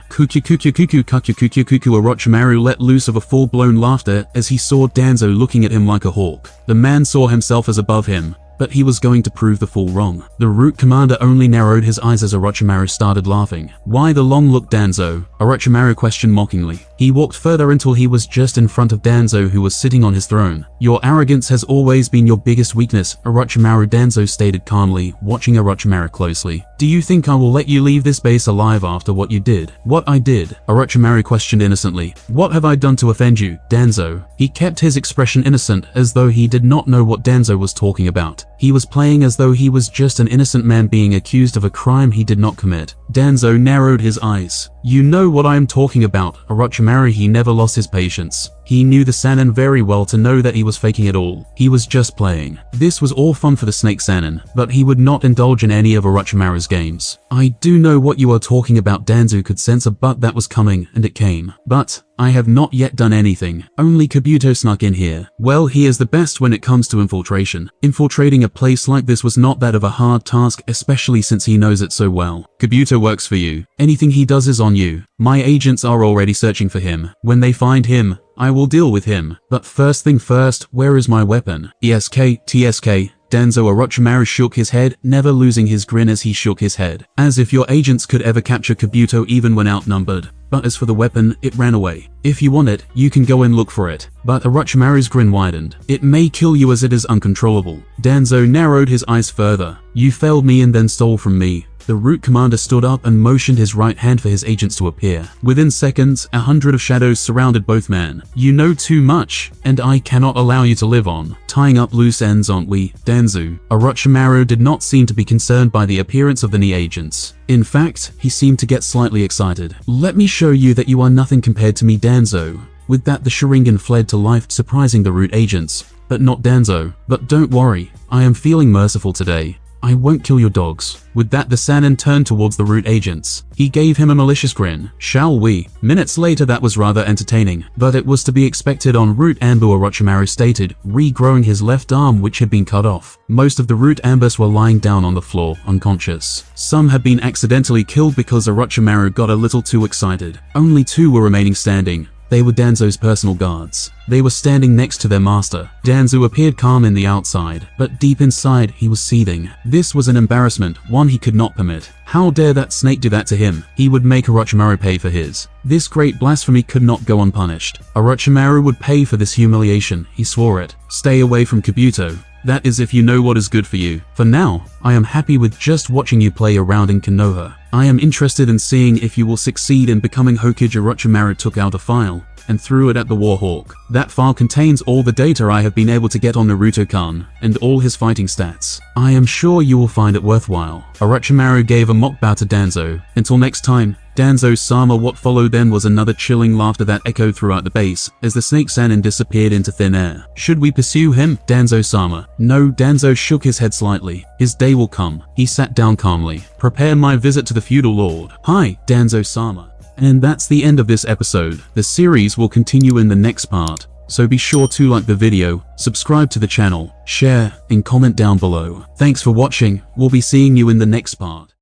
Orochimaru let loose of a full-blown laughter as he saw Danzo looking at him like a hawk. The man saw himself as above him, but he was going to prove the fool wrong. The Root Commander only narrowed his eyes as Orochimaru started laughing. Why the long look, Danzo? Orochimaru questioned mockingly. He walked further until he was just in front of Danzo, who was sitting on his throne. Your arrogance has always been your biggest weakness, Orochimaru, Danzo stated calmly, watching Orochimaru closely. Do you think I will let you leave this base alive after what you did? What I did? Orochimaru questioned innocently. What have I done to offend you, Danzo? He kept his expression innocent, as though he did not know what Danzo was talking about. He was playing as though he was just an innocent man being accused of a crime he did not commit. Danzo narrowed his eyes. You know what I am talking about, Orochimaru. He never lost his patience. He knew the Sannin very well to know that he was faking it all. He was just playing. This was all fun for the snake Sannin, but he would not indulge in any of Orochimaru's games. I do know what you are talking about. Danzo could sense a but that was coming, and it came. But I have not yet done anything. Only Kabuto snuck in here. Well, he is the best when it comes to infiltration. Infiltrating a place like this was not that of a hard task, especially since he knows it so well. Kabuto works for you. Anything he does is on you. My agents are already searching for him. When they find him, I will deal with him. But first thing first, where is my weapon? TSK. Danzo. Orochimaru shook his head, never losing his grin as he shook his head. As if your agents could ever capture Kabuto even when outnumbered. But as for the weapon, it ran away. If you want it, you can go and look for it. But Orochimaru's grin widened. It may kill you as it is uncontrollable. Danzo narrowed his eyes further. You failed me and then stole from me. The Root Commander stood up and motioned his right hand for his agents to appear. Within seconds, 100 of shadows surrounded both men. You know too much, and I cannot allow you to live on. Tying up loose ends, aren't we, Danzo? Orochimaru did not seem to be concerned by the appearance of the Ni agents. In fact, he seemed to get slightly excited. Let me show you that you are nothing compared to me, Danzo. With that, the Sharingan fled to life, surprising the Root agents. But not Danzo. But don't worry, I am feeling merciful today. I won't kill your dogs. With that, the Sannin turned towards the root agents. He gave him a malicious grin. Shall we? Minutes later, that was rather entertaining, but it was to be expected. On route, Anbu Orochimaru stated, regrowing his left arm which had been cut off. Most of the root ambus were lying down on the floor, unconscious. Some had been accidentally killed because Orochimaru got a little too excited. Only 2 were remaining standing. They were Danzo's personal guards. They were standing next to their master. Danzo appeared calm in the outside, but deep inside he was seething. This was an embarrassment, one he could not permit. How dare that snake do that to him? He would make Orochimaru pay for his. This great blasphemy could not go unpunished. Orochimaru would pay for this humiliation, he swore it. Stay away from Kabuto. That is if you know what is good for you. For now, I am happy with just watching you play around in Konoha. I am interested in seeing if you will succeed in becoming Hokage. Orochimaru took out a file and threw it at the Warhawk. That file contains all the data I have been able to get on Naruto-kun and all his fighting stats. I am sure you will find it worthwhile. Orochimaru gave a mock bow to Danzo. Until next time, Danzo-sama. What followed then was another chilling laughter that echoed throughout the base as the Snake Sannin disappeared into thin air. Should we pursue him? Danzo-sama. No, Danzo shook his head slightly. His day will come. He sat down calmly. Prepare my visit to the feudal lord. Hi, Danzo-sama. And that's the end of this episode. The series will continue in the next part, so be sure to like the video, subscribe to the channel, share, and comment down below. Thanks for watching. We'll be seeing you in the next part.